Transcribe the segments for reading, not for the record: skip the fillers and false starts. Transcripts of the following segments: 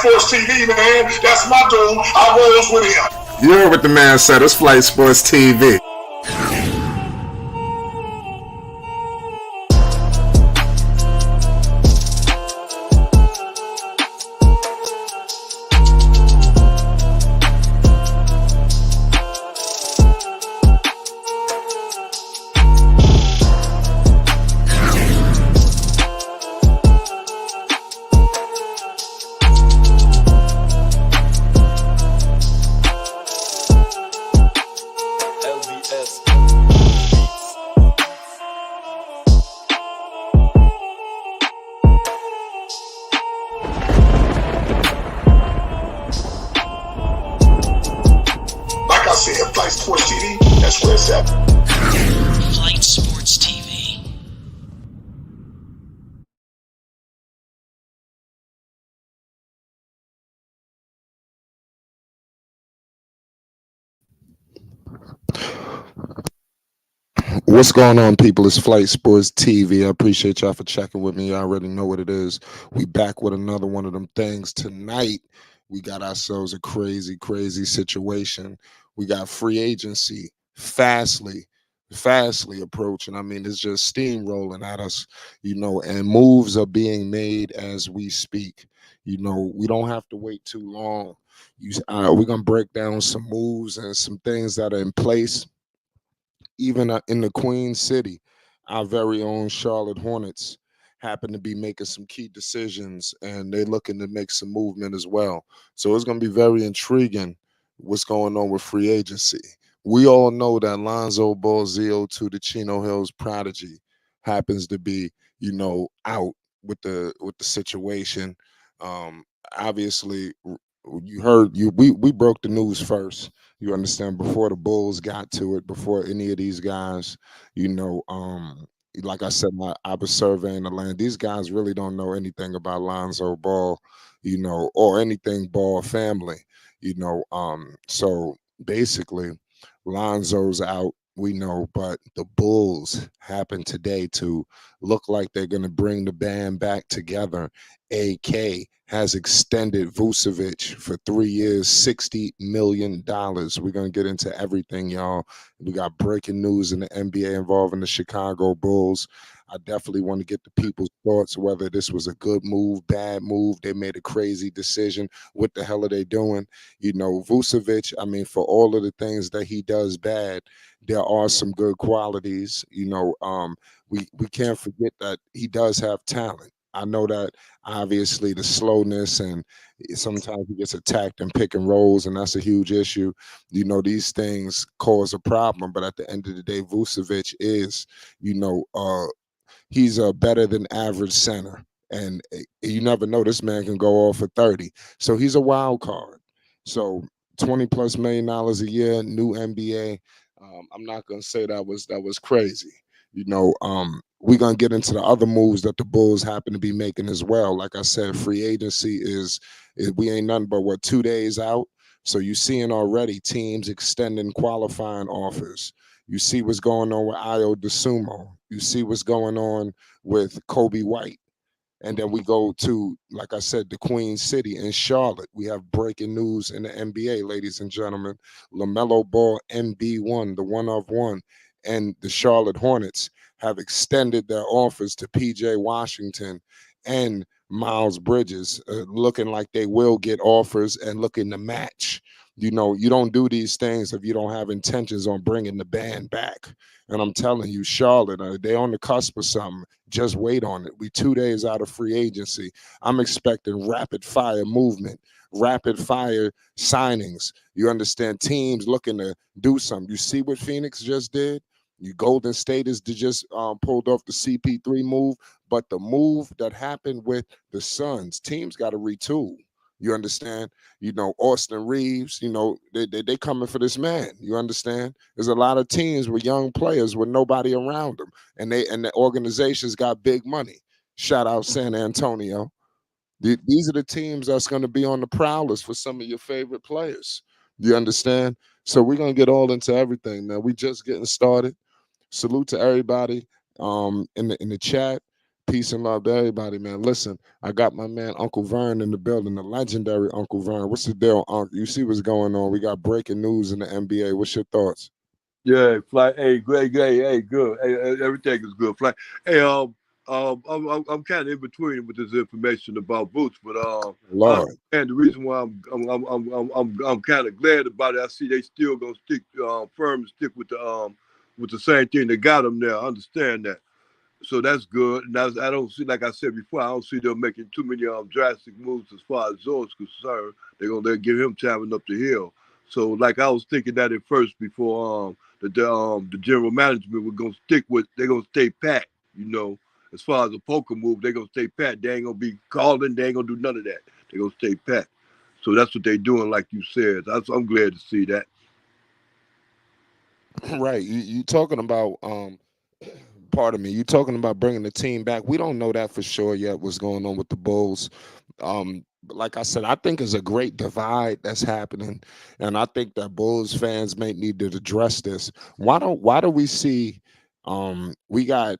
Sports TV, man. That's my dude. I rolls with him. You heard what the man said. It's Flight Sports TV. Flight Sports TV, that's where it's at. Flight Sports TV. What's going on, people? It's Flight Sports TV. I appreciate y'all for checking with me. Y'all already know what it is. We back with another one of them things. Tonight, we got ourselves a crazy situation. We got free agency fastly approaching. I mean, it's just steamrolling at us, and moves are being made as we speak. We don't have to wait too long. We're going to break down some moves and some things that are in place. Even in the Queen City, our very own Charlotte Hornets happen to be making some key decisions, and they're looking to make some movement as well. So it's going to be very intriguing what's going on with free agency. We all know that Lonzo Ball, ZO2, the Chino Hills prodigy, happens to be, out with the situation. Obviously, you heard we broke the news first. You understand, before the Bulls got to it, before any of these guys, like I said, I was surveying the land. These guys really don't know anything about Lonzo Ball, or anything Ball family, so basically Lonzo's out, we know, but the Bulls happen today to look like they're going to bring the band back together. AK has extended Vucevic for 3 years, $60 million. We're going to get into everything, y'all. We got breaking news in the NBA involving the Chicago Bulls. I definitely want to get the people's thoughts, whether this was a good move, bad move. They made a crazy decision. What the hell are they doing? Vucevic, I mean, for all of the things that he does bad, there are some good qualities. We can't forget that he does have talent. I know that obviously the slowness, and sometimes he gets attacked in pick and rolls, and that's a huge issue. These things cause a problem, but at the end of the day, Vucevic is, he's a better than average center, and you never know, this man can go off for 30. So he's a wild card. So $20+ million a year, new NBA. I'm not gonna say that was crazy. We're going to get into the other moves that the Bulls happen to be making as well. Like I said, free agency we ain't nothing but 2 days out. So you're seeing already teams extending qualifying offers. You see what's going on with Ayo DeSumo. You see what's going on with Kobe White. And then we go to, like I said, the Queen City in Charlotte. We have breaking news in the NBA, ladies and gentlemen. Lamelo Ball, MB1, the one of one, and the Charlotte Hornets have extended their offers to PJ Washington and Miles Bridges, looking like they will get offers and looking to match. You don't do these things if you don't have intentions on bringing the band back. And I'm telling you, Charlotte, they're on the cusp of something. Just wait on it. We 2 days out of free agency. I'm expecting rapid fire movement, rapid fire signings. You understand, teams looking to do something. You see what Phoenix just did? Golden State is just pulled off the CP3 move, but the move that happened with the Suns, teams got to retool. You understand? Austin Reeves, they coming for this man. You understand? There's a lot of teams with young players with nobody around them, and the organizations got big money. Shout out San Antonio. These are the teams that's going to be on the prowlers for some of your favorite players. You understand? So we're going to get all into everything, man. We just getting started. Salute to everybody in the chat. Peace and love to everybody, man. Listen, I got my man Uncle Vern in the building, the legendary Uncle Vern. What's the deal, Uncle? You see what's going on? We got breaking news in the NBA. What's your thoughts? Yeah, fly. Hey, great, hey, good. Hey, everything is good. Fly. Hey, I'm kind of in between with this information about Boots, but I Lord. understand the reason why I'm kind of glad about it. I see they still gonna stick firm and stick with the same thing that got them there. I understand that. So that's good. And I don't see, like I said before, I don't see them making too many drastic moves as far as Zoe's concerned. They're give him time up the hill. So like I was thinking that at first before the general management was gonna stick with, they're gonna stay pat. You know, as far as a poker move, they're gonna stay pat. They ain't gonna be calling. They ain't gonna do none of that. They're gonna stay pat. So that's what they're doing, like you said. I'm glad to see that. Right. You talking about pardon me, you talking about bringing the team back. We don't know that for sure yet what's going on with the Bulls. But like I said, I think it's a great divide that's happening, and I think that Bulls fans may need to address this. Why do we see we got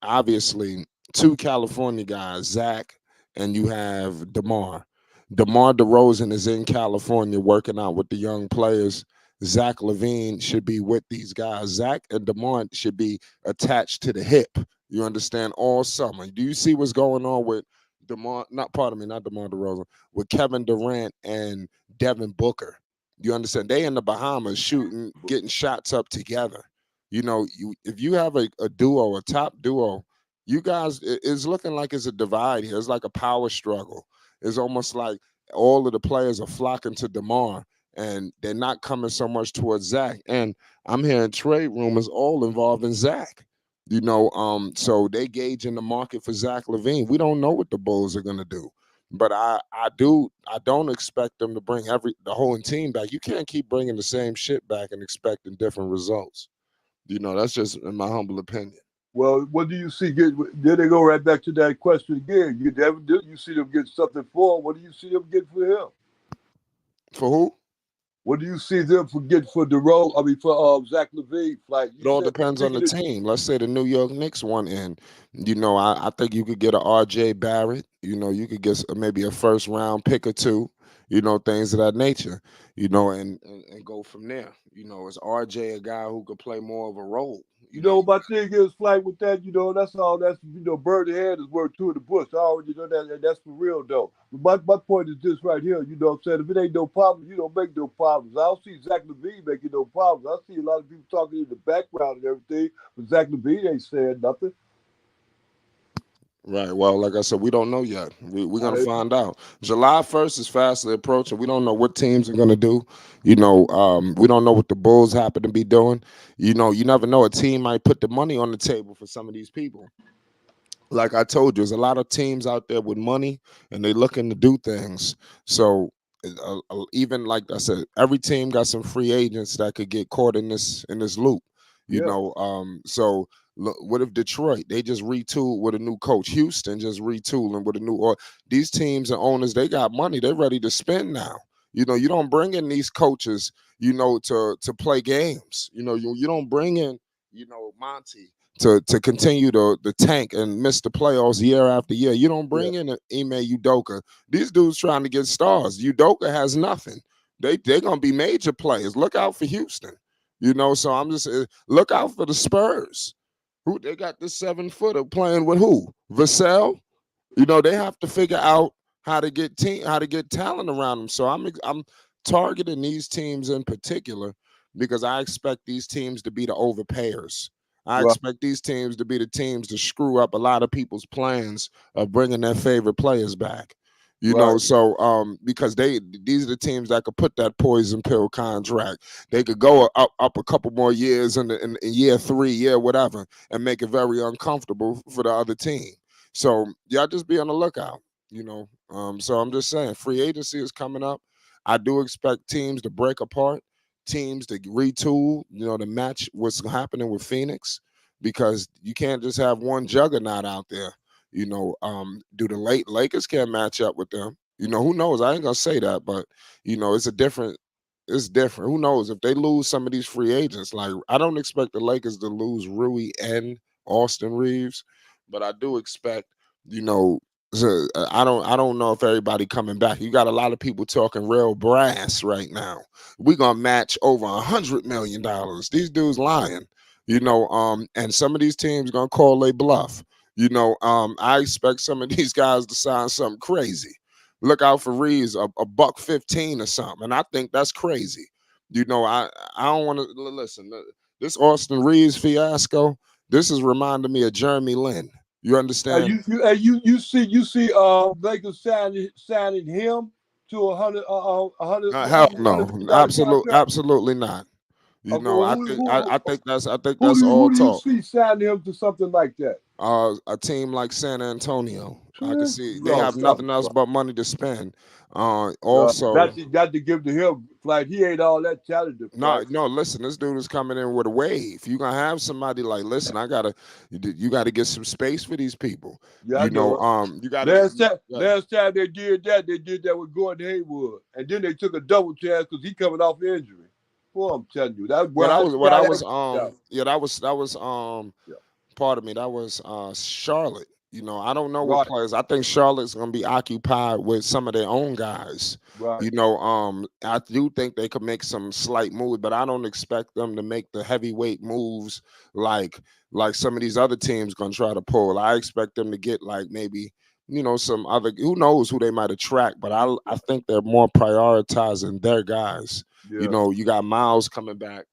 obviously two California guys, Zach, and you have DeMar DeRozan is in California working out with the young players. Zach Levine should be with these guys. Zach and DeMar should be attached to the hip. You understand, all summer. Do you see what's going on with DeMar? Not pardon me, not DeMar DeRozan, with Kevin Durant and Devin Booker? You understand? They in the Bahamas shooting, getting shots up together. You know, if you have a duo, a top duo, you guys, it's looking like it's a divide here. It's like a power struggle. It's almost like all of the players are flocking to DeMar and they're not coming so much towards Zach. And I'm hearing trade rumors all involving Zach. So they gauge in the market for Zach Levine. We don't know what the Bulls are gonna do. But I don't expect them to bring the whole team back. You can't keep bringing the same shit back and expecting different results. That's just in my humble opinion. Well, what do you see? Then they go right back to that question again. You see them get something for him. What do you see them get for him? For who? What do you see them for get for the role? I mean, for Zach Levine. Like It you all said, depends on the thinking it, team. Let's say the New York Knicks won in. I think you could get a RJ Barrett. You could get maybe a first round pick or two, things of that nature, and go from there. Is RJ a guy who could play more of a role? my thing is like with that. That's all. That's bird in the hand is worth two in the bush. I already know that, and that's for real though. But my point is this right here. You know what I'm saying? If it ain't no problem, you don't make no problems. I don't see Zach Levine making no problems. I see a lot of people talking in the background and everything, but Zach Levine ain't saying nothing. Right. Well, like I said, we don't know yet. We're gonna I, find out. July 1st is fastly approaching. We don't know what teams are gonna do. We don't know what the Bulls happen to be doing. You never know. A team might put the money on the table for some of these people. Like I told you, there's a lot of teams out there with money and they looking to do things. So even like I said, every team got some free agents that could get caught in this loop. yeah, What if Detroit they just retool with a new coach? Houston just retooling with a new or these teams and owners they got money, they're ready to spend now. You don't bring in these coaches, to play games. You don't bring in, Monty to continue the tank and miss the playoffs year after year. You don't yeah, bring in an Ime Udoka. These dudes trying to get stars. Udoka has nothing. They're gonna be major players. Look out for Houston. So I'm just look out for the Spurs. Who they got this 7-footer playing with who? Vassell? They have to figure out how to get talent around them. So I'm targeting these teams in particular because I expect these teams to be the overpayers. I right, expect these teams to be the teams to screw up a lot of people's plans of bringing their favorite players back. right, Because these are the teams that could put that poison pill contract. They could go up a couple more years in year 3, year whatever, and make it very uncomfortable for the other team. So y'all just be on the lookout. So I'm just saying, free agency is coming up. I do expect teams to break apart, teams to retool, to match what's happening with Phoenix, because you can't just have one juggernaut out there. Do the Lakers can't match up with them? Who knows? I ain't gonna say that, but it's different. Who knows if they lose some of these free agents? Like I don't expect the Lakers to lose Rui and Austin Reeves, but I do expect, you know, I don't know if everybody coming back. You got a lot of people talking real brass right now. We gonna match over $100 million. These dudes lying, you know. And some of these teams gonna call a bluff. You know, I expect some of these guys to sign something crazy. Look out for Reeves, a buck 15 or something, and I think that's crazy. You know, I don't want to listen. This Austin Reeves fiasco. This is reminding me of Jeremy Lin. You understand? You see Lakers signing him to Hell $100 no, million contract. absolutely not. You Okay, know, well, I think that's all who do you talk. see signing him to something like that? A team like San Antonio, I can see they No, have stop. nothing else but money to spend. That Also, you got to give to him. Like he ain't all that talented. no, Like no. Listen, this dude is coming in with a wave. You gonna have somebody like, listen, you gotta get some space for these people. yeah, I You know, know. you gotta. Last time they did that with Gordon Hayward, and then they took a double chance because he coming off injury. Well, I'm telling you, that's Well, where that I was what I got was. that. Yeah, that was Yeah, pardon me, that was Charlotte. You know, I don't know what right, players. I think Charlotte's gonna be occupied with some of their own guys. right, You know, I do think they could make some slight moves, but I don't expect them to make the heavyweight moves like some of these other teams gonna try to pull. I expect them to get like maybe, you know, some other, who knows who they might attract, but I think they're more prioritizing their guys. You yeah, know, you got Miles coming back.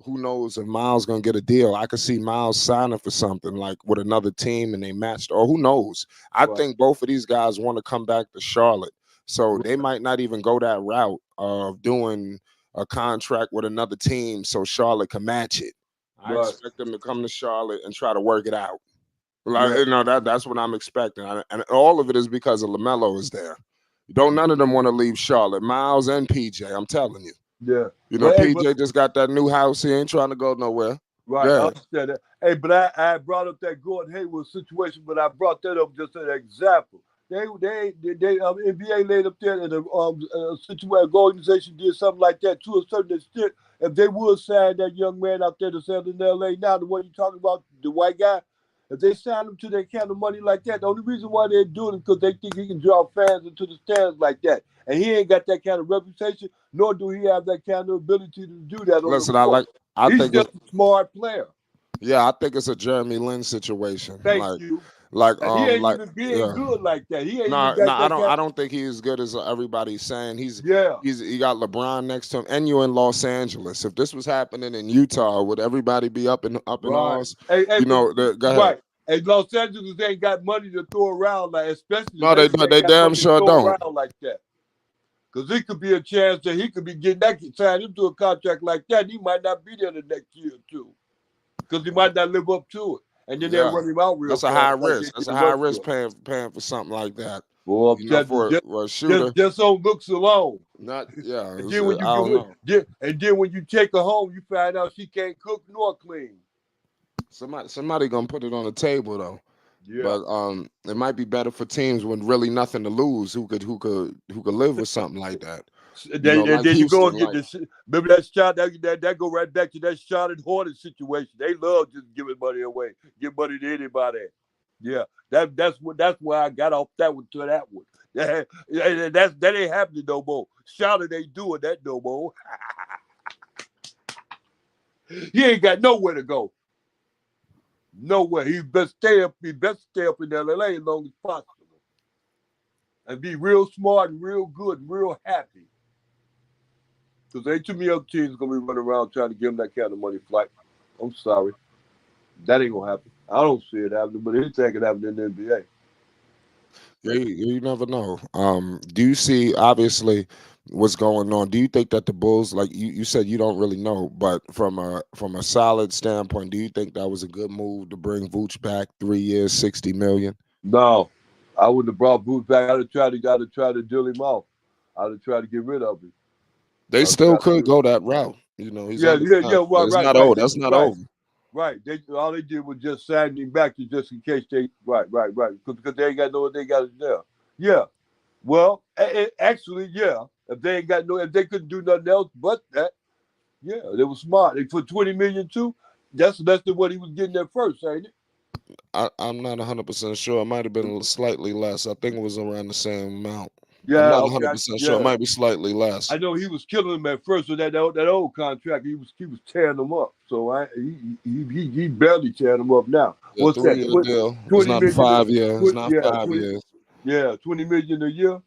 Who knows if Miles gonna get a deal? I could see Miles signing for something like with another team and they matched, or who knows? I right, think both of these guys want to come back to Charlotte, so they might not even go that route of doing a contract with another team so Charlotte can match it. I right, expect them to come to Charlotte and try to work it out. Like, yeah, you know, that's what I'm expecting, and all of it is because of Lamelo is there. Don't none of them want to leave Charlotte, Miles and PJ. I'm telling you. yeah. You know, But hey, PJ just got that new house. He ain't trying to go nowhere. right, I Yeah. understand that. Hey, but I brought up that Gordon Hayward situation, but I brought that up just as an example. They NBA laid up there in a situation, organization did something like that to a certain extent. If they would sign that young man out there that's in LA now, the one you talking about, the white guy, if they sign him to that kind of money like that, the only reason why they're doing it because they think he can draw fans into the stands like that. And he ain't got that kind of reputation, nor do he have that kind of ability to do that on the Listen, court. I He's think it's, just a smart player. yeah, I think it's a Jeremy Lin situation. Thank you. And he ain't Like, even being yeah. good like that. He ain't even No, no, got that kind. I don't think he's as good as everybody's saying. Yeah, He got LeBron next to him, and you're in Los Angeles. If this was happening in Utah, would everybody be up in right. arms? Hey, You but, know, go ahead. right. And Los Angeles ain't got money to throw around like, especially the No, Lakers ain't they got damn money to sure throw don't. around like that. Because it could be a chance that he could be getting that signed into a contract like that. And he might not be there the next year or two because he might not live up to it. And then they'll Yeah, run him out real that's a high fast. Like they risk. did That's a the high rest risk of them. paying for something like that. Well, I'm You know, telling you, for a shooter. just on looks alone. Not, yeah. And then when I don't know. and then when you take her home, you find out she can't cook nor clean. Somebody gonna put it on the table though. Yeah. But it might be better for teams with really nothing to lose who could live with something like that. You know, And like then you go and Houston, get like this. Remember that shot that go right back to that Charlotte Hornets situation. They love just giving money away, give money to anybody. Yeah, that's why I got off that one to that one. That ain't happening no more. Charlotte ain't doing that no more. He ain't got nowhere to go. Nowhere. He best stay up. He best stay up in LA as long as possible, and be real smart and real good and real happy. Because ain't too many other teams gonna be running around trying to give him that kind of money flight. I'm sorry. That ain't gonna happen. I don't see it happening, but anything can happen in the NBA. you never know. Do you see obviously what's going on? Do you think that the Bulls, like you said, you don't really know, but from a solid standpoint, do you think that was a good move to bring Vooch back 3 years, 60 million? No, I wouldn't have brought Booth back. I'd have tried to deal him off. I'd have tried to get rid of him. They I'd have still tried to could do. go that route. You know, he's Yeah, under yeah, yeah. but Right, it's right, not right. over. That's not Right, over. right. They all they did was just sign him back to just in case they. Right. Because they ain't got no what they got there. Yeah. Well, actually, yeah. If they ain't got no, if they couldn't do nothing else but that, yeah, they were smart. And for $20 million too, that's less than what he was getting at first, ain't it? I'm not 100% sure. It might have been slightly less. I think it was around the same amount. I'm Yeah, not okay, 100% sure. It yeah. might be slightly less. I know he was killing him at first with that old contract. He was tearing them up. So he barely tearing them up now. Yeah, What's that? 3 year deal. It's 20 not a million. 5 year. It's not Yeah, 5 years. 20 million a year.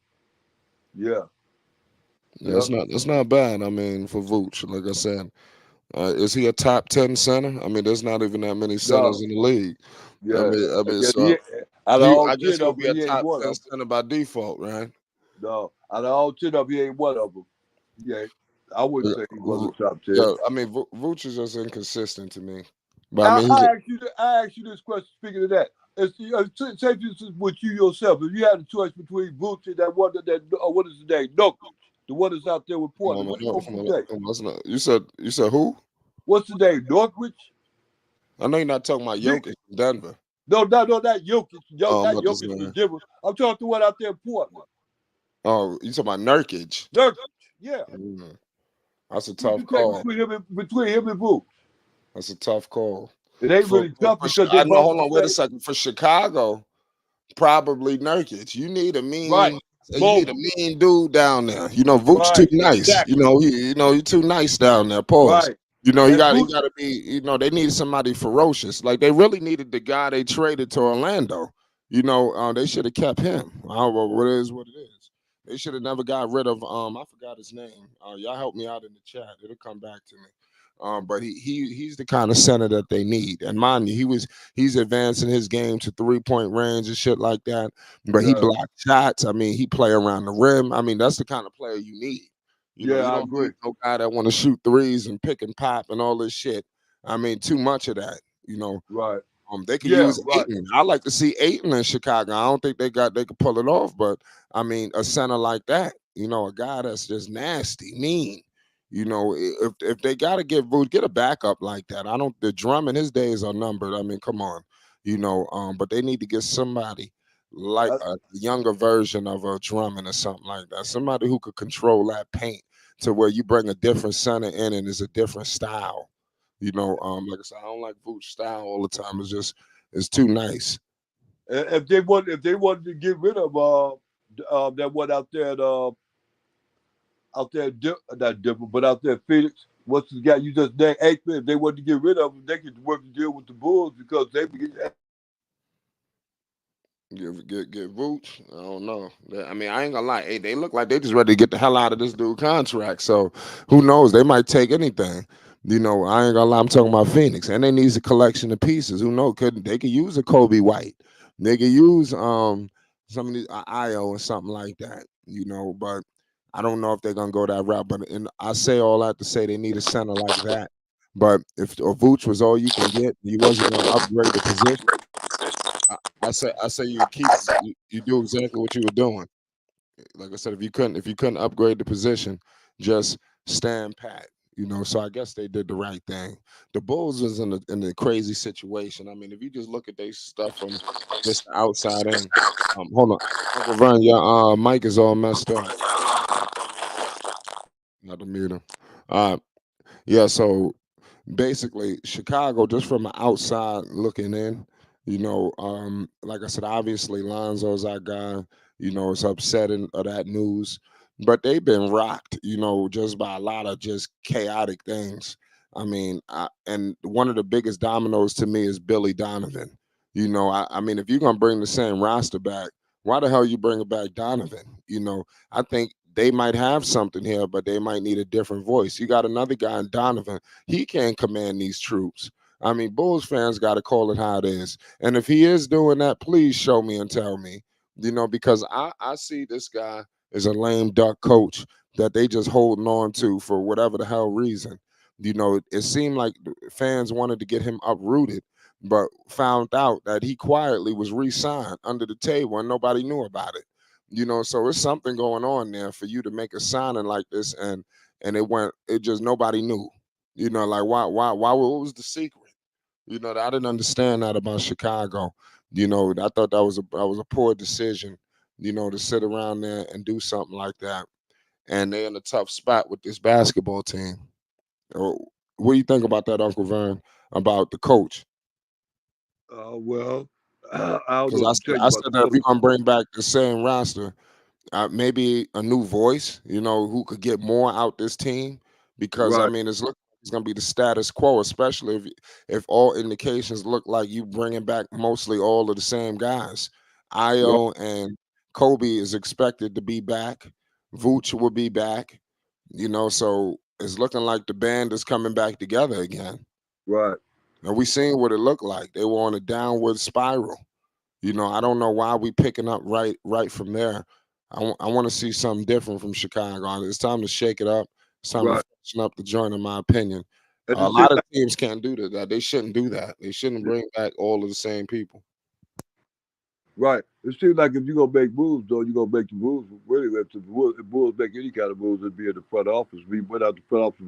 Yeah, Yeah, yeah. it's not bad. I mean, for Vooch, like I said, is he a top 10 center? I mean, there's not even that many centers No, in the league. yeah. I I mean, guess so out of he, all I guess 10 he'll of them, be a he ain't top one 10 of them. center by default, right? No, out of all 10 of them, he ain't one of them. He ain't. I wouldn't Yeah, say he was a top 10. yeah, I mean, Vooch is just inconsistent to me. But I I, mean, he's I ask you. I ask you this question. Speaking of that, say this is with you yourself. If you had a choice between Vucevic and that one what is his name, Nikola, the one that's out there with come on, Portland, man, what come would on, you take? come on, that's not, you said who? What's the name, Northridge? I know you're not talking about Nick, Jokic from Denver. no, not Jokic. Oh, I'm Not about to Jokic from say. Denver. I'm talking the one out there in Portland. Oh, you talking about Nurkic? Nurkic. Yeah. Mm, that's a Who would tough you take call. between him and Vuce? That's a tough call. It ain't really tough because they I know. both Hold the on. Wait a same. second. For Chicago, probably Nurkic. Right. You need Both. a mean dude down there. You know, Vooch too Right. nice. Exactly. He too nice down there. Pause. Right. You And got Vuce. to be. They needed somebody ferocious. Like they really needed the guy they traded to Orlando. They should have kept him. What it is, what it is. They should have never got rid of. I forgot his name. Y'all help me out in the chat. It'll come back to me. But he's the kind of center that they need. And mind you, he's advancing his game to 3-point range and shit like that. But he Yeah. blocked shots. I mean, he play around the rim. I mean, that's the kind of player you need. Yeah, You I don't need agree. no guy that want to shoot threes and pick and pop and all this shit. I mean, too much of that. Right. They could Yeah. use Right. Aiton. I like to see Aiton in Chicago. I don't think they could pull it off, but I mean, a center like that, a guy that's just nasty, mean. If they gotta get a backup like that. I don't. The drum in his days are numbered. I mean, come on, but they need to get somebody like I, a younger version of a Drummond or something like that. Somebody who could control that paint to where you bring a different center in and it's a different style. Like I said, I don't like Vooch style all the time. It's too nice. if they wanted to get rid of that one out there not Denver, but out there Phoenix. What's the guy you just named? Aikman. If they wanted to get rid of him, they could work to deal with the Bulls because they be getting. Get Vooch. I don't know. I mean, I ain't gonna lie. Hey, they look like they just ready to get the hell out of this dude contract. So who knows? They might take anything. I ain't gonna lie. I'm talking about Phoenix, and they needs a collection of pieces. Who knows? They could use a Kobe White. They could use some of these Io or something like that. But I don't know if they're gonna go that route. But I say all that to say they need a center like that. But if Vooch was all you can get, you wasn't gonna upgrade the position. I say you do exactly what you were doing. Like I said, if you couldn't upgrade the position, just stand pat. So I guess they did the right thing. The Bulls was in a crazy situation. I mean, if you just look at their stuff from just the outside in. Hold on, Uncle Vern, your mic is all messed up. Not to mute him. Uh, yeah. So basically Chicago, just from the outside looking in, like I said, obviously Lonzo's our guy. It's upsetting of that news, but they've been rocked, just by a lot of just chaotic things. I mean, and one of the biggest dominoes to me is Billy Donovan. I mean, if you're gonna bring the same roster back, why the hell you bringing back Donovan? I think they might have something here, but they might need a different voice. You got another guy in Donovan. He can't command these troops. I mean, Bulls fans got to call it how it is. And if he is doing that, please show me and tell me. Because I see this guy as a lame duck coach that they just holding on to for whatever the hell reason. It seemed like fans wanted to get him uprooted, but found out that he quietly was re-signed under the table and nobody knew about it. So it's something going on there for you to make a signing like this, and it just nobody knew. Like why what was the secret? I didn't understand that about Chicago. I thought that was a poor decision, to sit around there and do something like that. And they're in a tough spot with this basketball team. Oh, what do you think about that, Uncle Vern? About the coach? Well, I don't know Because what to tell you I about the said that if we're Hornets. gonna bring back the same roster, maybe a new voice, who could get more out this team. Because I Right, mean, it's gonna be the status quo, especially if all indications look like you bringing back mostly all of the same guys. right, Io and Kobe is expected to be back. Vooch will be back. So it's looking like the band is coming back together again. right. And we seen what it looked like. They were on a downward spiral. I don't know why we picking up right from there. I want to see something different from Chicago. It's time to shake it up. It's time to Right. freshen up the joint, in my opinion. At the A same lot of teams can't do that. They shouldn't do that. They shouldn't time, bring back all of the same people. right. It seems like if you're gonna make moves, though, you're gonna make the moves. Really, if Bulls make any kind of moves, it'd be in the front office. We went out the front office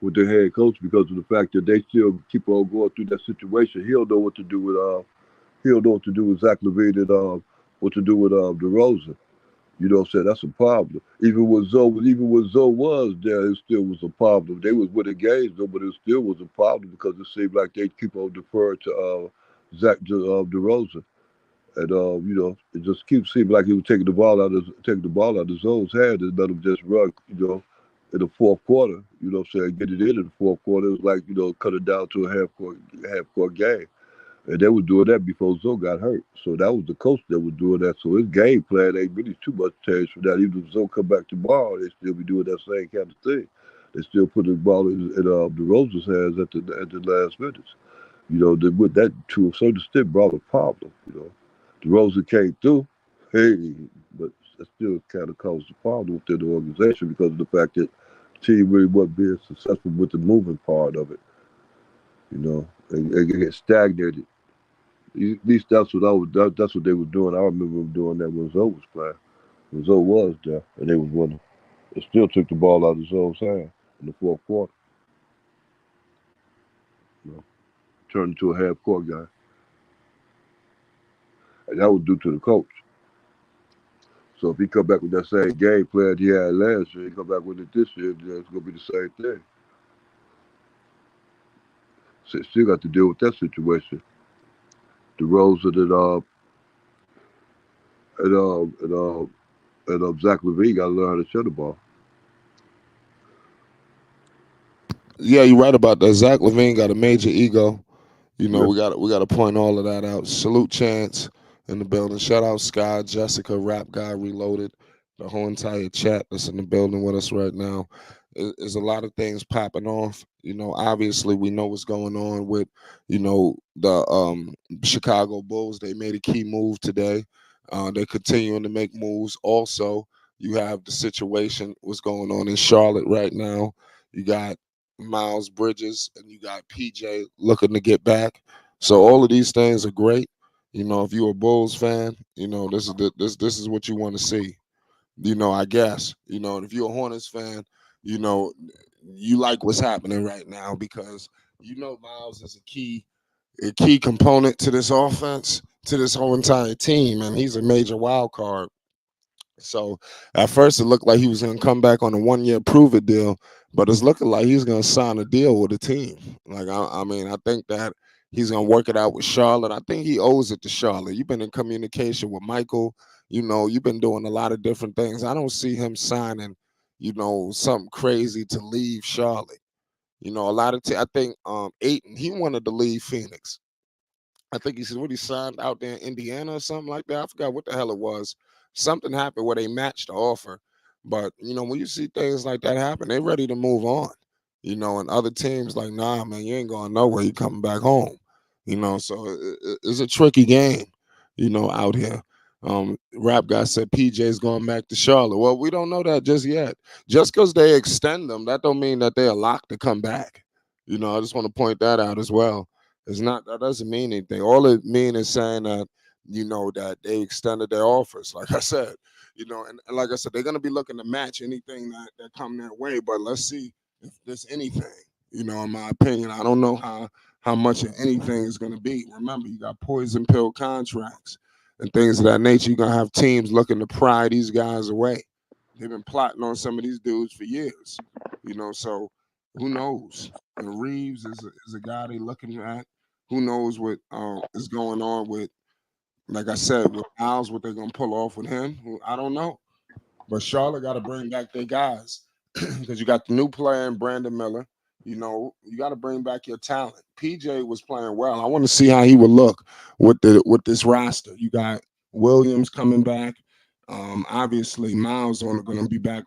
with the head coach because of the fact that they still keep on going through that situation. He'll know what to do with he'll know what to do with Zach LaVine and what to do with DeRozan. You know what I'm saying? That's a problem. Even when Zoe was there, it still was a problem. They was winning games though, but it still was a problem because it seemed like they keep on deferring to DeRozan. And it just keeps seeming like he was taking the ball out of Zoe's hand and let him just run, in the fourth quarter, what I'm saying, get it in the fourth quarter. It was like, cut it down to a half court game. And they were doing that before Zoe got hurt. So that was the coach that was doing that. So his game plan ain't really too much changed from that. Even if Zoe come back tomorrow, they still be doing that same kind of thing. They still put the ball in DeRozan's hands at the last minutes. With that to a certain extent brought a problem. DeRozan came through, hey, but that still kind of caused a problem within the organization because of the fact that the team really wasn't being successful with the moving part of it. They get stagnated. At least that's what they were doing. I remember them doing that when Zoe was playing. When Zoe was there and they was winning. They still took the ball out of Zoe's hand in the fourth quarter. You know, turned into a half court guy. And that was due to the coach. So if he come back with that same game plan he had last year, he come back with it this year, then it's gonna be the same thing. So still got to deal with that situation. The roles of and Zach LaVine got to learn how to shut the ball. Yeah, you're right about that. Zach LaVine got a major ego. Yeah, We got to point all of that out. Salute Chance in the building. Shout out Sky, Jessica, Rap Guy Reloaded, the whole entire chat that's in the building with us right now. There's a lot of things popping off. Obviously we know what's going on with, the Chicago Bulls. They made a key move today. They're continuing to make moves. Also, you have the situation what's going on in Charlotte right now. You got Miles Bridges and you got PJ looking to get back. So all of these things are great. If you're a Bulls fan, this is what you want to see. I guess. And if you're a Hornets fan, you know you like what's happening right now because Miles is a key component to this offense, to this whole entire team, and he's a major wild card. So at first it looked like he was going to come back on a 1-year prove it deal, but it's looking like he's going to sign a deal with the team. Like I mean, I think that he's going to work it out with Charlotte. I think he owes it to Charlotte. You've been in communication with Michael. You've been doing a lot of different things. I don't see him signing, something crazy to leave Charlotte. A lot of I think Aiton, he wanted to leave Phoenix. I think he said what he signed out there in Indiana or something like that. I forgot what the hell it was. Something happened where they matched the offer. But when you see things like that happen, they're ready to move on. And other teams like, nah, man, you ain't going nowhere. You coming back home. So it's a tricky game, out here. Rap guy said PJ's going back to Charlotte. Well, we don't know that just yet. Just because they extend them, that don't mean that they're locked to come back. I just want to point that out as well. It's not that doesn't mean anything. All it means is saying that that they extended their offers. Like I said, and like I said, they're gonna be looking to match anything that come their way. But let's see if there's anything. In my opinion, I don't know how much of anything is gonna be. Remember, you got poison pill contracts and things of that nature. You're gonna have teams looking to pry these guys away. They've been plotting on some of these dudes for years. So who knows? And Reeves is a guy they looking at. Who knows what is going on with, like I said, with Miles, what they're gonna pull off with him? I don't know. But Charlotte got to bring back their guys because you got the new player in Brandon Miller. You know, you got to bring back your talent. PJ was playing well. I want to see how he would look with this roster. You got Williams coming back. Obviously, Miles going to be back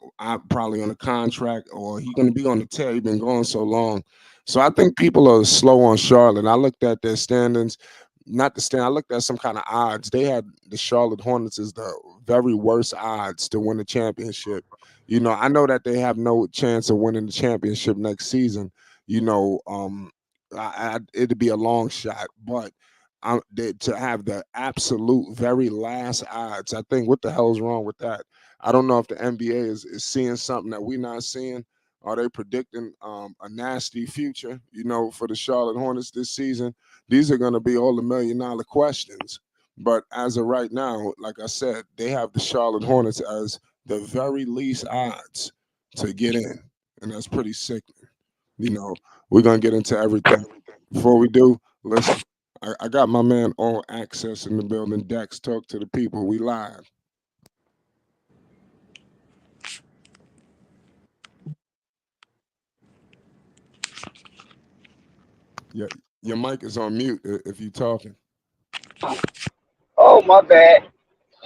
probably on a contract, or he's going to be on the tear. He's been going so long. So I think people are slow on Charlotte. I looked at their standings, not the stand. I looked at some kind of odds. They had the Charlotte Hornets as the very worst odds to win the championship. You know, I know that they have no chance of winning the championship next season. You know, it'd be a long shot, but to have the absolute very last odds, I think what the hell is wrong with that? I don't know if the NBA is seeing something that we're not seeing. Are they predicting a nasty future, you know, for the Charlotte Hornets this season? These are going to be all the $1 million questions. But as of right now, like I said, they have the Charlotte Hornets as the very least odds to get in. And that's pretty sickening. You know, we're going to get into everything. Before we do, listen, I got my man All Access in the building. Dex, talk to the people. We live. Yeah, your mic is on mute if you're talking. Oh, my bad.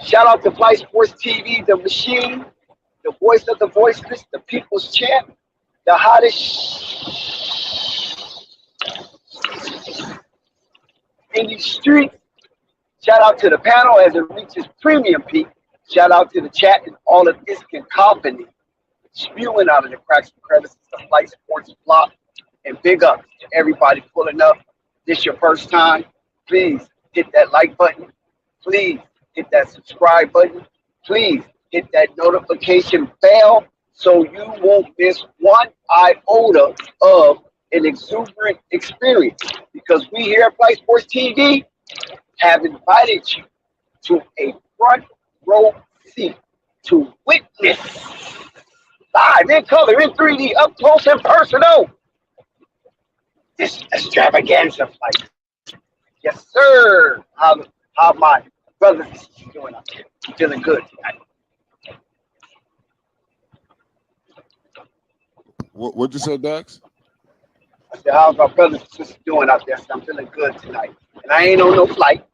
Shout out to Flight Sports TV, the machine, the voice of the voiceless, the people's champ, the hottest in these streets. Shout out to the panel as it reaches premium peak. Shout out to the chat and all of its cacophony spewing out of the cracks and crevices of Flight Sports block. And big up to everybody pulling up. This your first time. Please hit that like button. Please hit that subscribe button. Please hit that notification bell so you won't miss one iota of an exuberant experience. Because we here at Flight Sports TV have invited you to a front row seat to witness live in color, in 3D, up close and personal, this extravaganza flight. Yes, sir. How my brothers and sisters doing out there? Feeling good tonight. What'd you say, Dex? I said, how's my brothers and sisters doing out there? I said, I'm feeling good tonight. And I ain't on no flight.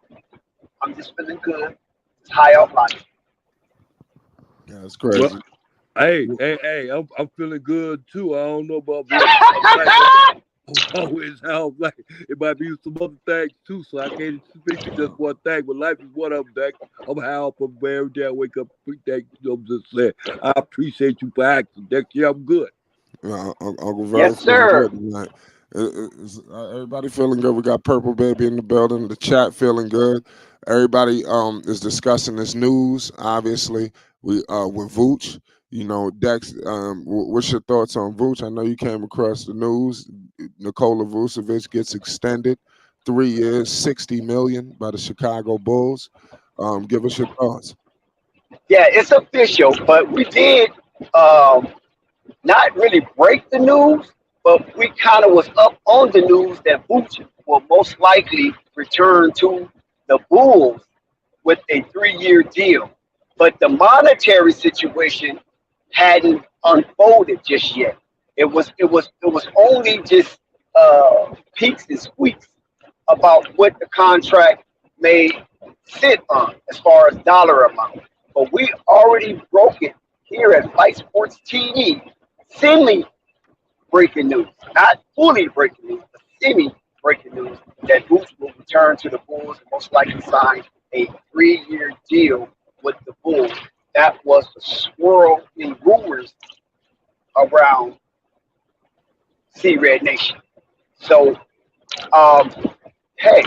I'm just feeling good. Just high off life. Yeah, it's crazy. Well, hey, I'm feeling good too. I don't know about always sounds like it might be some other things too, so I can't speak to just one thing. But life is one of them. Dex. I'm high up from every day I wake up. You know, I'm just saying. I appreciate you for acting, Dex. Yeah, I'm good. Uncle Yes, sir. Good. Everybody feeling good. We got Purple Baby in the building. The chat feeling good. Everybody is discussing this news. Obviously, we with Vooch. You know, Dex. What's your thoughts on Vooch? I know you came across the news. Nikola Vucevic gets extended 3 years, $60 million by the Chicago Bulls. Give us your thoughts. Yeah, it's official, but we did not really break the news, but we kind of was up on the news that Vucevic will most likely return to the Bulls with a 3-year deal. But the monetary situation hadn't unfolded just yet. It was only just peaks and squeaks about what the contract may sit on as far as dollar amount. But we already broke it here at Flight Sports TV. Semi breaking news, not fully breaking news, but semi breaking news that Boots will return to the Bulls and most likely sign a 3-year deal with the Bulls. That was the swirling rumors around C-Red Nation. So, hey,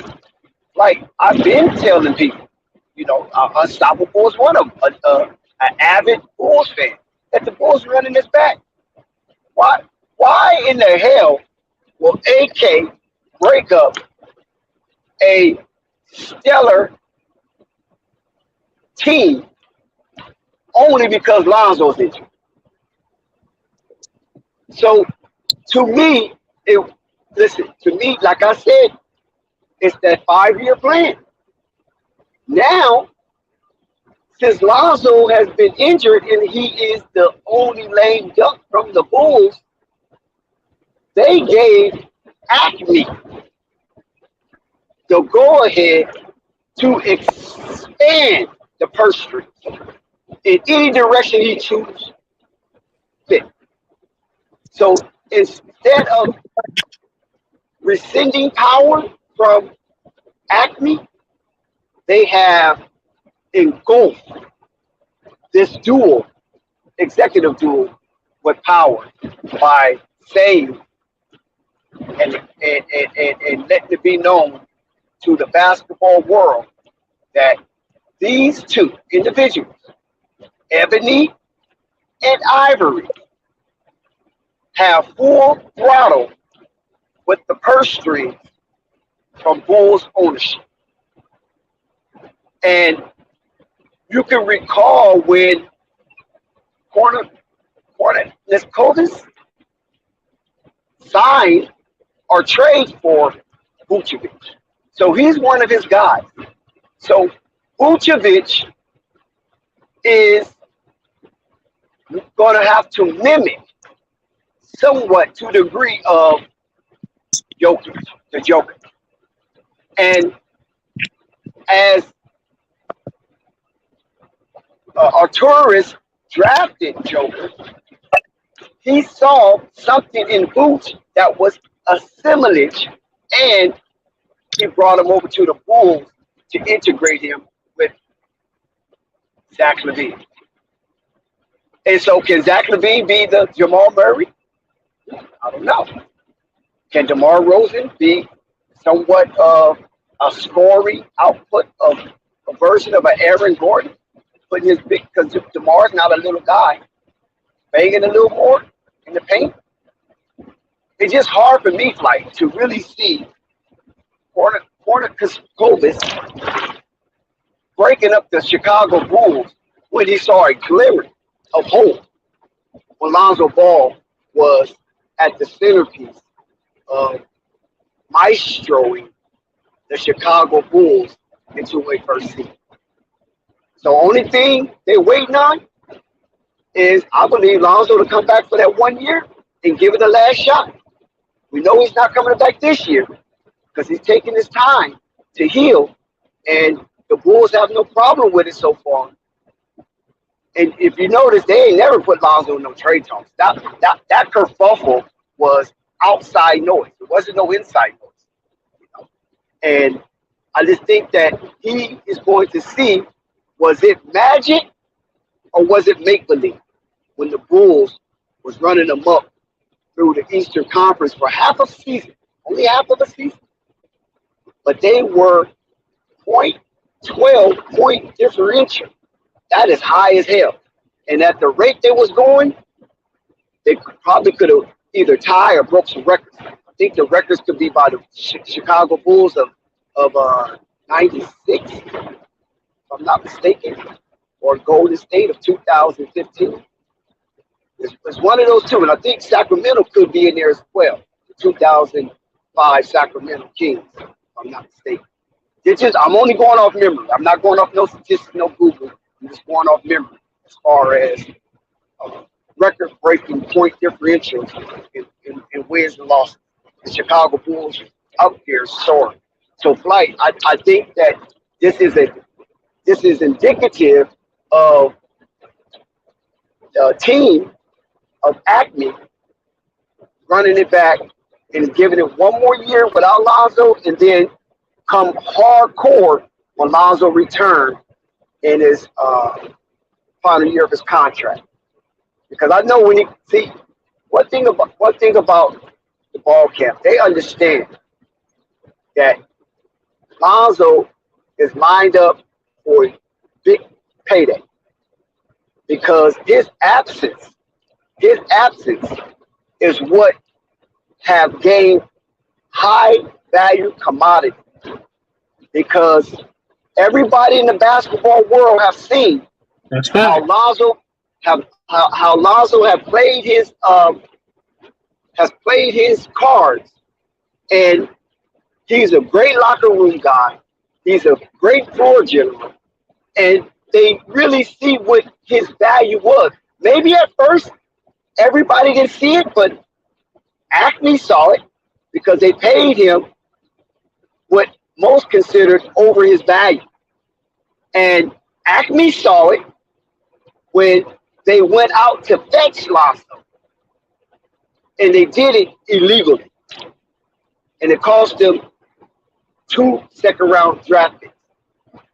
like I've been telling people, you know, Unstoppable is one of them, an avid Bulls fan, that the Bulls are running this back. Why in the hell will AK break up a stellar team only because Lonzo's injured? So to me, like I said, It's that 5-year plan. Now, since Lonzo has been injured and he is the only lame duck from the Bulls, they gave Acme the go-ahead to expand the purse strings in any direction he chooses fit. So instead of rescinding power from Acme, they have engulfed this dual, executive dual, with power by saying and letting it be known to the basketball world that these two individuals, Ebony and Ivory, have full throttle with the purse strings from Bulls ownership. And you can recall when Nikola signed or trade for Vucevic. So he's one of his guys. So Vucevic is going to have to mimic somewhat to the degree of Jokic, the Joker. And as Arturis drafted Joker, he saw something in Vooch that was assimilage, and he brought him over to the Bulls to integrate him with Zach LaVine. And so can Zach LaVine be the Jamal Murray? I don't know. Can DeMar Rosen be somewhat of a scoring output of a version of an Aaron Gordon? Putting his big, because DeMar's not a little guy, banging a little more in the paint. It's just hard for me, like, to really see Hornets breaking up the Chicago Bulls when he saw a glimmer of hope when Lonzo Ball was at the centerpiece of maestroing the Chicago Bulls into a first seed. So only thing they're waiting on is, I believe, Lonzo to come back for that 1 year and give it a last shot. We know he's not coming back this year because he's taking his time to heal, and the Bulls have no problem with it so far. And if you notice, they ain't never put Lonzo in no trade talks. That kerfuffle was outside noise. It wasn't no inside noise. You know? And I just think that he is going to see, was it magic or was it make-believe when the Bulls was running them up through the Eastern Conference for half a season, only half of a season. But they were 0.12 point differential. That is high as hell. And at the rate they was going, they probably could have either tied or broke some records. I think the records could be by the Chicago Bulls of 96, if I'm not mistaken, or Golden State of 2015. It's one of those two, and I think Sacramento could be in there as well. The 2005 Sacramento Kings, if I'm not mistaken. I'm only going off memory. I'm not going off no statistics, no Google. I'm just going off memory as far as record-breaking point differentials in wins and losses. The Chicago Bulls out there soaring. So, Flight, I think that this is indicative of a team of Acme running it back and giving it one more year without Lonzo, and then come hardcore when Lonzo returned in his final year of his contract. Because I know when one thing about the ball camp, they understand that Lonzo is lined up for a big payday, because his absence is what have gained high value commodity, because everybody in the basketball world have seen how Lonzo have played his cards, and He's a great locker room guy. He's a great floor general. And they really see what his value was. Maybe at first everybody didn't see it, but Acme saw it because they paid him what most considered over his value. And Acme saw it when they went out to fetch Lonzo, and they did it illegally. And it cost them 2 second-round draft picks.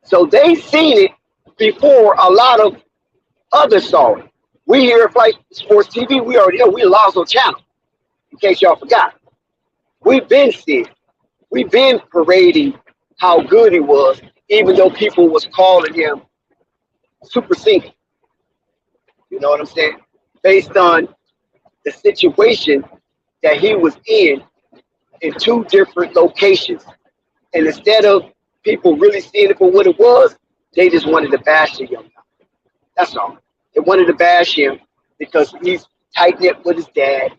So they seen it before a lot of others saw it. We here at Flight Sports TV, we already know we're Lonzo Channel, in case y'all forgot. We've been seeing it. We've been parading how good he was, even though people was calling him super single. You know what I'm saying? Based on the situation that he was in 2 different locations. And instead of people really seeing it for what it was, they just wanted to bash the young guy. That's all. They wanted to bash him because he's tight-knit with his dad.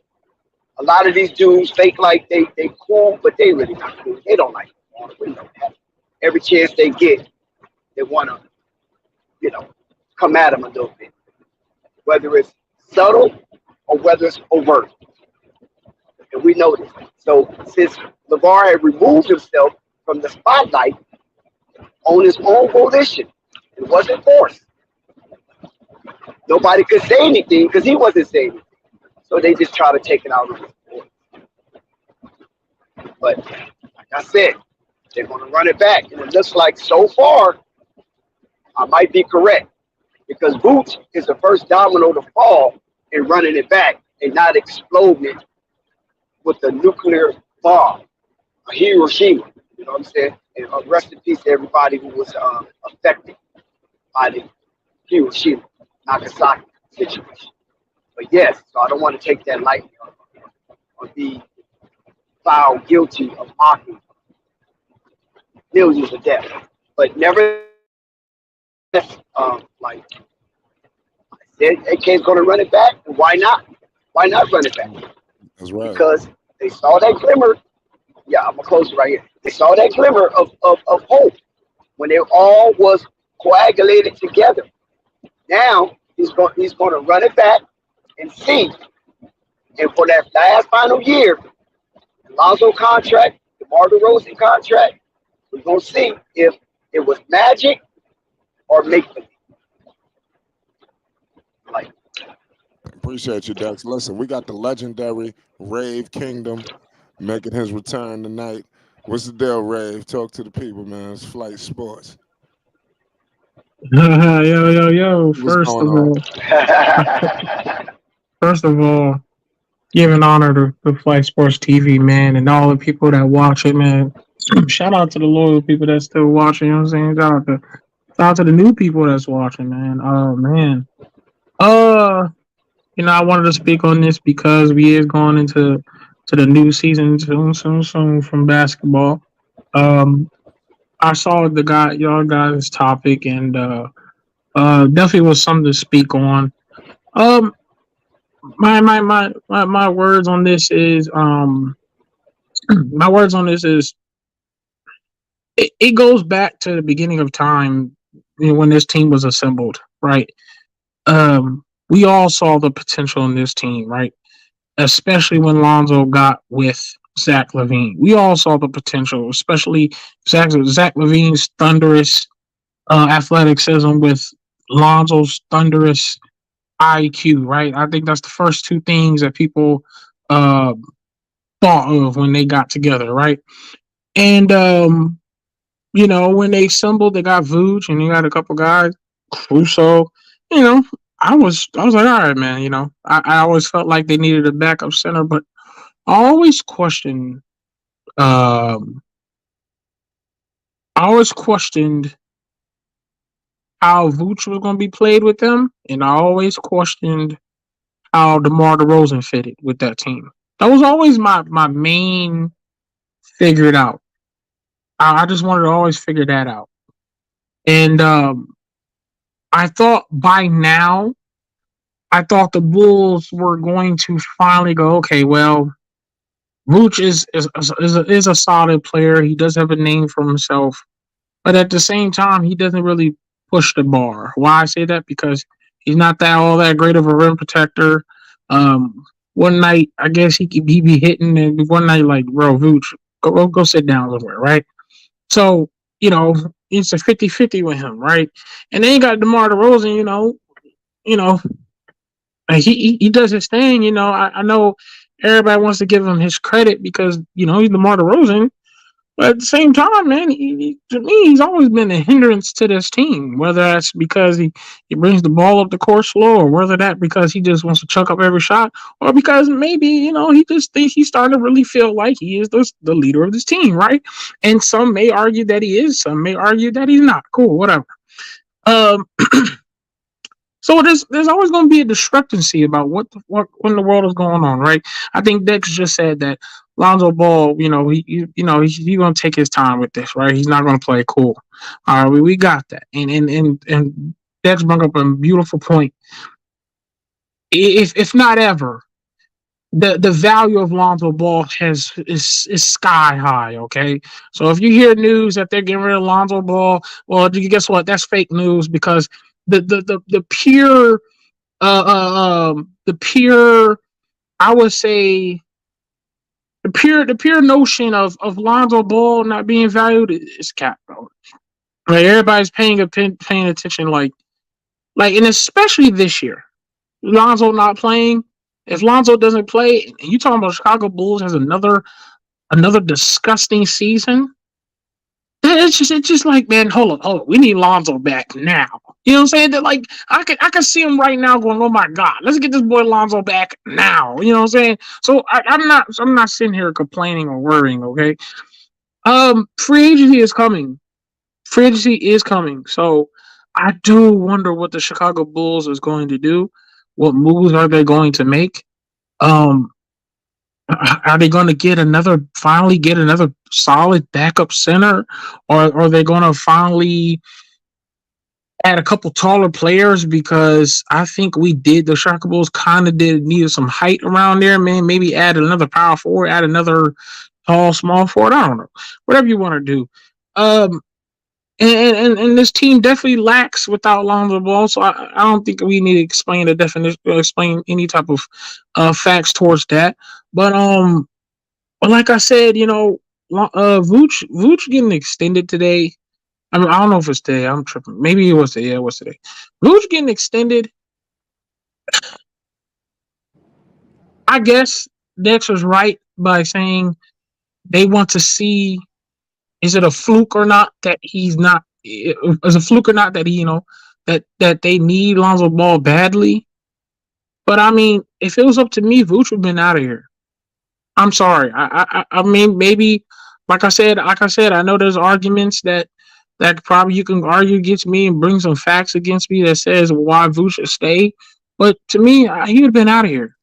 A lot of these dudes fake like they cool, but they really not cool. They don't like LeBron. We know that. Every chance they get, they want to, come at him a little bit. Whether it's subtle or whether it's overt. And we know this. So since LeVar had removed himself from the spotlight on his own volition, it wasn't forced. Nobody could say anything because he wasn't saying anything. So they just try to take it out of his board. But like I said, they're going to run it back. And it looks like so far, I might be correct. Because Boots is the first domino to fall in running it back and not exploding it with a nuclear bomb, a Hiroshima. You know what I'm saying? And rest in peace to everybody who was affected by the Hiroshima, Nagasaki situation. But yes, so I don't want to take that lightly or be found guilty of mocking millions of deaths. But nevertheless, like I said, AK's going to run it back. And why not? Why not run it back? That's right. Because they saw that glimmer. Yeah, I'm going to close it right here. They saw that glimmer of hope when they all was coagulated together. Now he's going to run it back and see. And for that last final year, the Lonzo contract, the DeMar DeRozan contract, we're going to see if it was magic or make-believe. Like, Appreciate you, Dex. Listen, we got the legendary Rave Kingdom making his return tonight. What's the deal, Rave? Talk to the people, man. It's Flight Sports. Yo. What's going on? First of all, giving honor to Flight Sports TV, man, and all the people that watch it, man. Shout out to the loyal people that's still watching, you know what I'm saying? Shout out to the new people that's watching, man. Oh man. I wanted to speak on this because we is going into the new season soon from basketball. I saw y'all guys' topic, and definitely was something to speak on. My words on this is it goes back to the beginning of time, when this team was assembled, right? We all saw the potential in this team, right? Especially when Lonzo got with Zach LaVine. We all saw the potential, especially Zach LaVine's thunderous athleticism with Lonzo's thunderous IQ, right? I think that's the first 2 things that people thought of when they got together, right? And when they assembled, they got Vooch and they got a couple guys, Crusoe. I was like, all right, man. I always felt like they needed a backup center, but I always questioned. I always questioned how Vooch was going to be played with them, and I always questioned how DeMar DeRozan fitted with that team. That was always my main figured out. I just wanted to always figure that out. And I thought by now, the Bulls were going to finally go, okay, well, Vooch is a solid player. He does have a name for himself, but at the same time, he doesn't really push the bar. Why I say that? Because he's not that all that great of a rim protector. One night, I guess he be hitting, and one night, like, bro, Vooch, go sit down somewhere, right? So, it's a 50-50 with him, right? And then you got DeMar DeRozan, you know, he does his thing, I know everybody wants to give him his credit because, he's DeMar DeRozan. But at the same time, man, to me, he's always been a hindrance to this team. Whether that's because he brings the ball up the court slow, or whether that because he just wants to chuck up every shot, or because maybe he just thinks he's starting to really feel like he is the leader of this team, right? And some may argue that he is, some may argue that he's not. Cool, whatever. Um, so there's always going to be a discrepancy about what in the world is going on, right? I think Dex just said that Lonzo Ball, he's going to take his time with this, right? He's not going to play cool. All right, we got that, and Dex brought up a beautiful point. If not ever, the value of Lonzo Ball is sky high. Okay, so if you hear news that they're getting rid of Lonzo Ball, well, guess what? That's fake news because the pure the pure I would say the pure notion of Lonzo Ball not being valued is cap, bro. Like everybody's paying attention, like and especially this year, Lonzo not playing. If Lonzo doesn't play, and you talking about Chicago Bulls has another disgusting season. It's just like, man, hold on. We need Lonzo back now. You know what I'm saying? That like I can see him right now going, oh my God, let's get this boy Lonzo back now. You know what I'm saying? So I'm not sitting here complaining or worrying, okay? Free agency is coming. Free agency is coming. So I do wonder what the Chicago Bulls is going to do. What moves are they going to make? Um are they going to finally get another solid backup center, or are they going to finally add a couple taller players? Because I think the Chicago Bulls kind of needed some height around there, man. Maybe add another power forward, add another tall, small forward. I don't know, whatever you want to do. Um, and this team definitely lacks without Lonzo Ball, so I don't think we need to explain the definition, explain any type of facts towards that. But like I said, Vooch getting extended today. I mean, I don't know if it's today. I'm tripping. Maybe it was today. Yeah, it was today. Vooch getting extended. I guess Dex was right by saying they want to see, is it a fluke or not that he's not? Is a fluke or not that that they need Lonzo Ball badly? But I mean, if it was up to me, Vooch would have been out of here. I'm sorry. I mean, maybe like I said, I know there's arguments that probably you can argue against me and bring some facts against me that says why Vooch should stay. But to me, he would have been out of here.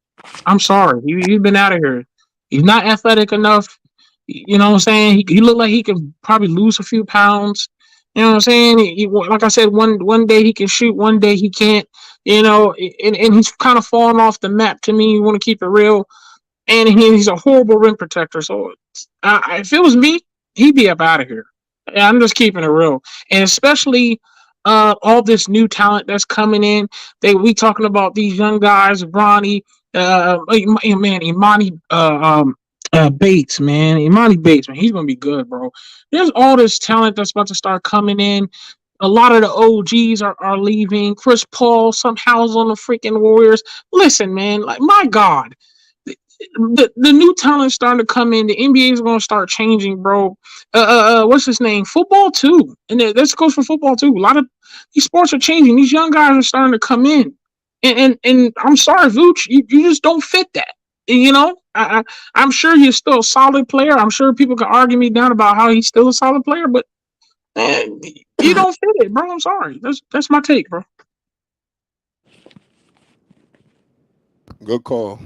I'm sorry. He'd been out of here. He's not athletic enough. You know what I'm saying? He looked like he could probably lose a few pounds. You know what I'm saying? Like I said, one day he can shoot, one day he can't. And he's kind of falling off the map to me. You want to keep it real. And he's a horrible rim protector. So if it was me, he'd be up out of here. I'm just keeping it real, and especially all this new talent that's coming in. We talking about these young guys, Bronny, man, Bates, man, Imani Bates, man, he's gonna be good, bro. There's all this talent that's about to start coming in. A lot of the OGs are leaving. Chris Paul somehow is on the freaking Warriors. Listen, man, like my God. The new talent starting to come in. The NBA is going to start changing, bro. What's his name? Football too, and this goes for football too. A lot of these sports are changing. These young guys are starting to come in, and I'm sorry, Vooch, you just don't fit that. I'm sure you're still a solid player. I'm sure people can argue me down about how he's still a solid player, but you don't fit it, bro. I'm sorry. That's my take, bro. Good call,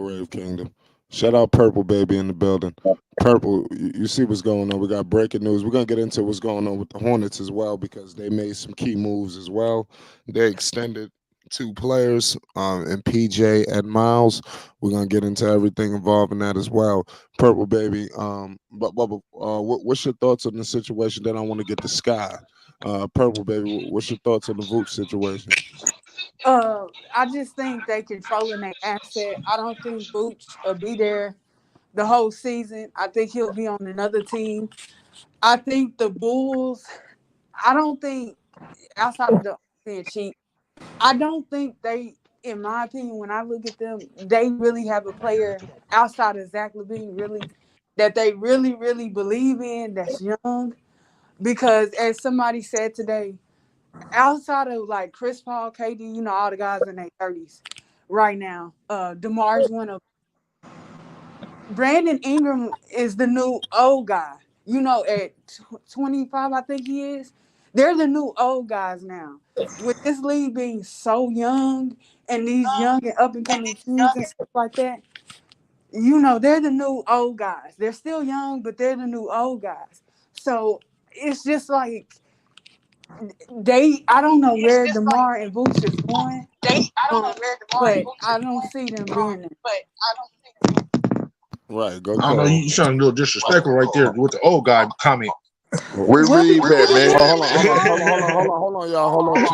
Rave Kingdom. Shout out Purple Baby in the building. Purple, you see what's going on. We got breaking news. We're gonna get into what's going on with the Hornets as well because they made some key moves as well. They extended two players, and PJ and Miles. We're gonna get into everything involving that as well. Purple baby. What's your thoughts on the situation? Then I want to get to Sky. Purple baby. What's your thoughts on the Vooch situation? I just think they controlling their asset. I don't think Booch will be there the whole season. I think he'll be on another team. I think the Bulls. I don't think outside of the being cheap. I don't think they, in my opinion, when I look at them, they really have a player outside of Zach LaVine really that they really, really believe in that's young. Because as somebody said today, outside of like Chris Paul, KD, all the guys in their 30s right now, DeMar's one of Brandon Ingram is the new old guy. At 25, I think he is. They're the new old guys now. With this league being so young and these young and up and coming teams and stuff like that, they're the new old guys. They're still young, but they're the new old guys. So it's just like I don't know where DeMar and Vooch is going, but I don't see them being there. Right, go. I don't know. You sound a little disrespectful right there with the old guy comment. We read that, man. Hold on, y'all. Hold on, Chad.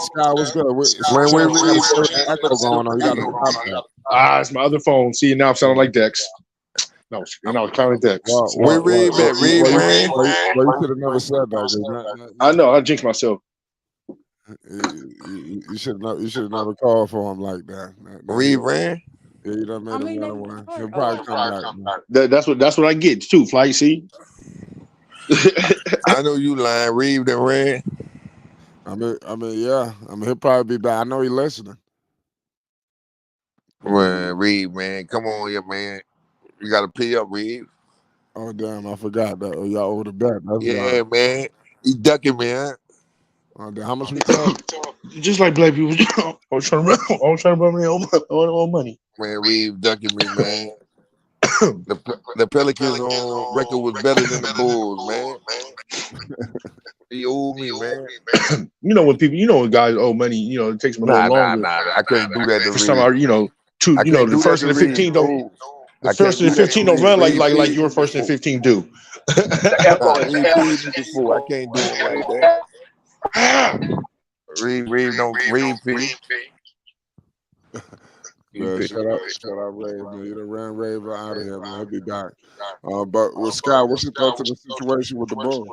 Sky, what's good? Man, we read Echo going on. You gotta stop that. It's my other phone. See, now I'm sounding like Dex. No, I was counting Dex. We read that. Read, man. Well, you should have never said that. I know. I jinxed myself. You should have never called for him like that. Read, man. Yeah, you done made him run away. He'll probably come back. That's what I get too. Flight, see. I know you lying. Reed and ran. Yeah. He'll probably be back. I know he's listening. Man, Reed, man, come on here, man. You got to pay up, Reed. Oh damn, I forgot that. Oh, y'all owe the bet. Yeah, man. He ducking, man. Oh, damn. How much we talk? Just like black people. I was trying to run me on money. Man, Reed ducking me, man. The Pelicans on record was better than the Bulls, man. He owed me, man. When guys owe money, it takes them a little longer. Nah. I couldn't do that to For some, the first and the 15 don't. The first and the 15 don't run like your first and 15 do. I can't do it like that. Reed don't read feet. Yeah, shut up, Ray, man. You done ran Raver out of here, man. He'll be back. But with Scott, what's your thoughts on the situation with the Bulls?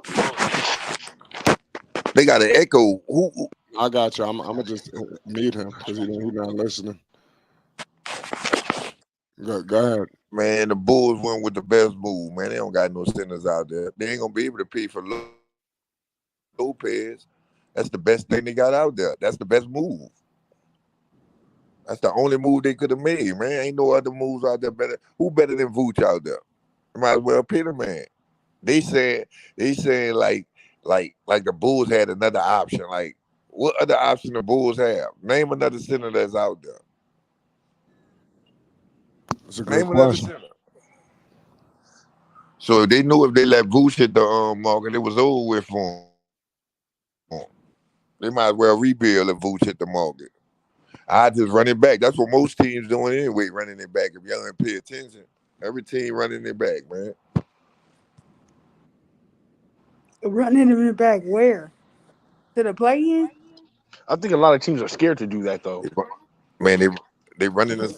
They got an echo. Who? I got you. I'm gonna just mute him because he's not listening. Go ahead. Man, the Bulls went with the best move, man. They don't got no centers out there. They ain't gonna be able to pay for Lopez. That's the best thing they got out there. That's the best move. That's the only move they could have made, man. Ain't no other moves out there better. Who better than Vooch out there? You might as well pay the man. They said like the Bulls had another option. Like, what other option the Bulls have? Name another center that's out there. That's a good question. So they knew if they let Vooch hit the market, it was over with for them. They might as well rebuild if Vooch hit the market. I just run it back. That's what most teams doing anyway, running it back. If y'all don't pay attention, every team running it back, man. Running it back where? To the play-in? I think a lot of teams are scared to do that though. Man, they running the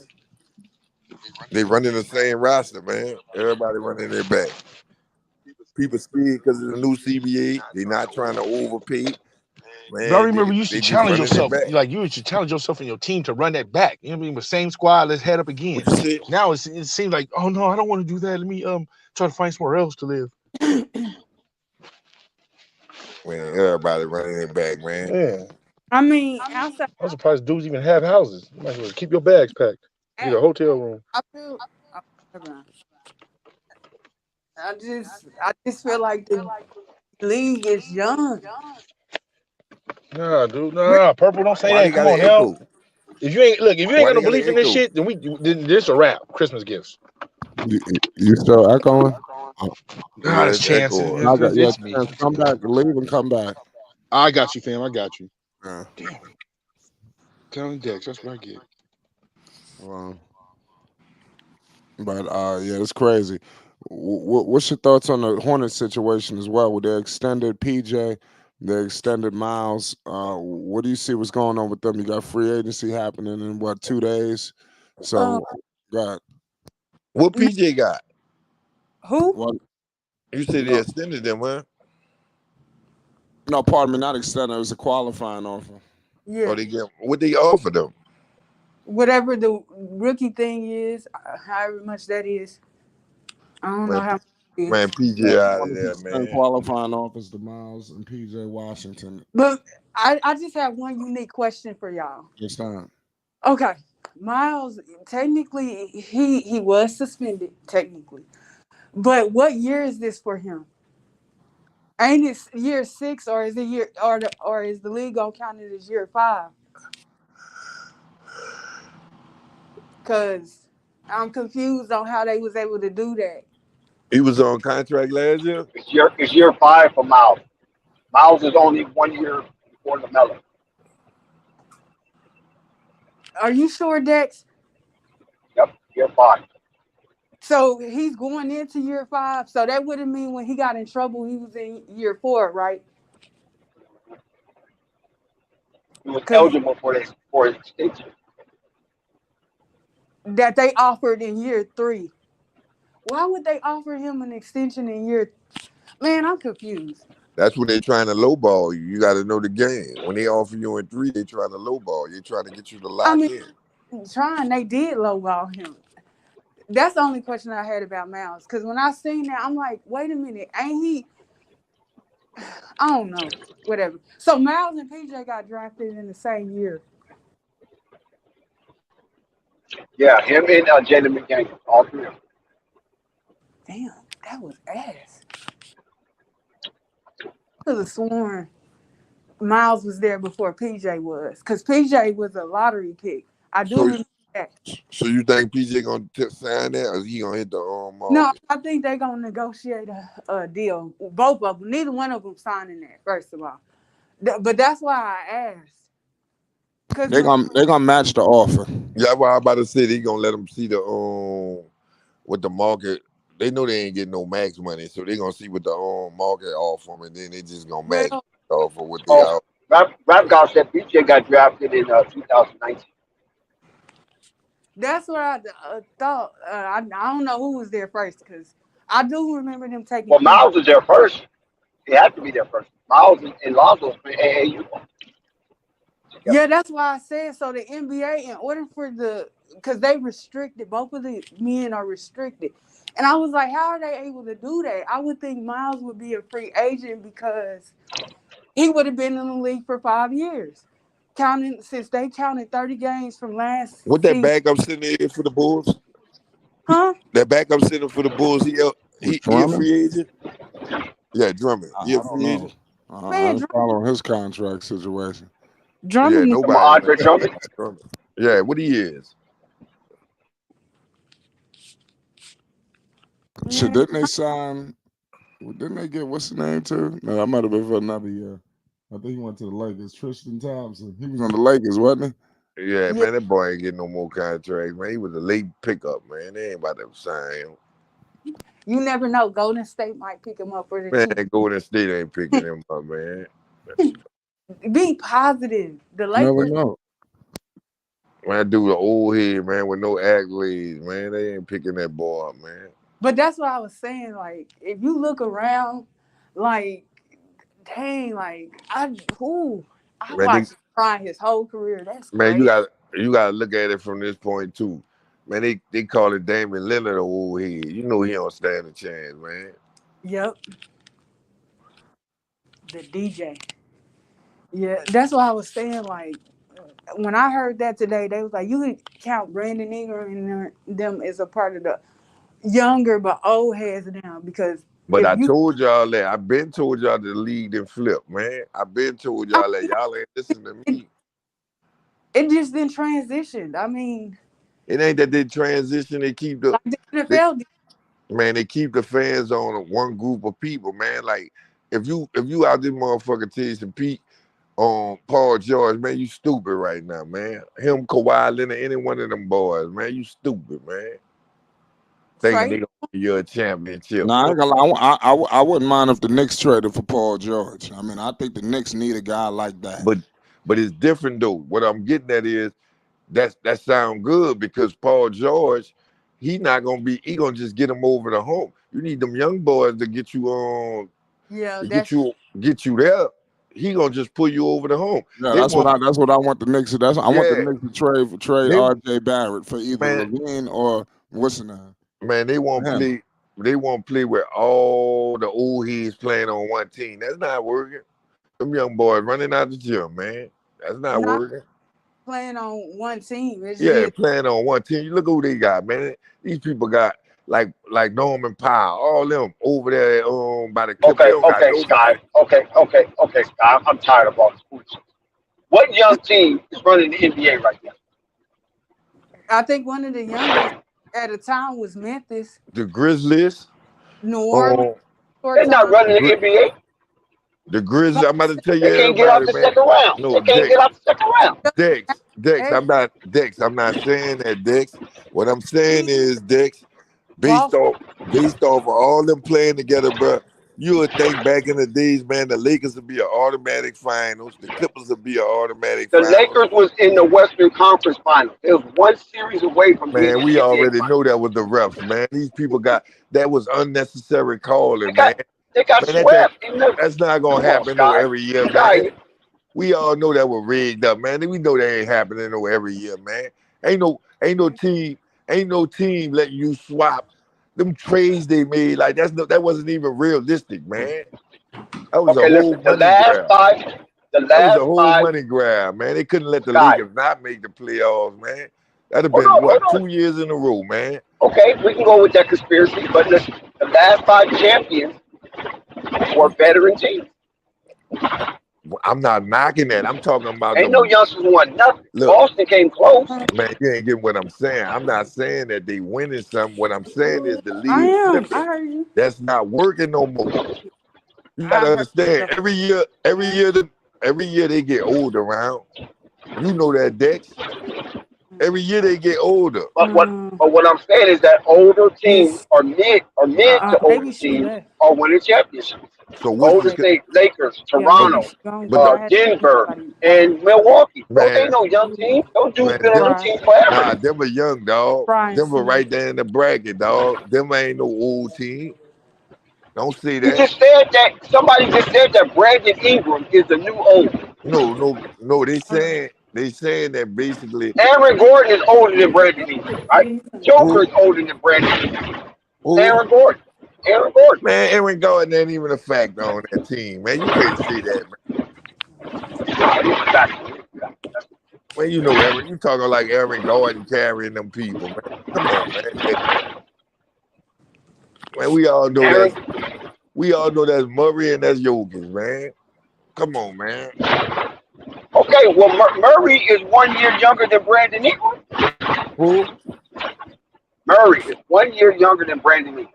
same roster, man. Everybody running it back. People scared because it's a new CBA. They're not trying to overpay. Man, but I remember you used to challenge yourself. Like you used to challenge yourself and your team to run that back. You know what I mean? The same squad, let's head up again. Now it seems like, oh no, I don't want to do that. Let me try to find somewhere else to live. Man, everybody running it back, man. Yeah. I mean, outside. I'm surprised dudes even have houses. You might as well keep your bags packed. Need a hotel room. I just feel like the league is young. Nah, dude, nah. Purple, don't say that. Come on, hell. If you ain't gonna believe in this shit, then this a wrap. Christmas gifts. You still echoing? God, it's chance. It's me. Come back, leave and come back. I got you, fam. I got you. Counting decks, that's what I get. Wow. But yeah, it's crazy. What's your thoughts on the Hornets situation as well? With their extended PJ, their extended Miles. What do you see? What's going on with them? You got free agency happening in what 2 days? So, got What PJ got? Who? what? You said they extended them, huh? No, pardon me, not extended. It was a qualifying offer. Yeah. Or they get what they offer them? Whatever the rookie thing is, however much that is. I don't know Man, how much it man, is. PJ out of there, 20% man. qualifying offers to Miles and PJ Washington. But I just have one unique question for y'all. It's time. Okay. Miles, technically, he was suspended, technically. But what year is this for him? Ain't it year 6 or is it year or is the league gonna count it as year 5? Cause I'm confused on how they was able to do that. He was on contract last year. It's year 5 for Miles. Miles is only 1 year before Lamelo. Are you sure, Dex? Yep, year 5. So he's going into year 5. So that wouldn't mean when he got in trouble, he was in year 4, right? He was 'Cause eligible for his extension. that they offered in year 3. Why would they offer him an extension in year? Man, I'm confused. That's when they trying to lowball you. You got to know the game. When they offer you in 3, they trying to lowball. They trying to get you to I lock mean, in. they did lowball him. That's the only question I had about Miles. Because when I seen that, I'm like, wait a minute, ain't he? I don't know. Whatever. So Miles and PJ got drafted in the same year. Yeah, him and Jaden McDaniels, all 3 of them. Damn, that was ass. I could have sworn Miles was there before PJ was. Because PJ was a lottery pick. I do So, remember that. so you think PJ gonna sign that, or he gonna hit the No, market? I think they're going to negotiate a deal. Both of them. Neither one of them signing that, first of all. But that's why I asked. Because They're gonna match the offer. Yeah, well, I about to say they gonna let them see the what the market. They know they ain't getting no max money, so they gonna see what the market offer them, and then they just gonna match well, off for what they Oh, out. Rap God said BJ got drafted in 2019. that's what I thought. I don't know who was there first because I do remember them taking Well, P. Miles was there first. He had to be there first. Miles and Lonzo's been AAU. Yeah, that's why I said so. The NBA, in order for because they restricted, both of the men are restricted. And I was like, how are they able to do that? I would think Miles would be a free agent because he would have been in the league for 5 years. Since they counted 30 games from last What that season. backup center is for the Bulls? Huh? That backup center for the Bulls, he a Drummond? free agent? Yeah, Drummond. I He a don't free know. agent? I Man, ain't following his contract situation. Yeah, Drummond is nobody know Andre that. Drummond. Drummond. Yeah, what he is? Shit, man, didn't they sign? Didn't they get what's the name too? No, that might have been for another year. I think he went to the Lakers. Tristan Thompson. He was on the Lakers, wasn't Yeah, yeah. man, that boy ain't getting no more contracts, man. He was a late pickup, man. They ain't about to sign him. You never know. Golden State might pick him up for the Man, cheap. Golden State ain't picking him up, man. Be positive. The he? Never Lakers. know. Man, dude, the old head, man, with no accolades, man. They ain't picking that boy up, man. But that's what I was saying. Like, if you look around, like, dang, like I Man, they, watched him try his whole career. That's man, crazy. you gotta look at it from this point too. Man, they call it Damian Lillard the old head. You know he don't stand a chance, man. Yep. The DJ. Yeah, that's what I was saying. Like when I heard that today, they was like, you can count Brandon Ingram and them as a part of the younger but old heads now because But if I you, told y'all that. I been told y'all the league didn't flip, man. I been told I y'all that. mean, Y'all ain't listen to it, me. it just been transitioned. I mean, It ain't that they transition. They keep like the they, NFL did. man. They keep the fans on one group of people, man. Like if you out this motherfucker chasing Pete, Paul George, man, you stupid right now, man. Him, Kawhi Leonard, any one of them boys, man, you stupid, man. Thinking they Trade. gonna give you a championship. No, I ain't gonna lie. I wouldn't mind if the Knicks traded for Paul George. I mean, I think the Knicks need a guy like that. But it's different though. What I'm getting at is that sound good because Paul George, he gonna just get him over the hump. You need them young boys to get you on, Yeah, get you there. He gonna just pull you over the hump. Yeah, that's what I want the Knicks to. I want the Knicks to trade R.J. Barrett for either Levine or what's the name. Man, they won't play. They won't play with all the old heads playing on one team. That's not working. Them young boys running out the gym, man. That's not working. Playing on one team. Playing on one team. You look who they got, man. These people got like Norman Powell, all them over there by the clip. Okay, Sky. Okay, Sky. I'm tired of all this foolishness. What young team is running the NBA right now? I think one of the youngest at the time was Memphis. The Grizzlies. New Orleans. They're not running the NBA. The Grizzlies, I'm about to tell you, they can't get out the second round. No, they can't get out the second round. Dex, I'm not saying that, Dex. What I'm saying is, Dex, based off of all them playing together, bro, you would think back in the days, man, the Lakers would be an automatic finals. The Clippers would be an automatic finals. The Lakers was in the Western Conference Finals. It was one series away from being man, we already know that was the refs, man. These people that was unnecessary calling, man. They got swept. That's not gonna happen every year, man. We all know that was rigged up, man. We know that ain't happening every year, man. Ain't no team letting you swap them trades they made. Like that wasn't even realistic, man. That was a whole money grab, man. They couldn't let the Lakers not make the playoffs, man. That'd have been 2 years in a row, man. Okay, we can go with that conspiracy, but listen, the last 5 champions were veteran teams. I'm not knocking that. I'm talking about ain't no youngsters won nothing. Look, Boston came close. Man, you ain't getting what I'm saying. I'm not saying that they winning something. What I'm saying is the league. I heard you. That's not working no more. You gotta understand. Every year they get older around. You know that, Dex. Every year they get older. But what I'm saying is that older teams or mid to older teams are winning championships. So Golden State, Lakers, Toronto, Denver, and Milwaukee. Those ain't no young teams. Those dudes been on them teams forever. Nah, them are young, dog. Denver right there in the bracket, dog. Them ain't no old team. Don't say that. You just said that. Somebody just said that Brandon Ingram is the new old. No. They saying that basically. Aaron Gordon is older than Brandon Ingram, right? Joker is older than Brandon Ingram. Aaron Gordon. Man, Aaron Gordon ain't even a factor on that team, man. You can't say that, man. Man, you know Aaron. You talking like Aaron Gordon carrying them people, man. Come on, man. Man, we all know that. We all know that's Murray and that's Jokic, man. Come on, man. Okay, well, Murray is 1 year younger than Brandon Ingram. Who? Murray is 1 year younger than Brandon Ingram.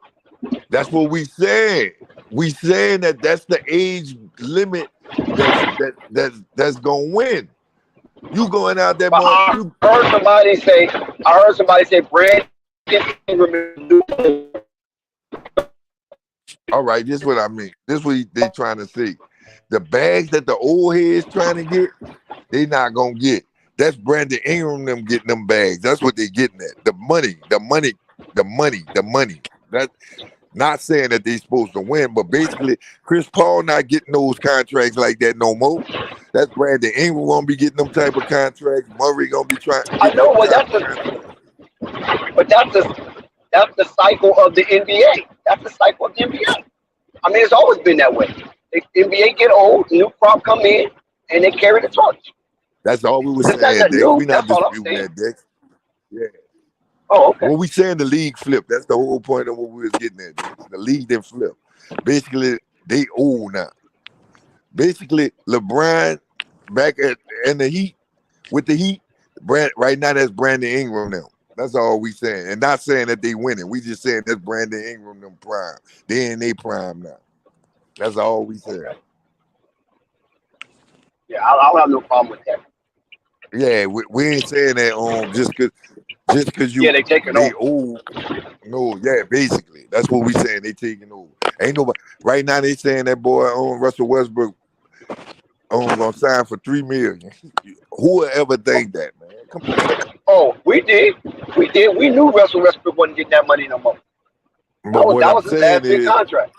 That's what we saying. We saying that's the age limit that's gonna win. You going out there? I heard somebody say Brandon Ingram is. All right, this is what I mean. This is what they trying to say. The bags that the old heads trying to get, they not gonna get. That's Brandon Ingram them getting them bags. That's what they getting at. The money. That not saying that they supposed to win, but basically Chris Paul not getting those contracts like that no more. That's Brandon Ingram gonna be getting them type of contracts. Murray gonna be trying. I know, but that's the cycle of the NBA. That's the cycle of the NBA. I mean, it's always been that way. The NBA get old, new crop come in, and they carry the torch. That's all we were saying, Dick. We not disputing that, Dick. Yeah. Oh, okay. When we saying the league flip, that's the whole point of what we was getting at. Dick. The league didn't flip. Basically, they old now. Basically, LeBron back in the Heat with the Heat. Right now, that's Brandon Ingram now. That's all we saying, and not saying that they winning. We just saying that's Brandon Ingram them prime. They in their prime now. That's all we saying. Yeah, I'll have no problem with that. Yeah, we ain't saying that just cause Yeah, they taking they over. old. No, yeah, basically that's what we saying. They taking over. Ain't nobody right now. They saying that boy Russell Westbrook gonna sign for $3 million. Who would ever think that, man? Come on. Oh, we did. We knew Russell Westbrook wasn't getting that money no more. But what That I'm was his last saying big is, contract.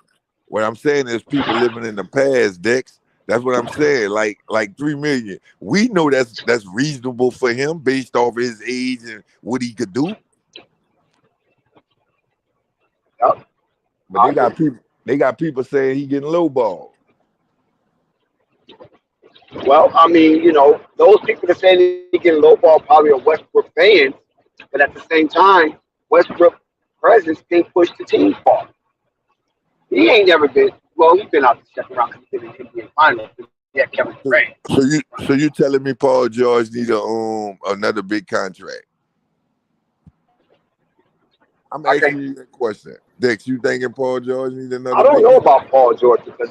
people living in the past, Dex. That's what I'm saying. Like $3 million. We know that's reasonable for him based off his age and what he could do. Yep. But they got people saying he getting lowballed. Well, I mean, those people that say he getting lowball probably are Westbrook fans, but at the same time, Westbrook presence can't push the team far. He ain't never been. Well, he's been out the second round because he's been in the NBA Finals. Yeah, Kevin Durant. So you telling me Paul George need another big contract? I'm asking you that question. Dex, you thinking Paul George need another? I don't know about Paul George because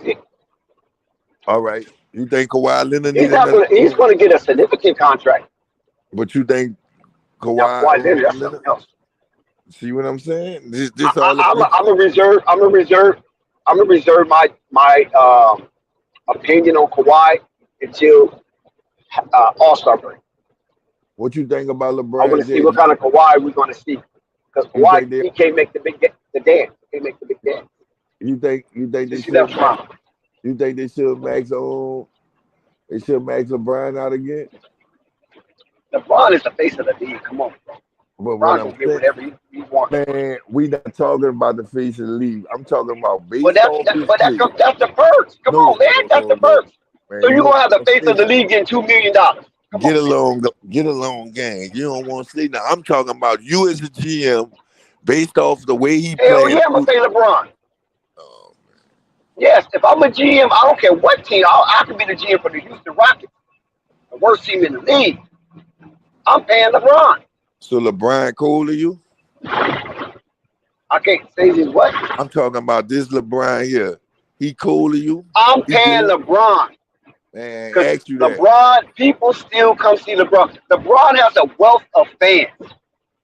all right. You think Kawhi Leonard he's need another? He's going to get a significant contract. But you think Now, Kawhi Leonard, that's something else. See what I'm saying? This I'm a reserve my opinion on Kawhi until All-Star break. What you think about LeBron? I want to see what kind of Kawhi we're going to see because Kawhi he can't make the dance. He can't make the big dance. You think they should? You think they should max on? They should max LeBron out again. LeBron is the face of the league. Come on, bro. But what I'm saying, whatever he wants. Man, we not talking about the face of the league. I'm talking about based that's the perks. Come on, man. That's the perks. Man, so you're gonna have the face of the league getting $2 million. Get along, gang. You don't want to say now. I'm talking about you as a GM, based off the way he plays. Hell yeah, I'm gonna say LeBron. Oh, man. Yes, if I'm a GM, I don't care what team. I can be the GM for the Houston Rockets, the worst team in the league. I'm paying LeBron. So LeBron cool to you? I can't say he's what. I'm talking about this LeBron here. He cool to you? I'm paying LeBron. Man, ask you that. LeBron, people still come see LeBron. LeBron has a wealth of fans.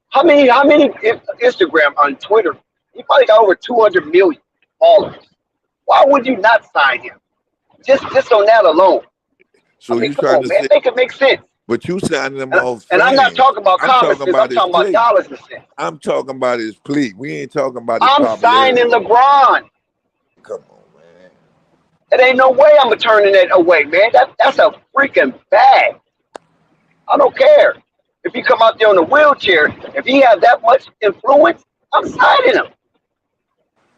How many Instagram on Twitter? He probably got over 200 million followers. Why would you not sign him? Just on that alone. So you trying to say? Make it make sense. But you signing them off. And I'm not talking about comments. I'm talking about dollars and cents. I'm talking about his plea. We ain't talking about his I'm signing LeBron. Come on, man. There ain't no way I'm turning it away, man. That's a freaking bag. I don't care. If he come out there in a wheelchair, if he has that much influence, I'm signing him.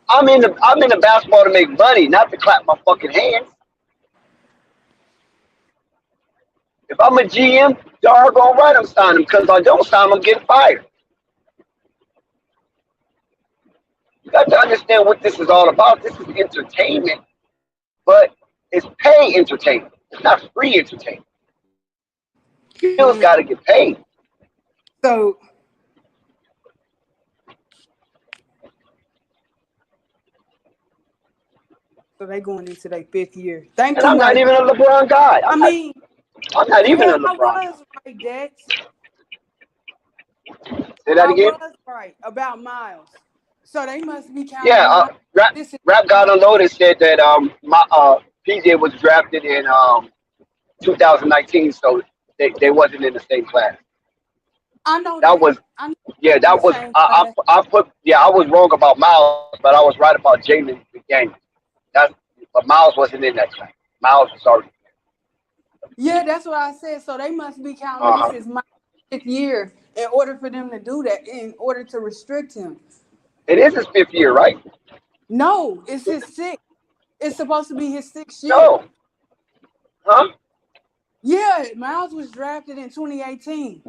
I'm in the basketball to make money, not to clap my fucking hands. If I'm a GM, doggone right I'm signing him, because if I don't sign him, I'm getting fired. You got to understand what this is all about. This is entertainment, but it's pay entertainment. It's not free entertainment. You still got to get paid. So they going into their 5th year. And I'm not even a LeBron guy. I'm not even a LeBron. I was right, Dex. Say that again? I was right about Miles. So they must be counting. Yeah, Rap God Unloaded said that PJ was drafted in 2019, so they wasn't in the same class. I know that was I was wrong about Miles, but I was right about Jalen McDaniels. But Miles wasn't in that class. Miles was already. Yeah, that's what I said. So they must be counting this as my 5th year in order for them to do that, in order to restrict him. It is his 5th year, right? No, it's his 6th. It's supposed to be his 6th year. No. Huh? Yeah, Miles was drafted in 2018.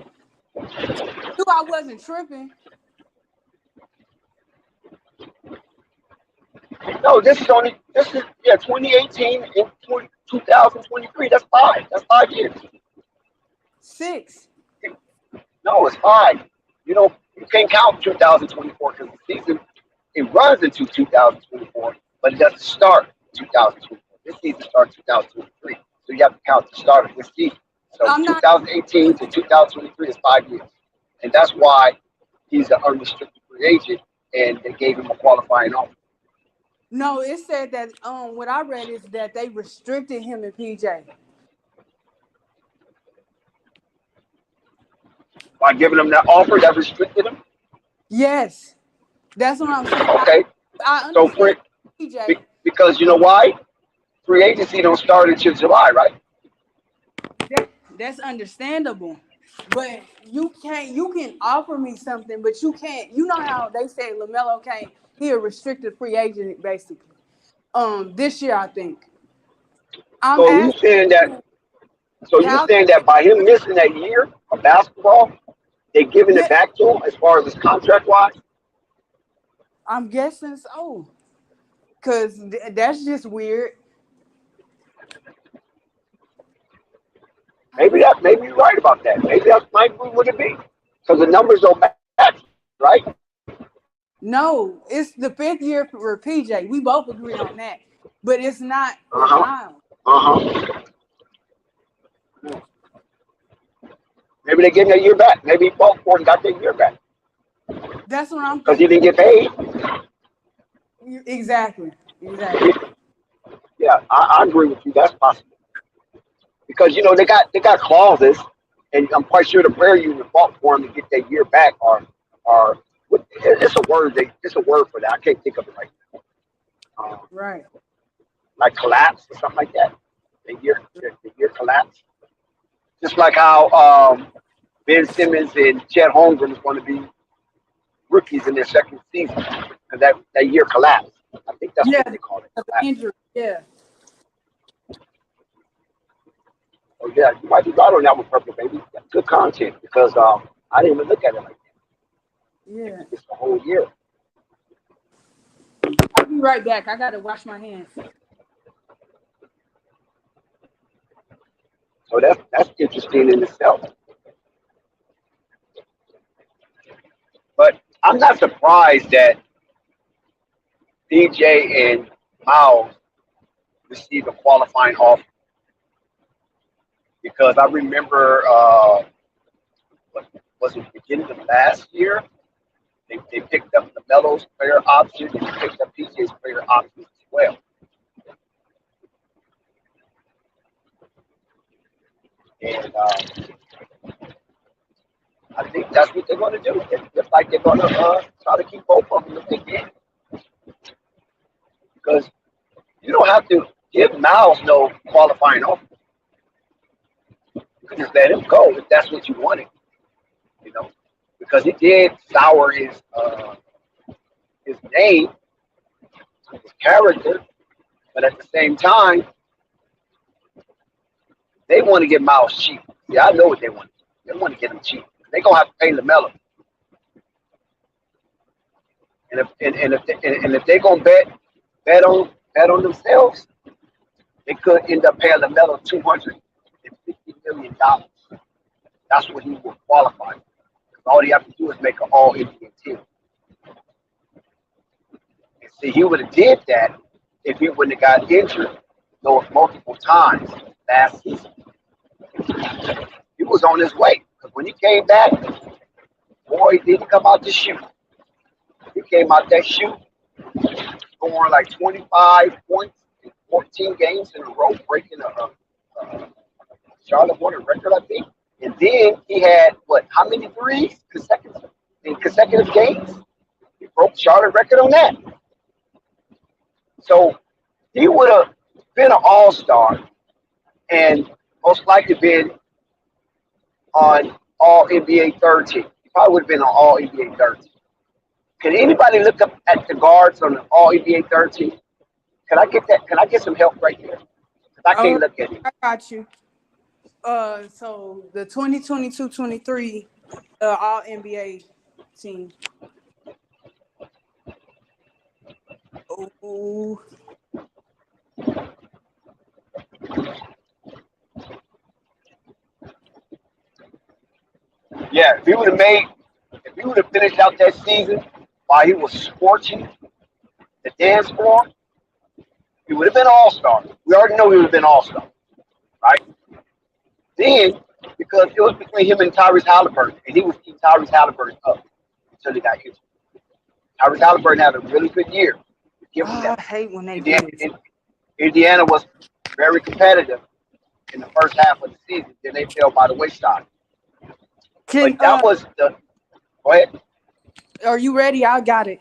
I wasn't tripping. No, this is 2018 and 2023. That's 5. That's 5 years. 6. No, it's 5. You can't count 2024 because the season it runs into 2024, but it doesn't start 2024. This season starts 2023. So you have to count the start of this season. So I'm not. 2018 to 2023 is 5 years. And that's why he's an unrestricted free agent, and they gave him a qualifying offer. No, it said that what I read is that they restricted him and PJ. By giving him that offer that restricted him? Yes, that's what I'm saying. Okay. I So understand PJ. because you know why? Free agency don't start until July, right? That's understandable. But you can offer me something, but you can't. You know how they say LaMelo can't. He a restricted free agent basically. This year I think. I'm So you asking saying that? So you how. saying that by him missing that year of basketball, they giving Yeah, it back to him as far as his contract wise? I'm guessing so. Cause that's just weird. Maybe you're right about that. Maybe that might be what it be. Because the numbers don't match, right? No, it's the 5th year for PJ. We both agree on that. But it's not for Uh-huh. Miles. Uh-huh. Maybe they give him a year back. Maybe he fought for it and got that year back. That's what I'm Because he thinking. didn't get paid. Exactly. Yeah, I agree with you. That's possible. Because you know they got clauses, and I'm quite sure the player union fought for him to get that year back, or it's a word for that. I can't think of it right now. Right. Like collapse or something like that. The year collapse. Just like how Ben Simmons and Chet Holmgren is going to be rookies in their second season because that year collapsed. I think that's Yeah, what they call it. the Collapse. injury. Yeah. Oh yeah, you might be right on that one, Purple Baby. That's good content because I didn't even look at it like that. Yeah. It's the whole year. I'll be right back. I gotta wash my hands. So that's interesting in itself. But I'm not surprised that DJ and Miles received a qualifying offer because I remember was it the beginning of last year? They picked up Lamelo's player option and they picked up PJ's player option as well. And I think that's what they're going to do. It's like they're going to try to keep both of them if they can. Because you don't have to give Miles no qualifying offer. You can just let him go if that's what you wanted. You know, because he did sour his name, his character, but at the same time, they want to get Miles cheap. Yeah, I know what they want. They want to get him cheap. They're gonna have to pay Lamelo. And if they're gonna bet on themselves, they could end up paying Lamelo $250 million. That's what he will qualify for. All he has to do is make an all NBA team. And see, he would have did that if he wouldn't have got injured multiple times last season. He was on his way. Because when he came back, boy, he didn't come out to shoot. He came out that shoot, scoring like 25 points in 14 games in a row, breaking a Charlotte Hornets record, I think. And then he had, how many threes in consecutive games? He broke Charlotte record on that. So he would have been an all-star and most likely been on all NBA third team. He probably would have been on all NBA third team. Can anybody look up at the guards on the all NBA third team? Can I get that? Can I get some help right there? Because I can't look at it. I got you. So the 2022-23 all NBA team. Oh. Yeah, if he would have finished out that season while he was scorching the dance floor, he would have been all-star. We already know he would have been all-star. right? Then, because it was between him and Tyrese Halliburton, and he was keeping Tyrese Halliburton up until he got injured. Tyrese Halliburton had a really good year. Give him Oh, I that. hate when they do Indiana, this. Indiana was very competitive in the first half of the season. Then they fell by the wayside. But Can that was the. Go ahead. Are you ready? I got it.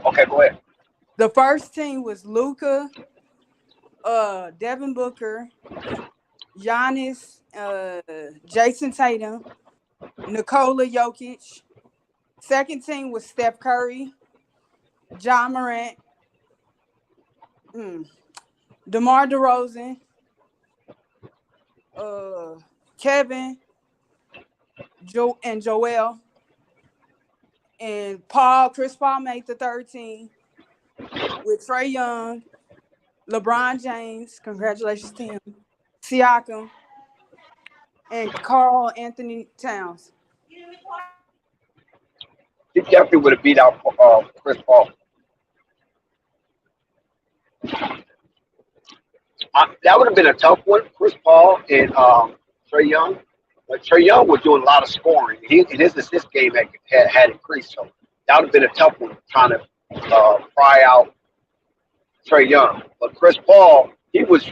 Okay, go ahead. The first team was Luka, Devin Booker, Giannis, Jason Tatum, Nikola Jokic. Second team was Steph Curry, John Morant, DeMar DeRozan, Kevin, and Joel, and Chris Paul made the third team with Trae Young, LeBron James, congratulations to him, Siakam, and Karl Anthony Towns. He definitely would have beat out Chris Paul. That would have been a tough one, Chris Paul and Trae Young. But Trae Young was doing a lot of scoring. His assist game had increased, so that would have been a tough one trying to pry out Trae Young. But Chris Paul, he was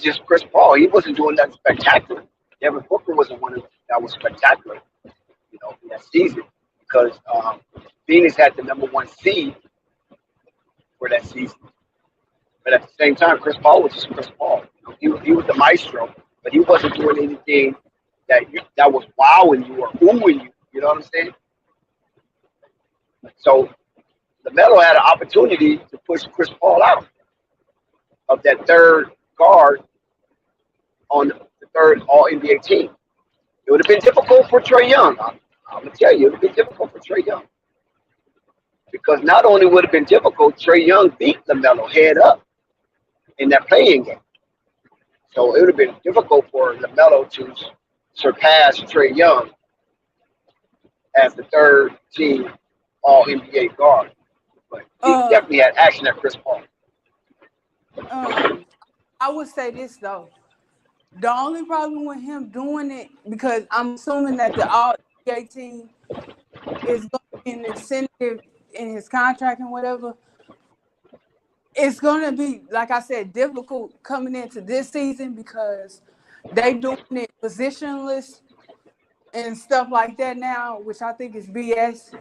just Chris Paul. He wasn't doing that spectacular. Devin Booker was the one that was spectacular, in that season because Phoenix had the #1 seed for that season. But at the same time, Chris Paul was just Chris Paul. He was the maestro, but he wasn't doing anything that was wowing you or oohing you. You know what I'm saying? So LaMelo had an opportunity to push Chris Paul out of that third guard on the third All-NBA team. It would have been difficult for Trae Young. I'm going to tell you, it would have been difficult for Trae Young. Because not only would it have been difficult, Trae Young beat LaMelo head up in that playing game. So it would have been difficult for LaMelo to surpass Trae Young as the third team All-NBA guard. But he definitely had action at Chris Paul. I would say this, though. The only problem with him doing it, because I'm assuming that the All-NBA team is going to be an incentive in his contract and whatever, it's going to be, like I said, difficult coming into this season because they doing it positionless and stuff like that now, which I think is BS.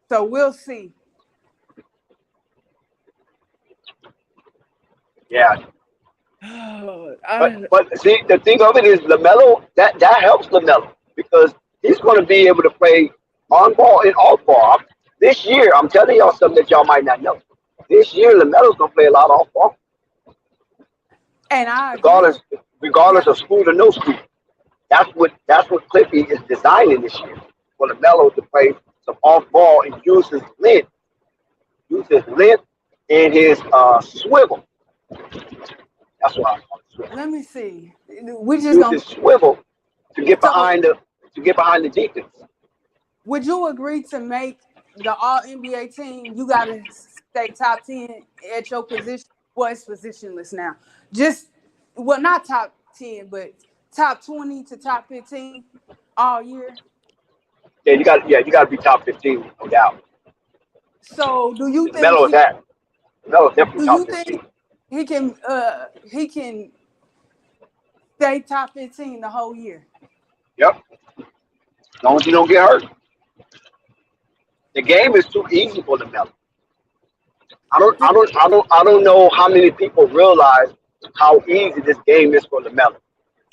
So we'll see. Yeah. But see, the thing of it is LaMelo, that helps LaMelo because he's going to be able to play on ball and off ball. This year, I'm telling y'all something that y'all might not know. This year, LaMelo's going to play a lot off ball. And regardless of school or no school. That's what Cliffy is designing this year for LaMelo to play some off ball and use his length and his swivel. That's what I call it. Swivel. Let me see. We just use gonna his swivel to get behind the defense. Would you agree to make the All-NBA team? You gotta stay top 10 at your position. Well, it's positionless now. Not top 10, but top 20 to top 15 all year. Yeah, you got to be top 15, no doubt. So, do you think LaMelo is that? LaMelo definitely top 15. Think he can stay top 15 the whole year? Yep. As long as you don't get hurt. The game is too easy for LaMelo. I don't know how many people realize how easy this game is for LaMelo.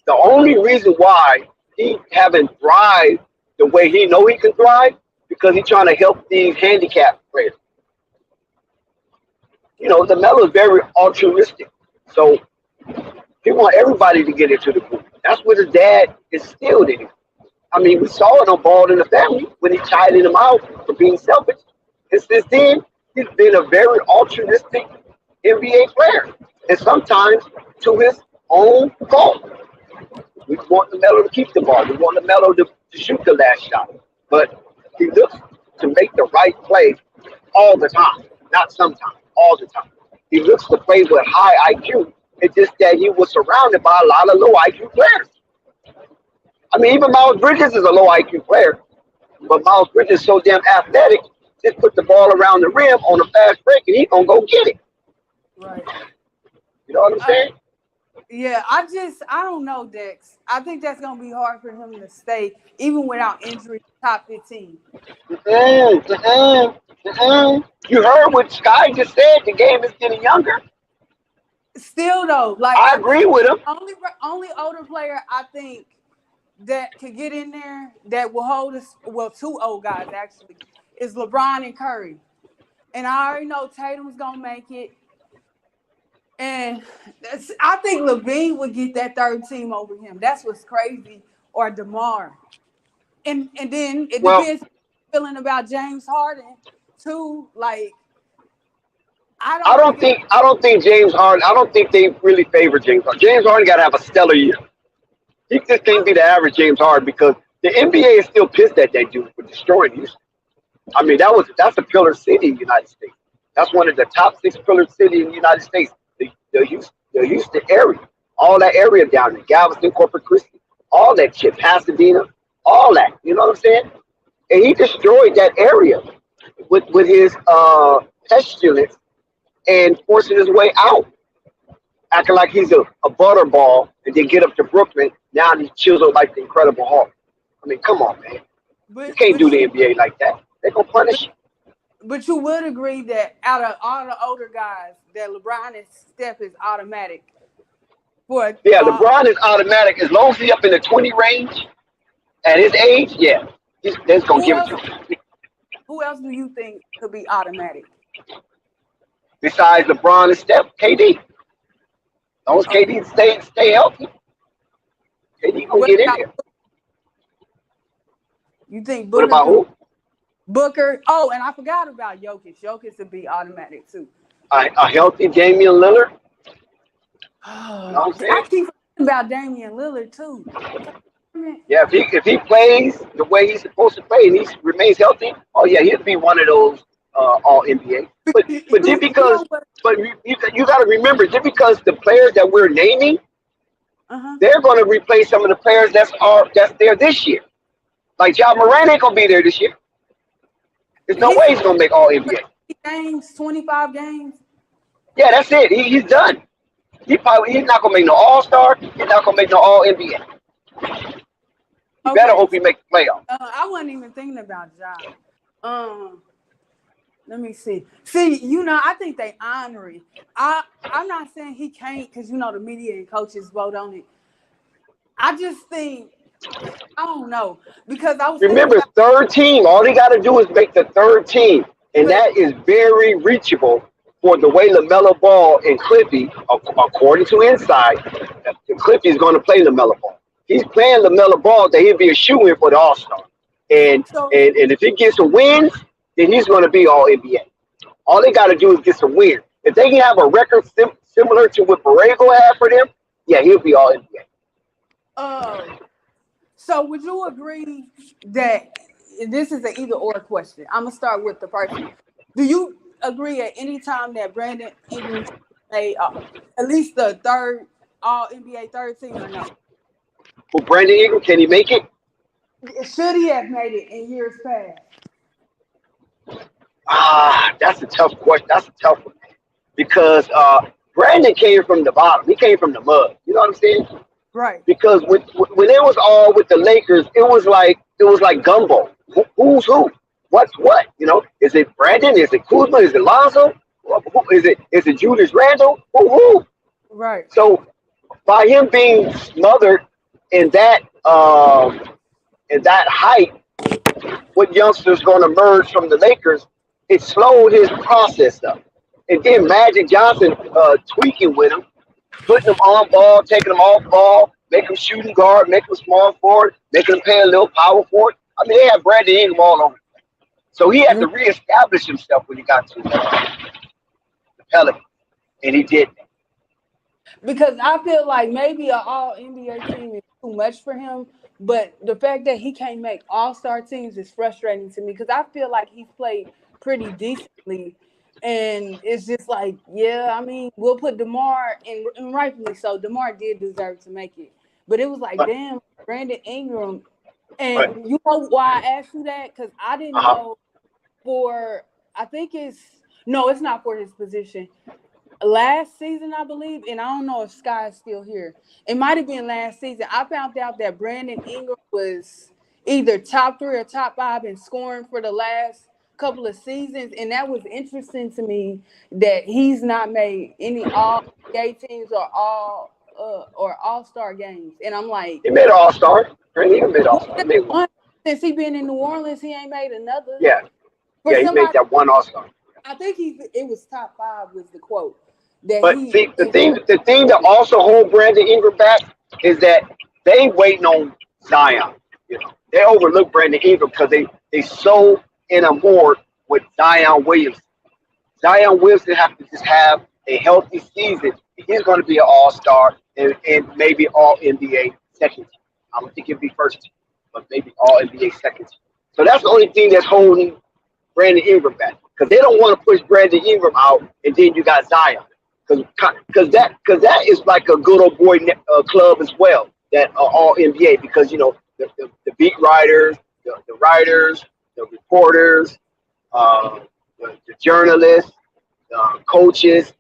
The only reason why he haven't thrived the way he know he can thrive because he's trying to help these handicapped players. LaMelo is very altruistic, so he wants everybody to get into the group. That's what his dad instilled in him. I mean, we saw it on Ball in the Family when he chided him out for being selfish. And since then, he's been a very altruistic NBA player, and sometimes to his own fault. We want LaMelo to keep the ball. We want LaMelo to shoot the last shot. But he looks to make the right play all the time, not sometimes, all the time. He looks to play with high IQ It's just that he was surrounded by a lot of low IQ players. I mean, even Miles Bridges is a low IQ player, but Miles Bridges is so damn athletic. Just put the ball around the rim on a fast break, and he's gonna go get it. Right. You know what I'm saying? Yeah, I don't know, Dex. I think that's gonna be hard for him to stay, even without injury, top 15. You heard what Sky just said. The game is getting younger. Still though, like I agree with him. Only older player I think that could get in there that will hold us. Well, two old guys actually is LeBron and Curry, and I already know Tatum's gonna make it. And I think Levine would get that third team over him. That's what's crazy. Or DeMar. And then it depends feeling about James Harden too. Like I don't think James Harden. I don't think they really favor James Harden. James Harden got to have a stellar year. He just can't be the average James Harden because the NBA is still pissed at that dude for destroying Houston. I mean, that's a pillar city in the United States. That's one of the top 6 pillar cities in the United States. The Houston area, all that area down there, Galveston, Corpus Christi, all that shit, Pasadena, all that. You know what I'm saying? And he destroyed that area with his pestilence and forcing his way out, acting like he's a butterball, and then get up to Brooklyn. Now he's chiseled like the Incredible Hulk. I mean, come on, man. You can't do the NBA like that. They're gonna punish you. But you would agree that out of all the older guys, that LeBron and Steph is automatic. LeBron is automatic as long as he's up in the 20 range at his age. Yeah, they're gonna give it to him. Who else do you think could be automatic? Besides LeBron and Steph, KD. As long as KD stay healthy, KD gonna get in there. You think What about who? Booker. Oh, and I forgot about Jokic. Jokic would be automatic too. A healthy Damian Lillard. I keep forgetting about Damian Lillard too. Yeah, if he plays the way he's supposed to play and he remains healthy, oh yeah, he'd be one of those all NBA. But just because, you got to remember, just because the players that we're naming, they're going to replace some of the players that's there this year. Like Ja Morant ain't gonna be there this year. There's no way he's gonna make all NBA. 25 games. Yeah, that's it. He's done. He's not gonna make no All Star. He's not gonna make no All NBA. You better hope he makes the playoffs. I wasn't even thinking about Ja. Let me see. I think they honor it. I'm not saying he can't because the media and coaches vote on it. I just think. I don't know because I was remember third team. All they got to do is make the third team, and that is very reachable for the way Lamelo Ball and Clippy, according to Inside, the Clippy is going to play Lamelo Ball. He's playing Lamelo Ball that he'll be a shoe-in for the All-Star, and if he gets some wins, then he's going to be All NBA. All they got to do is get some wins. If they can have a record similar to what Borrego had for them, yeah, he'll be All NBA. So would you agree that this is an either-or question? I'm going to start with the person. Do you agree at any time that Brandon Ingram made at least the third All-NBA third team or no? Well, Brandon Ingram, can he make it? Should he have made it in years past? That's a tough question. That's a tough one. Because Brandon came from the bottom. He came from the mud. You know what I'm saying? Right. Because when it was all with the Lakers, it was like gumbo. Who's who? What's what? Is it Brandon? Is it Kuzma? Is it Lonzo? Is it Julius Randle? Who? Right. So by him being smothered in that height, what youngsters going to merge from the Lakers, it slowed his process up. And then Magic Johnson tweaking with him, putting them on ball, taking them off ball, make them shooting guard, make them small forward, making them play a little power forward. I mean, they had Brandon Ingram all over. So he had to reestablish himself when he got to the Pelicans, and he did that. Because I feel like maybe an All-NBA team is too much for him, but the fact that he can't make All-Star teams is frustrating to me because I feel like he's played pretty decently And it's just like, yeah, I mean, we'll put DeMar, and rightfully so. DeMar did deserve to make it. But it was like, But, damn, Brandon Ingram. but And you know why I asked you that? Because I didn't know I think it's not for his position. Last season, I believe, and I don't know if Sky is still here. It might have been last season. I found out that Brandon Ingram was either top 3 or top 5 in scoring for the last couple of seasons, and that was interesting to me that he's not made any all NBA teams or all-star games. And I'm like, he made an All-Star. Brandon Ingram made All-Star. He made one. Since he been in New Orleans, he ain't made another. Yeah, he made that one All-Star. I think it was top 5 was the quote. But the thing that also hold Brandon Ingram back is that they waiting on Zion. You know, they overlook Brandon Ingram because they so enamored with Zion Williamson. Zion Williamson has to just have a healthy season. He's going to be an All-Star and maybe All NBA second team. I don't think he'll be first team, but maybe All NBA second team. So that's the only thing that's holding Brandon Ingram back, because they don't want to push Brandon Ingram out, and then you got Zion, because that is like a good old boy club as well, that All NBA, because you know the beat writers, the writers, the reporters, the journalists, coaches,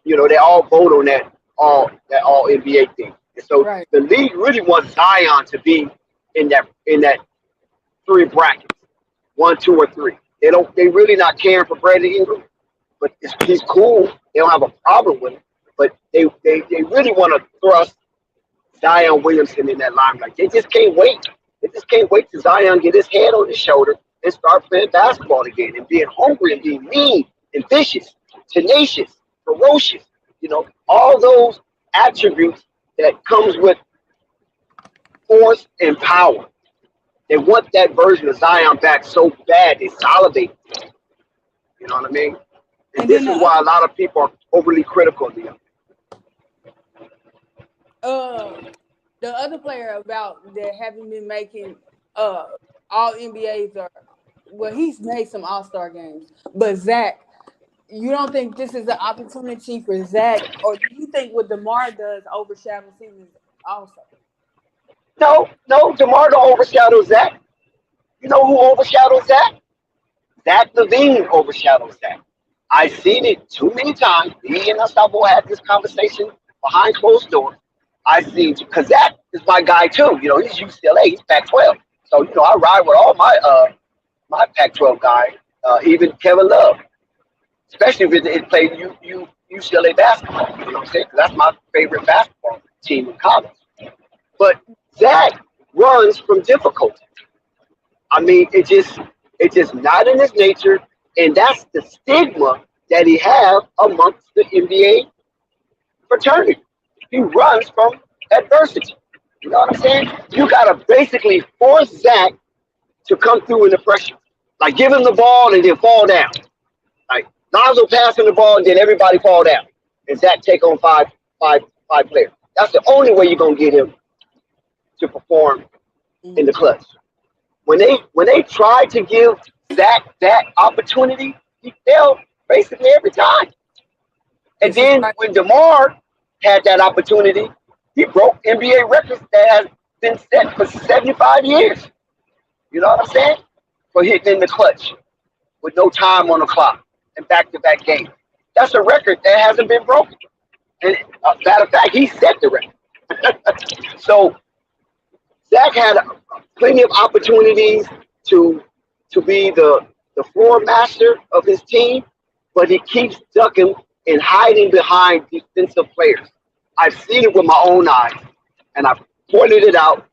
you know, they all vote on that all NBA thing. And so the league really wants Zion to be in that 3 brackets, 1, 2, or 3. They really not caring for Brandon Ingram, but he's cool. They don't have a problem with him, but they really want to thrust Zion Williamson in that limelight. They just can't wait. They just can't wait till Zion get his head on his shoulder and start playing basketball again and being hungry and being mean and vicious, tenacious, ferocious. You know, all those attributes that comes with force and power. They want that version of Zion back so bad they salivate. You know what I mean? And this is why a lot of people are overly critical of him. The other player about that haven't been making all NBAs he's made some All-Star games. But Zach, you don't think this is an opportunity for Zach, or do you think what DeMar does overshadows him also? No, DeMar don't overshadow Zach. You know who overshadows Zach? Zach LaVine overshadows Zach. I've seen it too many times. Me and Gustavo had this conversation behind closed doors. I've seen, because Zach is my guy too. You know, he's UCLA, he's Pac-12. So, you know, I ride with all my Pac-12 guys, even Kevin Love, especially if it played UCLA basketball. You know what I'm saying? 'Cause that's my favorite basketball team in college. But Zach runs from difficulty. I mean, it's just not in his nature, and that's the stigma that he have amongst the NBA fraternity. He runs from adversity. You know what I'm saying? You gotta basically force Zach to come through in the pressure. Like give him the ball and then fall down. Like Lonzo passing the ball and then everybody fall down. And Zach take on five players. That's the only way you're gonna get him to perform in the clutch. When they try to give Zach that opportunity, he failed basically every time. And then when DeMar had that opportunity, he broke NBA records that has been set for 75 years. You know what I'm saying? For hitting in the clutch with no time on the clock and back-to-back games. That's a record that hasn't been broken. And matter of fact, he set the record. So Zach had plenty of opportunities to be the floor master of his team, but he keeps ducking and hiding behind defensive players. I've seen it with my own eyes, and I've pointed it out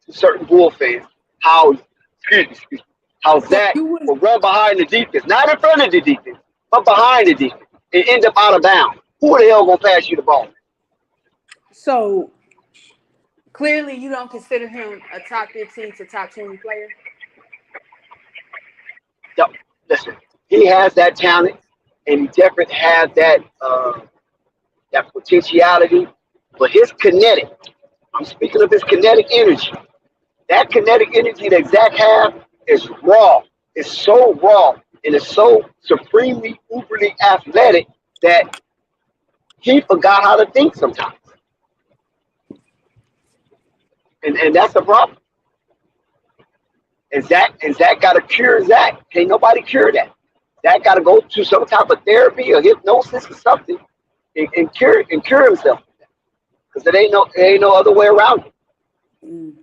to certain Bull fans how Zach will run behind the defense, not in front of the defense, but behind the defense, and end up out of bounds. Who the hell gonna pass you the ball? So clearly, you don't consider him a top 15 to top 20 player. No, listen, he has that talent, and he definitely has that potentiality. But his kinetic, I'm speaking of his kinetic energy. That kinetic energy that Zach has is raw. It's so raw and is so supremely, uberly athletic that he forgot how to think sometimes. And that's the problem. And Zach got to cure Zach. Can't nobody cure that. Zach got to go to some type of therapy or hypnosis or something and cure himself. Because there ain't no other way around it.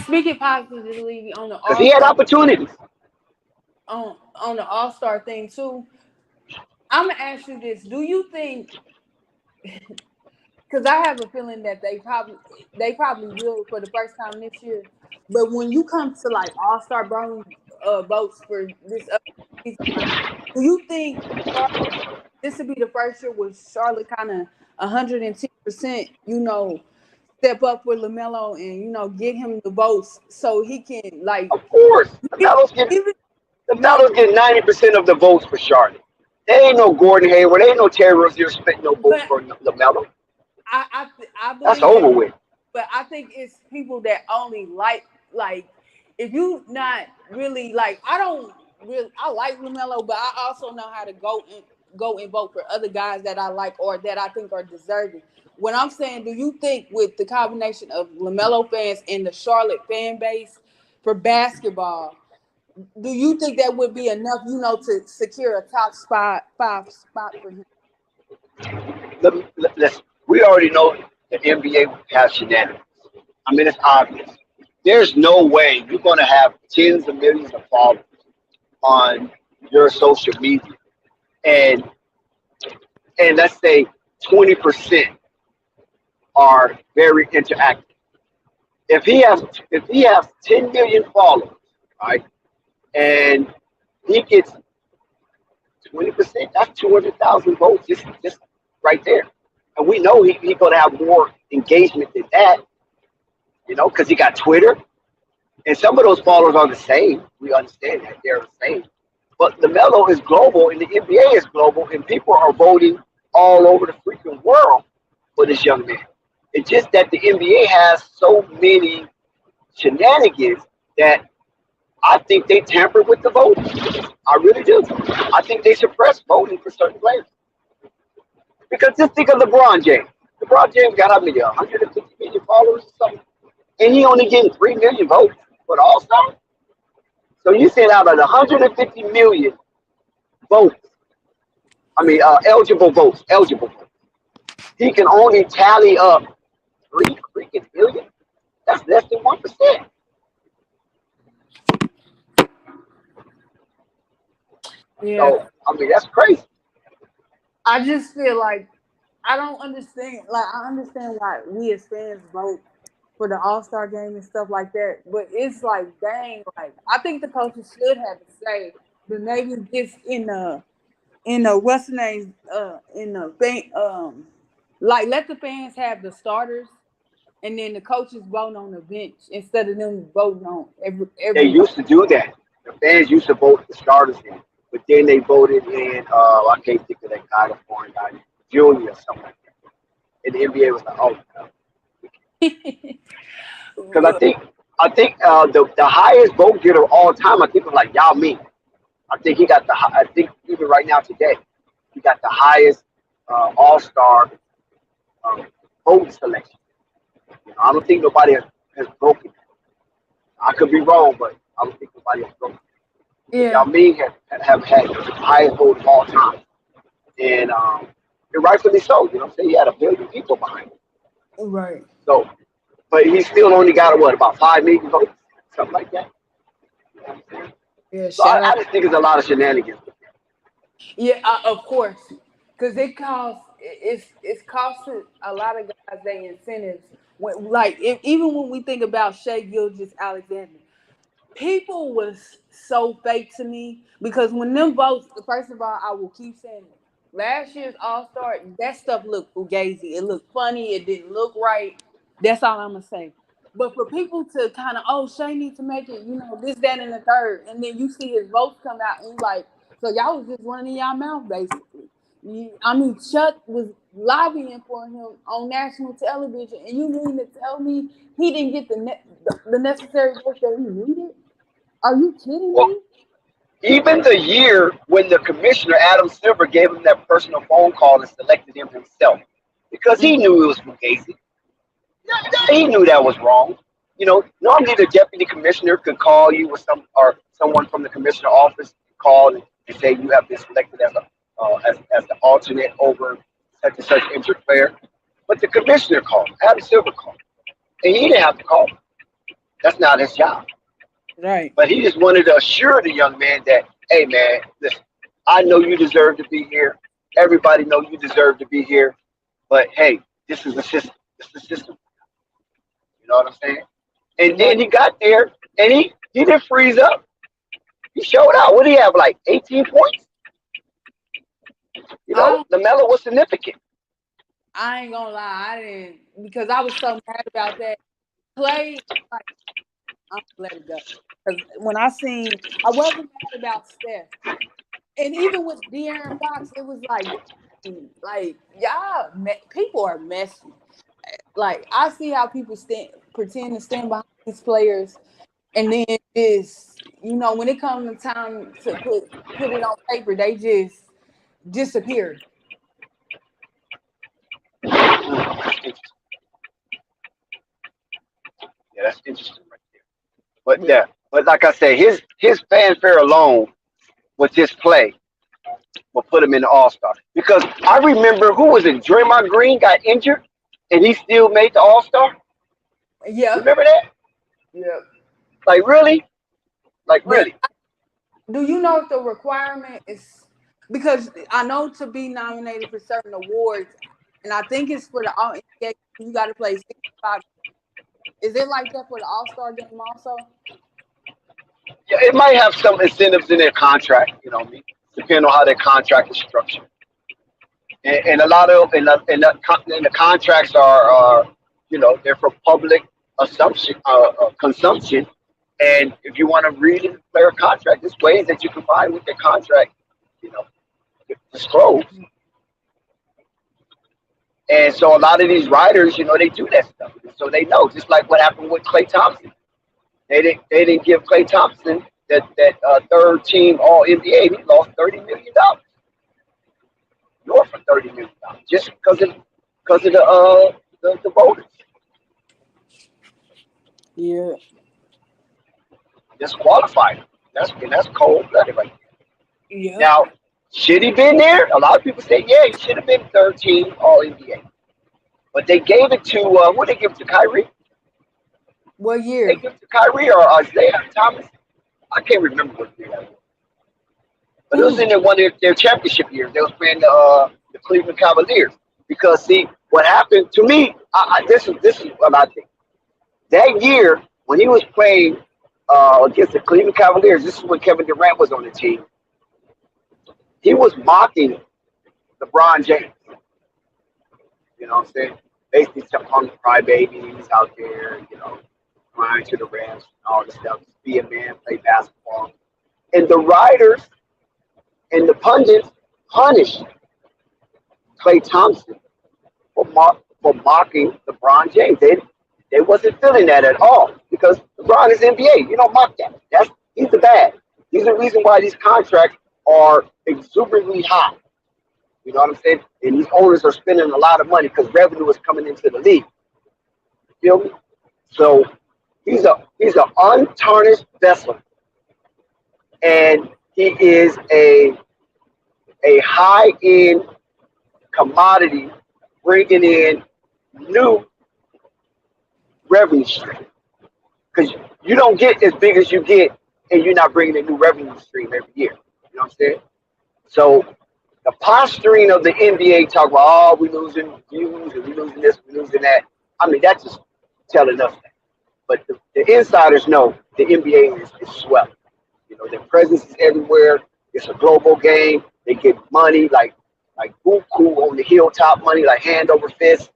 Speaking positively on the Because he had opportunities. on the All-Star thing too, I'm gonna ask you this: do you think? Because I have a feeling that they probably will for the first time this year. But when you come to like All-Star votes for this season, do you think this would be the first year with Charlotte kind of 110%, step up with Lamelo and get him the votes so he can like? Of course, Lamelo's getting 90% of the votes for Charlotte. There ain't no Gordon Hayward. There ain't no Terry Rozier spitting no votes for Lamelo. I believe that's over with. But I think it's people that only like if you not really like I like Lamelo, but I also know how to go and vote for other guys that I like or that I think are deserving. What I'm saying, do you think with the combination of Lamelo fans and the Charlotte fan base for basketball, do you think that would be enough, to secure a top five spot for him? Listen, we already know the NBA has shenanigans. I mean, it's obvious. There's no way you're going to have tens of millions of followers on your social media, and let's say 20% are very interactive. If he has 10 million followers, right, and he gets 20%, that's 200,000 votes just right there. And we know he's going to have more engagement than that, because he got Twitter. And some of those followers are the same. We understand that they're the same. But LaMelo is global, and the NBA is global, and people are voting all over the freaking world for this young man. It's just that the NBA has so many shenanigans that I think they tampered with the voting. I really do. I think they suppressed voting for certain players. Because just think of LeBron James. LeBron James got how many? 150 million followers or something? And he only getting 3 million votes for the All-Star? So you said out of the 150 million votes, eligible votes, he can only tally up 3 freaking million? That's less than 1%. Yeah. So, that's crazy. I just feel like I don't understand. Like, I understand why we as fans vote for the All-Star game and stuff like that, but it's like, dang, like I think the coaches should have to say, but maybe just in the what's the name in the thing, like let the fans have the starters, and then the coaches vote on the bench instead of them voting on every. They used to do that. The fans used to vote the starters in, but then they voted in. I can't think of that guy, the foreign guy, Junior or something like that. And the NBA was like, oh no. Because I think the highest vote getter of all time, I think was like Yao Ming. I think he got I think even right now today, he got the highest All-Star vote selection. I don't think nobody has broken it. I could be wrong, but I don't think nobody has broken it. Yeah. Yao Ming have had the highest vote of all time, and rightfully so. You know what I'm saying? He had 1 billion people behind him. Right. So, but he still only got about 5 million votes, something like that. You know what I'm saying? Yeah. So I just think it's a lot of shenanigans. Yeah, of course, because it's costing a lot of guys their incentives. Even when we think about Shea Gilgeous-Alexander, people was so fake to me because when them votes, first of all, I will keep saying it. Last year's All-Star, that stuff looked fugazi. It looked funny. It didn't look right. That's all I'm gonna say. But for people to kind of, Shea needs to make it, this, that, and the third, and then you see his votes come out, and you like, so y'all was just running y'all mouth, basically. Chuck was lobbying for him on national television, and you mean to tell me he didn't get the necessary votes that he needed? Are you kidding me? Even the year when the commissioner, Adam Silver, gave him that personal phone call and selected him himself because he knew it was fugazi. He knew that was wrong. Normally the deputy commissioner could call you with someone from the commissioner office call and say you have been selected as as the alternate over such and such injured player. But the commissioner called, Adam Silver called, and he didn't have to call. That's not his job. Right. But he just wanted to assure the young man that, hey man, listen, I know you deserve to be here. Everybody know you deserve to be here. But hey, this is the system. This is the system. You know what I'm saying? And then he got there and he didn't freeze up. He showed out. What did he have? Like 18 points? Lamelo was significant. I ain't gonna lie, I didn't, because I was so mad about that. Clay, like, I'm gonna let it go. Because when I wasn't mad about Steph. And even with De'Aaron Fox, it was like y'all, people are messy. Like, I see how people pretend to stand behind these players, and then when it comes time to put it on paper, they just disappear. Yeah, that's interesting right there. But like I said, his fanfare alone with his play will put him in the All-Star. Because I remember, who was it? Draymond Green got injured and he still made the All-Star. Yeah. Remember that? Yeah. Like really? Really? Do you know if the requirement is, because I know to be nominated for certain awards, and I think it's for the All NBA, you got to play 65. Is it like that for the All-Star game also? Yeah, it might have some incentives in their contract, depending on how their contract is structured. And a lot of the contracts are they're for public consumption. And if you want to read a player contract, there's ways that you can find with their contract, disclose. And so a lot of these writers, they do that stuff. So they know, just like what happened with Klay Thompson. They didn't give Klay Thompson that third team All NBA. He lost $30 million. North of $30 million, just because of the voters. Yeah. Disqualified. That's cold blooded right there. Yeah. Now, should he been there? A lot of people say, yeah, he should have been third team All NBA. But they gave it to who they give it to, Kyrie? What year? They give it to Kyrie or Isaiah Thomas. I can't remember what year that was. But it was in one of their championship years. They was playing the Cleveland Cavaliers. Because see, what happened to me, this is what I think. That year when he was playing against the Cleveland Cavaliers, this is when Kevin Durant was on the team. He was mocking LeBron James. You know what I'm saying? Basically, some punk crybabies out there, crying to the refs and all this stuff. Just be a man, play basketball. And the writers and the pundits punished Klay Thompson for mocking LeBron James. They wasn't feeling that at all because LeBron is NBA. You don't mock that. He's the bad. He's the reason why these contracts are exuberantly high. You know what I'm saying? And these owners are spending a lot of money because revenue is coming into the league. You feel me? So he's an untarnished vessel, and he is a high-end commodity, bringing in new revenue stream. Because you don't get as big as you get, and you're not bringing a new revenue stream every year. You know what I'm saying? So the posturing of the NBA talk about, oh, we losing views, and we losing this, we losing that. I mean, that's just telling us that. But the insiders know the NBA is swell. Their presence is everywhere. It's a global game. They get money like buku on the hilltop money, like hand over fist.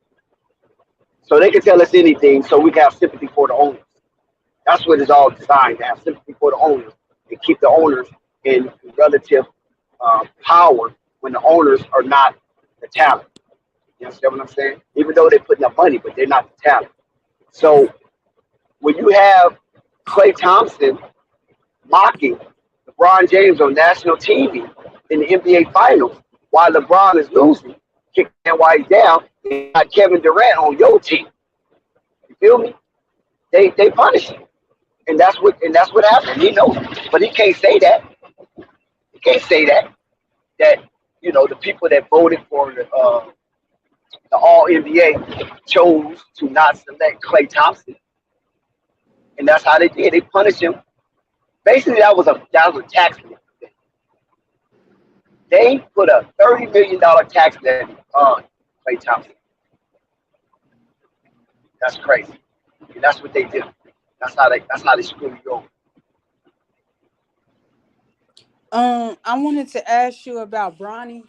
So they can tell us anything so we can have sympathy for the owners. That's what it's all designed, to have sympathy for the owners and keep the owners in relative power when the owners are not the talent. You understand what I'm saying? Even though they're putting up money, but they're not the talent. So when you have Klay Thompson mocking LeBron James on national TV in the NBA Finals while LeBron is losing, kicking white down, and got Kevin Durant on your team. You feel me? They punish him, and that's what happened. He knows, but he can't say that. He can't say that the people that voted for the All NBA chose to not select Klay Thompson, and that's how they did. They punished him. Basically, that was a tax levy. They put a $30 million tax levy on Klay Thompson. That's crazy. And that's what they did. That's how they screw you over. I wanted to ask you about Bronny.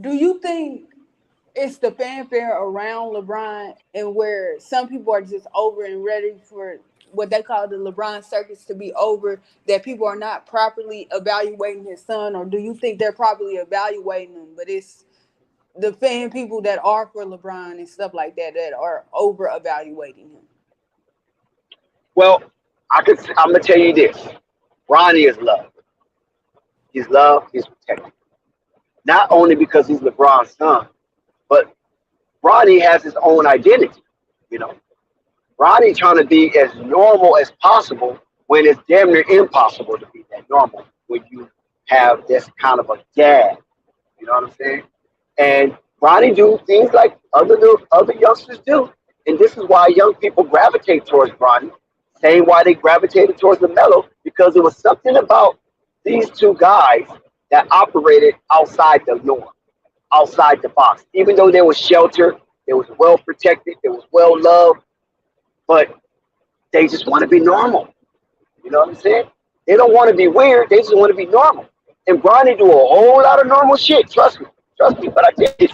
Do you think it's the fanfare around LeBron and where some people are just over and ready for what they call the LeBron circus to be over, that people are not properly evaluating his son? Or do you think they're properly evaluating him, but it's the fan people that are for LeBron and stuff like that that are over evaluating him? Well, I'm gonna tell you this: Bronny is loved. He's loved. He's protected. Not only because he's LeBron's son, but Bronny has his own identity. Bronny trying to be as normal as possible when it's damn near impossible to be that normal when you have this kind of a dad. You know what I'm saying? And Bronny do things like other youngsters do, and this is why young people gravitate towards Bronny. Same why they gravitated towards Lamelo, because it was something about these two guys that operated outside the norm, outside the box. Even though they were sheltered, they was well protected, they was well loved, but they just want to be normal. You know what I'm saying? They don't want to be weird, they just want to be normal. And Bronny do a whole lot of normal shit. Trust me, but I did.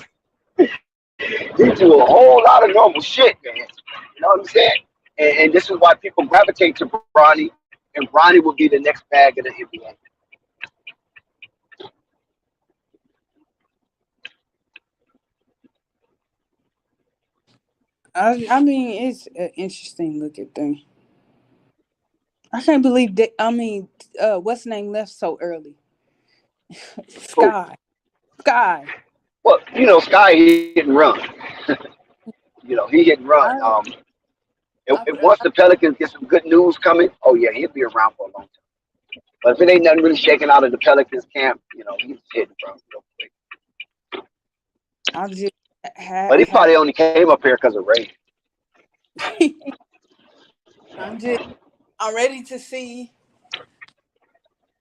He do a whole lot of normal shit, man. You know what I'm saying? And this is why people gravitate to Bronny, and Bronny will be the next bag of the NBA. I mean, it's an interesting look at thing. I can't believe that. I mean, what's his name left so early? Cool. Sky. Well, Sky, he hit and run. He hit and run. If once the Pelicans get some good news coming, oh yeah, he'll be around for a long time. But if it ain't nothing really shaking out of the Pelicans camp, he's hitting from real quick. I just But he probably only came up here because of Ray. I'm ready to see.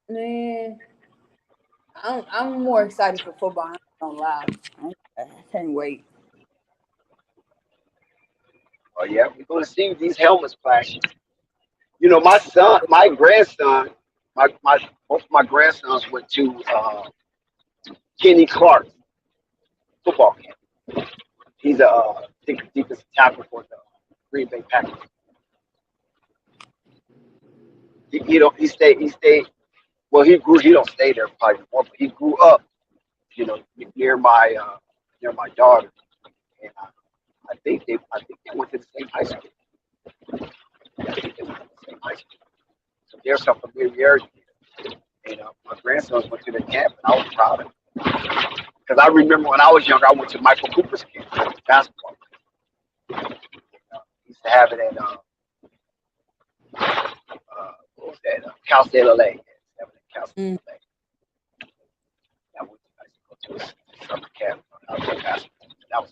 Man, I'm more excited for football. I don't lie. I can't wait. Oh yeah, we're gonna see these helmets flashing. My grandson, both of my grandsons went to Kenny Clark football camp. He's a defensive tackle for the Green Bay Packers. He stayed. Well, he don't stay there probably anymore, but he grew up, near my daughter, and I think they went to the same high school. So there's some familiarity. My grandsons went to the camp, and I was proud of them. Because I remember when I was younger, I went to Michael Cooper's camp, basketball. He used to have it at what was that? Cal State LA. Cal State LA. I went to a summer camp. That was.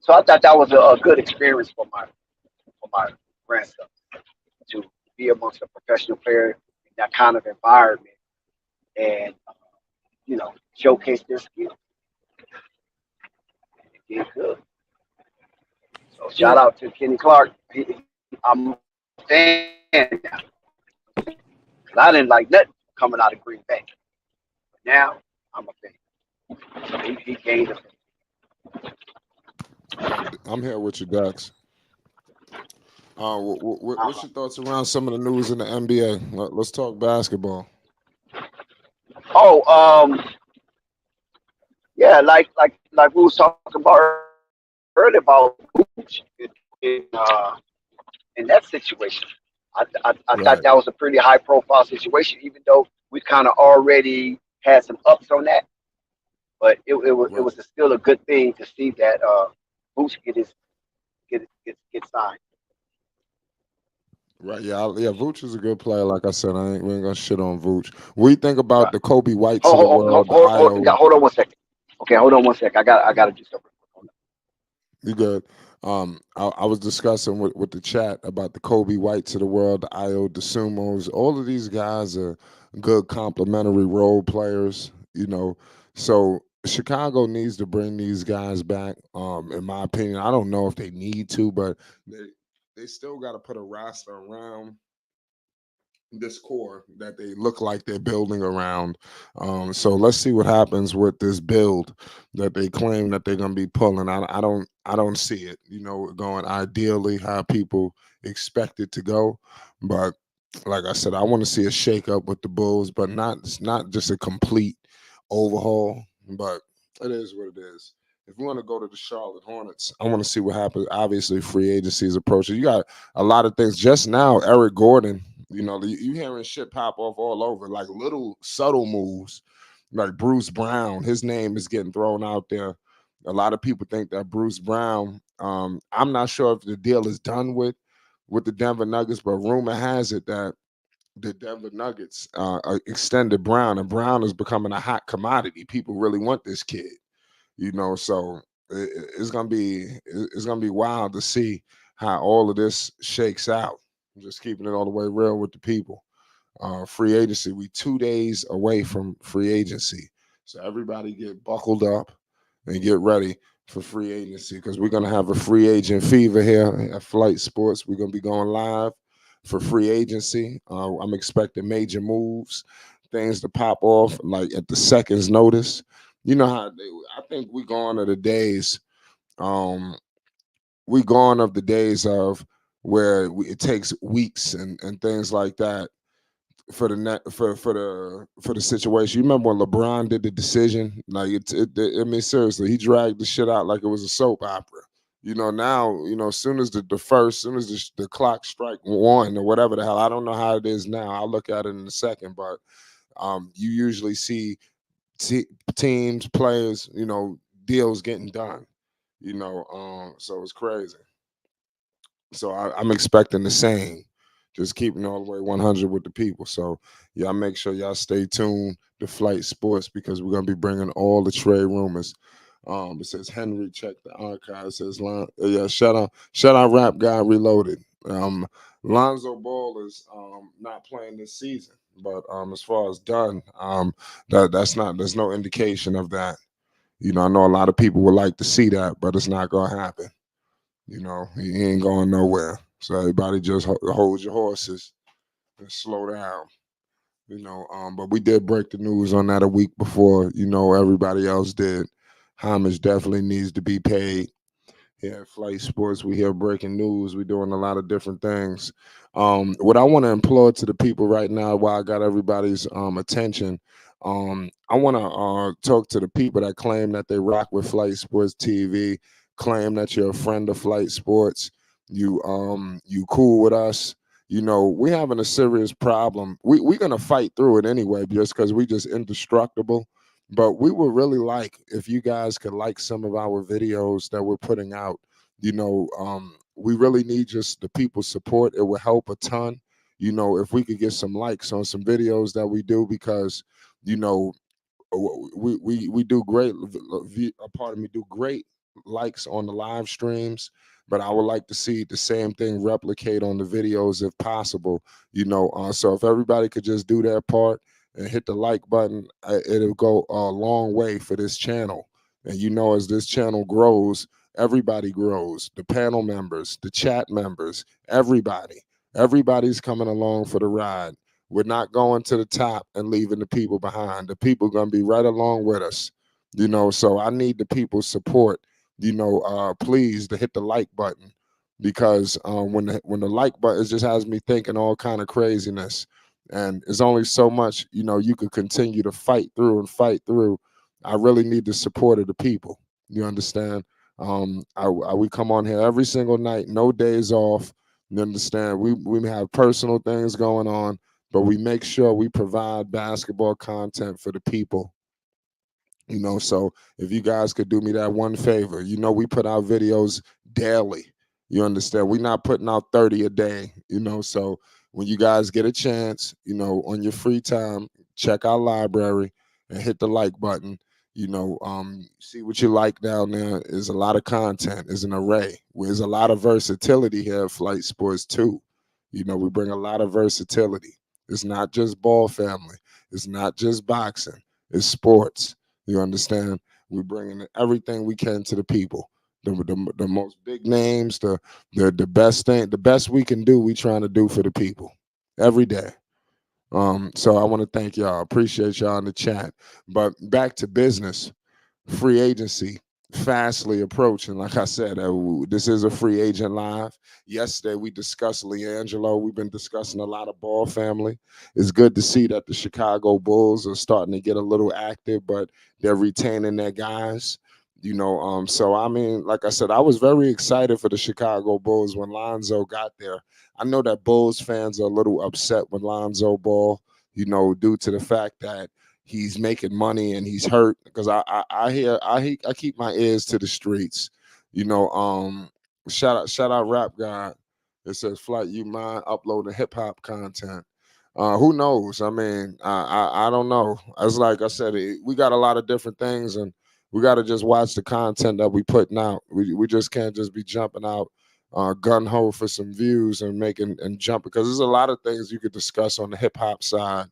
So I thought that was a good experience for my grandson to be amongst a professional player in that kind of environment and showcase their skills. It did good. So shout out to Kenny Clark. I'm a fan now. 'Cause I didn't like nothing coming out of Green Bay. But now I'm a fan. So he gained a fan. I'm here with you, Dax. What's your thoughts around some of the news in the NBA? Let's talk basketball. Oh, yeah, like we was talking about earlier about Vucevic in that situation. I thought Right. that was a pretty high profile situation, even though we kind of already had some ups on that. But it Right. was still a good thing to see that Boots get signed. Right. Yeah. Yeah. Vooch is a good player. Like I said, we ain't gonna shit on Vooch. We think about Right. the Kobe Whites of the world, the IO. Hold on one second. Okay, hold on one second. I gotta do something. Hold You good? I was discussing with the chat about the Kobe Whites of the world, the Io DeSumos. All of these guys are good complementary role players. So Chicago needs to bring these guys back. In my opinion, I don't know if they need to, but they still got to put a roster around this core that they look like they're building around. So let's see what happens with this build that they claim that they're gonna be pulling. I don't see it, going ideally how people expect it to go. But like I said, I want to see a shakeup with the Bulls, but not just a complete overhaul. But it is what it is. If we want to go to the Charlotte Hornets, I want to see what happens. Obviously, free agency is approaching. You got a lot of things. Just now, Eric Gordon, you hearing shit pop off all over, like little subtle moves, like Bruce Brown. His name is getting thrown out there. A lot of people think that Bruce Brown. I'm not sure if the deal is done with the Denver Nuggets, but rumor has it that the Denver Nuggets extended Brown, and Brown is becoming a hot commodity. People really want this kid. So it's gonna be wild to see how all of this shakes out. I'm just keeping it all the way real with the people. Free agency, we 2 days away from free agency, so everybody get buckled up and get ready for free agency, because we're gonna have a free agent fever here at Flight Sports. We're gonna be going live for free agency. I'm expecting major moves, things to pop off like at the second's notice. You know how I think we gone of the days. Um, we gone of the days of where it takes weeks and things like that for the net for the situation. You remember when LeBron did the decision? Like I mean, seriously, he dragged the shit out like it was a soap opera. Now, as soon as as soon as the clock strike one or whatever the hell, I don't know how it is now. I'll look at it in a second, but you usually see teams, players, deals getting done. So it's crazy. So I'm expecting the same. Just keeping all the way 100 with the people. So y'all make sure y'all stay tuned to Flight Sports, because we're gonna be bringing all the trade rumors. It says Henry, check the archive. It says yeah, shout out Rap Guy Reloaded. Lonzo Ball is not playing this season, but as far as done, there's no indication of that. I know a lot of people would like to see that, but it's not gonna happen. He ain't going nowhere. So everybody just hold your horses and slow down. But we did break the news on that a week before, everybody else did. Homage definitely needs to be paid. Here at Flight Sports, we here breaking news. We're doing a lot of different things. What I want to implore to the people right now, while I got everybody's attention, I want to talk to the people that claim that they rock with Flight Sports TV, claim that you're a friend of Flight Sports. You cool with us. We having a serious problem. We're gonna fight through it anyway, just because we just indestructible. But we would really like if you guys could like some of our videos that we're putting out. We really need just the people's support. It would help a ton. If we could get some likes on some videos that we do, because you know we do great. Pardon me, do great likes on the live streams, but I would like to see the same thing replicate on the videos if possible. So if everybody could just do their part and hit the like button, it'll go a long way for this channel. And as this channel grows, everybody grows. The panel members, the chat members, everybody's coming along for the ride. We're not going to the top and leaving the people behind. The people going to be right along with us. So I need the people's support. Please to hit the like button, because when the like button just has me thinking all kind of craziness, and there's only so much you could continue to fight through and fight through. I really need the support of the people. You understand? We come on here every single night, no days off, You understand? We have personal things going on, but we make sure we provide basketball content for the people. So if you guys could do me that one favor, we put out videos daily. You understand? We're not putting out 30 a day, so when you guys get a chance, on your free time, check our library and hit the like button. See what you like down there. Is a lot of content, is an array. There's a lot of versatility here at Flight Sports too. We bring a lot of versatility. It's not just ball family. It's not just boxing. It's sports. You understand? We're bringing everything we can to the people. The most big names, the best thing, the best we can do, we trying to do for the people every day. So I want to thank y'all. Appreciate y'all in the chat. But back to business. Free agency fastly approaching. Like I said, this is a free agent live. Yesterday we discussed LiAngelo. We've been discussing a lot of ball family. It's good to see that the Chicago Bulls are starting to get a little active, but they're retaining their guys. So I mean, like I said, I was very excited for the Chicago Bulls when Lonzo got there. I know that Bulls fans are a little upset with Lonzo Ball, due to the fact that he's making money and he's hurt, because I keep my ears to the streets. Shout out Rap God. It says, Flight, you mind uploading hip hop content? Who knows? I mean, I don't know. As like I said, we got a lot of different things, and we got to just watch the content that we putting out. We just can't just be jumping out gun ho for some views and making and jumping, because there's a lot of things you could discuss on the hip hop side.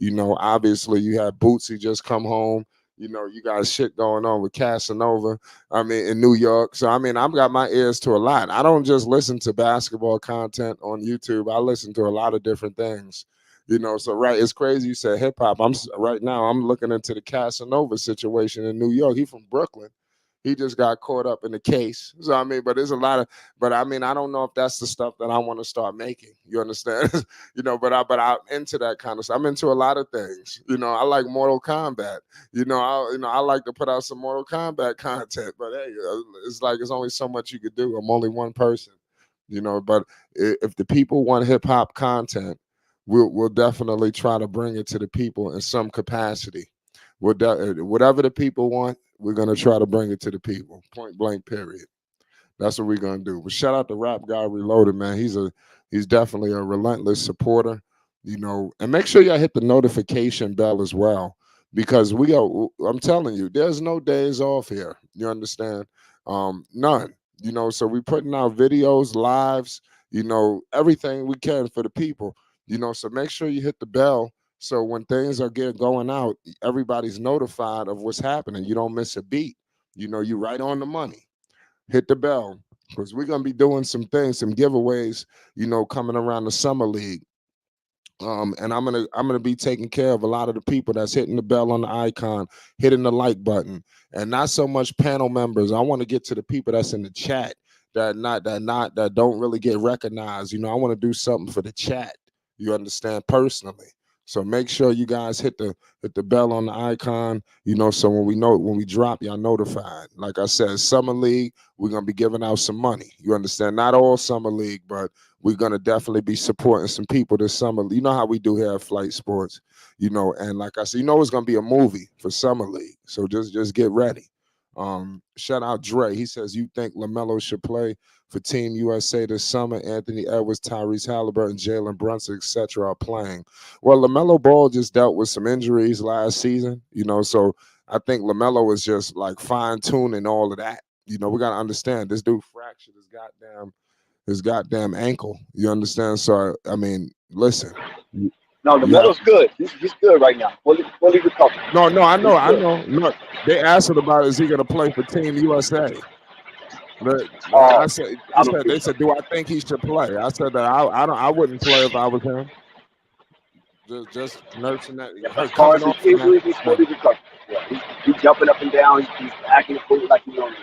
Obviously you have Bootsy just come home. You got shit going on with Casanova, in New York. So, I've got my ears to a lot. I don't just listen to basketball content on YouTube. I listen to a lot of different things, So, right, it's crazy you said hip hop. Right now, I'm looking into the Casanova situation in New York. He from Brooklyn. He just got caught up in the case. So, but there's a lot of, but I don't know if that's the stuff that I want to start making. You understand? But I'm into that kind of stuff. I'm into a lot of things. I like Mortal Kombat. I like to put out some Mortal Kombat content, but hey, it's like, it's only so much you could do. I'm only one person, but if the people want hip hop content, we'll definitely try to bring it to the people in some capacity. Whatever the people want, we're going to try to bring it to the people. Point blank, period. That's what we're going to do. But shout out to Rap Guy Reloaded, man. He's definitely a relentless supporter, and make sure y'all hit the notification bell as well, because I'm telling you, there's no days off here. You understand? None. So we putting out videos, lives, everything we can for the people, so make sure you hit the bell. So when things are going out, everybody's notified of what's happening. You don't miss a beat. You right on the money. Hit the bell, because we're gonna be doing some things, some giveaways, coming around the summer league. And I'm gonna be taking care of a lot of the people that's hitting the bell on the icon, hitting the like button, and not so much panel members. I want to get to the people that's in the chat that don't really get recognized. I want to do something for the chat. You understand, personally. So make sure you guys hit the bell on the icon, so when we drop, y'all notified. Like I said, summer league, we're gonna be giving out some money. You understand? Not all summer league, but we're gonna definitely be supporting some people this summer. You know how we do here at Flight Sports, and like I said, it's gonna be a movie for summer league. So just get ready. Shout out Dre. He says, you think LaMelo should play for Team USA this summer? Anthony Edwards, Tyrese Halliburton, Jalen Brunson, etc. are playing. Well, LaMelo Ball just dealt with some injuries last season, so I think LaMelo is just like fine-tuning all of that. We got to understand, this dude fractured his goddamn ankle. You understand? So, listen. No, LaMelo's good. He's good right now. Fully recovered. No, I know. Look, they asked him about, is he going to play for Team USA? They said, do I think he should play? I said that I wouldn't play if I was him. Just nursing that. As far as his injury, he's fully recovered. Yeah, he's jumping up and down. He's acting the fool like he knows.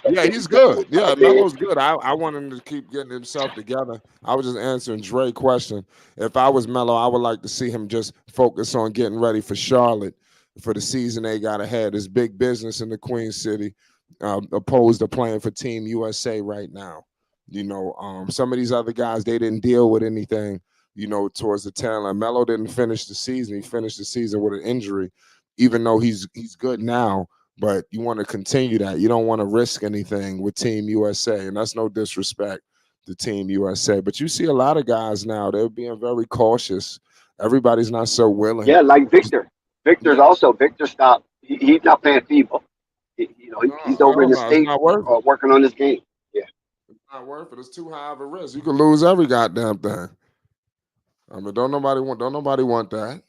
Yeah, he's good. Yeah, Melo's good. I want him to keep getting himself together. I was just answering Dre's question. If I was Melo, I would like to see him just focus on getting ready for Charlotte for the season they got ahead. It's big business in the Queen City, opposed to playing for Team USA right now. Some of these other guys, they didn't deal with anything, towards the tail end. Melo didn't finish the season. He finished the season with an injury, even though he's good now. But you want to continue that. You don't want to risk anything with Team USA, and that's no disrespect to Team USA. But you see a lot of guys now, they're being very cautious. Everybody's not so willing. Yeah, like Victor. Victor stopped. He's not playing FIBA. He's over in the States working on his game. Yeah. It's not worth it. It's too high of a risk. You could lose every goddamn thing. I mean, don't nobody want that.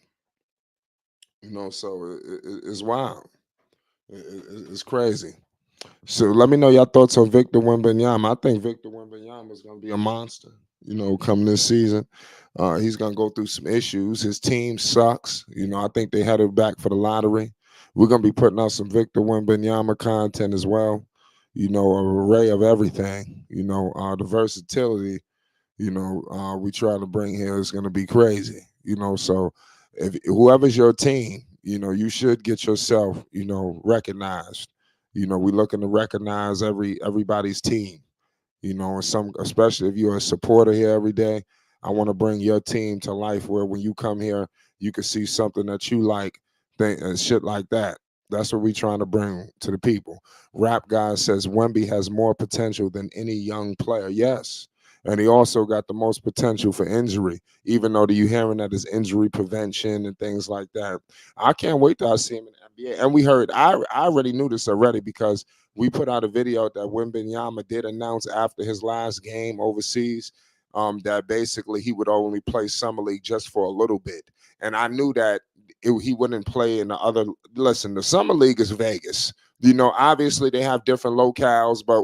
So it's wild. It's crazy. So let me know your thoughts on Victor Wembanyama. I think Victor Wembanyama is going to be a monster, come this season. He's going to go through some issues. His team sucks. I think they headed back for the lottery. We're going to be putting out some Victor Wembanyama content as well. An array of everything. The versatility, we try to bring here is going to be crazy. So if whoever's your team, you should get yourself, recognized. We're looking to recognize everybody's team, and especially if you're a supporter here every day. I want to bring your team to life where when you come here, you can see something that you like, and shit like that. That's what we're trying to bring to the people. Rap Guy says Wemby has more potential than any young player. Yes. And he also got the most potential for injury, even though you're hearing that his injury prevention and things like that. I can't wait till I see him in the NBA. And we heard, I already knew this already because we put out a video that Wembanyama did announce after his last game overseas, that basically he would only play Summer League just for a little bit. And I knew that he wouldn't play in the other. Listen, the Summer League is Vegas. Obviously they have different locales, but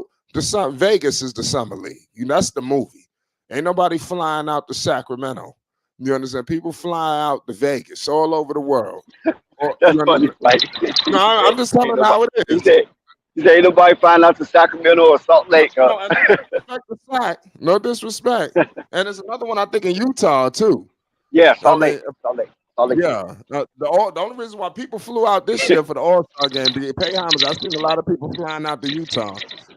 Vegas is the Summer League. That's the movie. Ain't nobody flying out to Sacramento. You understand? People fly out to Vegas all over the world. That's funny. No, I'm just telling how it is. You say ain't nobody flying out to Sacramento or Salt Lake. No disrespect. And there's another one I think in Utah too. Yeah, Salt Lake. Yeah. The only reason why people flew out this year for the All-Star game to pay homage, I've seen a lot of people flying out to Utah.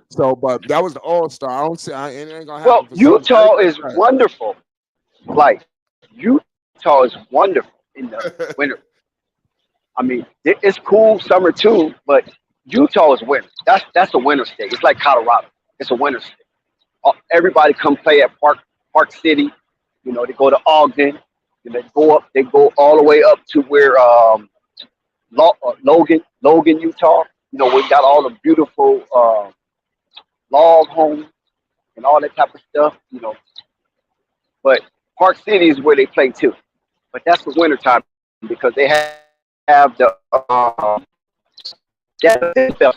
So, but that was the All-Star. I don't see it ain't gonna happen. Well, Utah is wonderful. Utah is wonderful in the winter. I mean, it's cool summer too, but Utah is winter. That's a winter state. It's like Colorado. It's a winter state. Everybody come play at Park City. They go to Ogden. And they go all the way up to where Logan, Utah. We got all the beautiful log homes and all that type of stuff. But Park City is where they play too. But that's the wintertime because they have the film festival.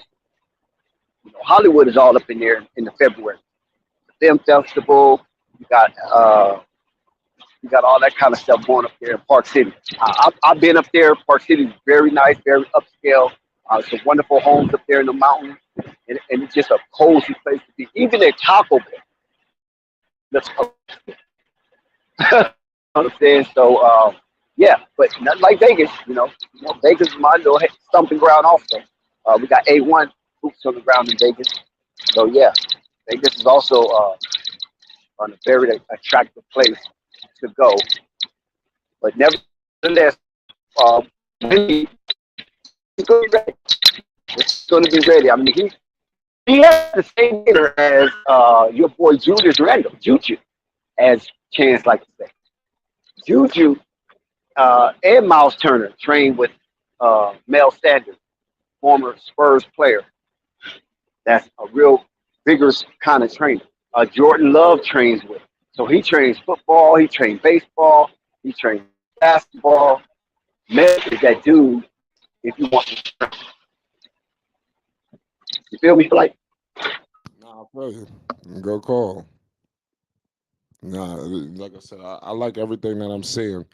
Hollywood is all up in there in the February. The film festival. You got all that kind of stuff going up there in Park City. I've been up there. Park City is very nice, very upscale. Some wonderful homes up there in the mountains, and it's just a cozy place to be. Even at Taco Bell. That's what I'm saying. So, yeah, but not like Vegas. Vegas is my little stomping ground also. We got A1 hoops on the ground in Vegas. So, yeah, Vegas is also a very attractive place to go, but nevertheless, he's going to be ready. It's going to be ready. I mean, he has the same hitter as your boy Julius Randle, Juju, as Chance like to say. Juju and Miles Turner trained with Mel Sanders, former Spurs player. That's a real vigorous kind of trainer. Jordan Love trains with. So he trains football, he trains baseball, he trains basketball. Mel is that dude if you want to train. You feel me? Like, nah, I feel you. Go call. Nah, like I said, I like everything that I'm seeing,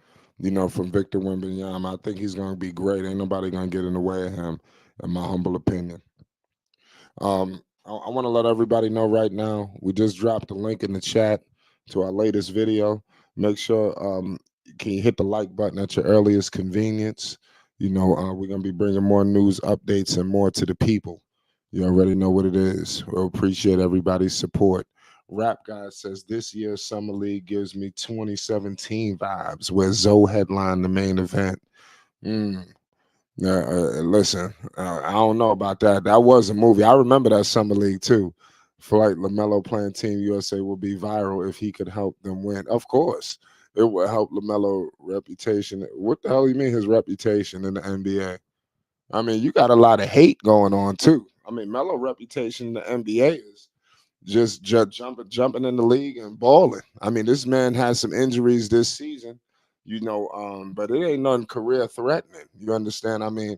from Victor Wembanyama. I think he's going to be great. Ain't nobody going to get in the way of him, in my humble opinion. I want to let everybody know right now, we just dropped a link in the chat to our latest video. Make sure can you hit the like button at your earliest convenience. We're going to be bringing more news updates and more to the people. You already know what it is. We appreciate everybody's support. Rap Guy says this year's Summer League gives me 2017 vibes, where Zoe headlined the main event. Listen, I don't know about that. That was a movie. I remember that Summer League too. For like LaMelo playing Team USA will be viral if he could help them win. Of course, it would help LaMelo reputation. What the hell do you mean his reputation in the NBA? I mean, you got a lot of hate going on too. I mean, Melo reputation in the NBA is just jumping in the league and balling. I mean, this man has some injuries this season, but it ain't nothing career threatening. You understand? I mean,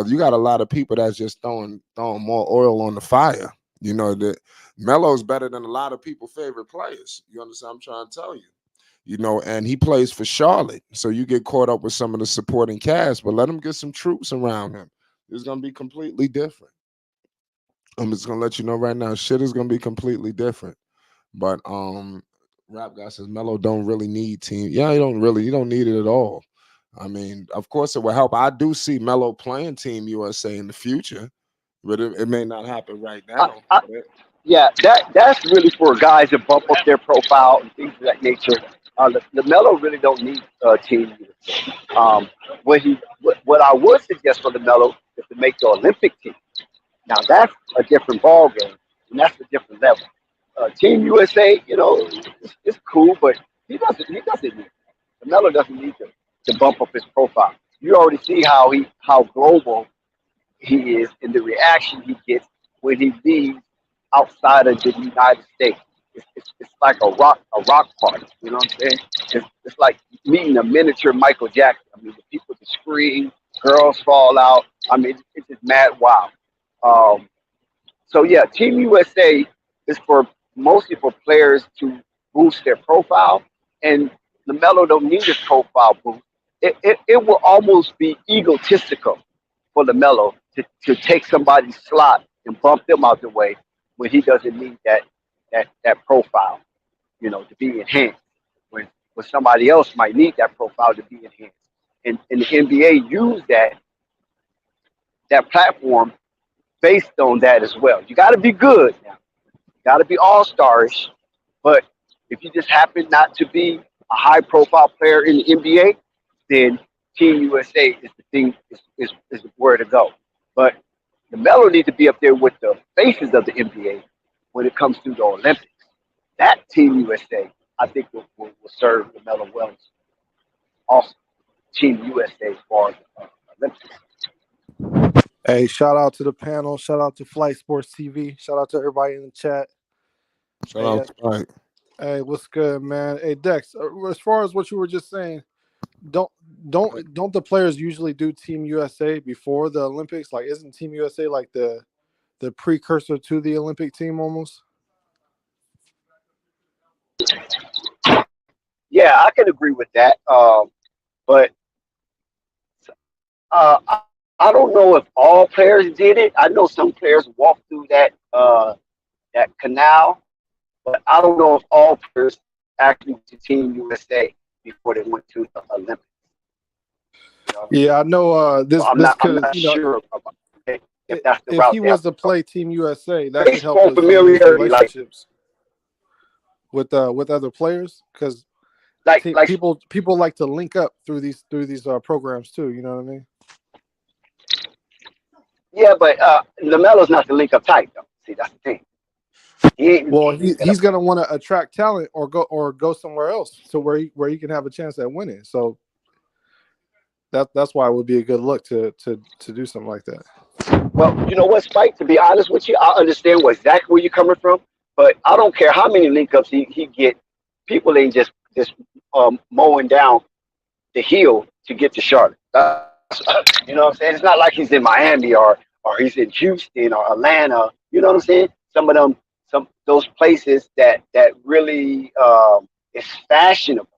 you got a lot of people that's just throwing more oil on the fire. You know that Melo's better than a lot of people's favorite players. You understand? I'm trying to tell you. And he plays for Charlotte. So you get caught up with some of the supporting cast, but let him get some troops around him. It's going to be completely different. I'm just going to let you know right now, shit is going to be completely different. But Rap Guy says Melo don't really need team. Yeah, he don't need it at all. I mean, of course it will help. I do see Melo playing Team USA in the future, but it may not happen right now. Yeah, that's really for guys to bump up their profile and things of that nature. LaMelo really don't need team. What I would suggest for LaMelo is to make the Olympic team. Now that's a different ball game, and that's a different level. Team USA, it's cool, but he doesn't need it. LaMelo doesn't need to bump up his profile. You already see how global he is and the reaction he gets when he leaves outside of the United States. It's like a rock party. You know what I'm saying? It's like meeting a miniature Michael Jackson. I mean, the people just scream, girls fall out. I mean, it's just mad wow. So yeah, Team USA is mostly for players to boost their profile, and LaMelo don't need his profile boost. It will almost be egotistical for LaMelo to take somebody's slot and bump them out the way when he doesn't need that profile, to be enhanced. When somebody else might need that profile to be enhanced. And the NBA used that platform based on that as well. You got to be good now. You got to be all-starish. But if you just happen not to be a high-profile player in the NBA, then Team USA is the thing, is where to go. But LaMelo needs to be up there with the faces of the NBA when it comes to the Olympics. That Team USA, I think, will serve LaMelo well. Also, Team USA as far as Olympics. Hey, shout out to the panel. Shout out to Flight Sports TV. Shout out to everybody in the chat. Shout out to Mike. Hey, what's good, man? Hey, Dex, as far as what you were just saying, don't the players usually do Team USA before the Olympics? Like, isn't Team USA like the precursor to the Olympic team almost? Yeah, I can agree with that. But I don't know if all players did it. I know some players walked through that canal, but I don't know if all players actually went to Team USA before they went to the Olympics. Yeah, I know this. I'm not sure about if that's the route he was to play Team USA, that could help his familiarity, relationships with other players, because people like to link up through these programs too. You know what I mean? Yeah, but LaMelo's not the link up type though. See, that's the thing. He's gonna want to attract talent or go somewhere else, so where he can have a chance at winning. So that's why it would be a good look to do something like that. Well, you know what, Spike? To be honest with you, I understand exactly where you're coming from, but I don't care how many link ups he get. People ain't just mowing down the hill to get to Charlotte. You know what I'm saying? It's not like he's in Miami or he's in Houston or Atlanta. You know what I'm saying? Those places that really is fashionable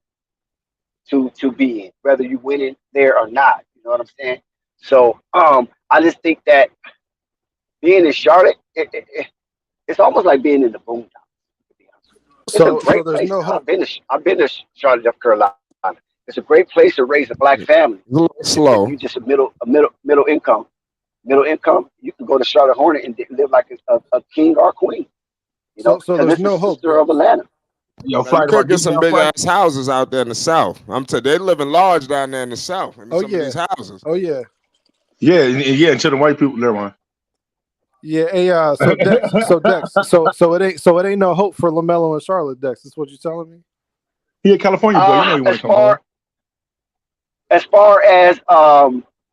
to be in, whether you win it there or not. You know what I'm saying? So I just think that being in Charlotte, it's almost like being in the boondocks. It's a great place. I've been to Charlotte, North Carolina. It's a great place to raise a black family. A little slow. If you're just a middle income, you can go to Charlotte Hornet and live like a king or a queen. You know, So because there's it's the no hope. sister of Atlanta. Yo, Now, you Flight, could get some big ass houses out there in the South. They living large down there in the South. In Oh, some yeah. of these houses. Oh yeah. Yeah, until the white people, never mind. Yeah, hey, so it ain't no hope for Lamelo and Charlotte, Dex. That's what you're telling me. He a California boy. You know you want to come home. As far as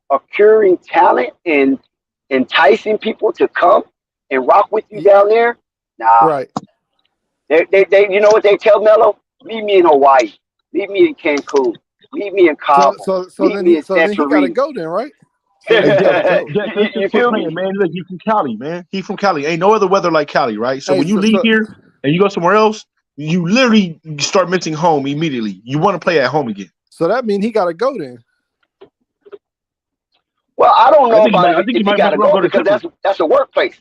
acquiring talent and enticing people to come and rock with you down there, nah. Right. They you know what they tell Melo? Leave me in Hawaii. Leave me in Cancun. Leave me in Cabo. So Leave then me he, in so then he gotta Santorini. go then, right? You feel me? Man, look, you from Cali, man. He from Cali. Ain't no other weather like Cali, right? So Hey, when you leave here and you go somewhere else, you literally start missing home immediately. You want to play at home again. So that means he gotta go then. Well, I don't know I think if you he might got to well go go to because that's a workplace.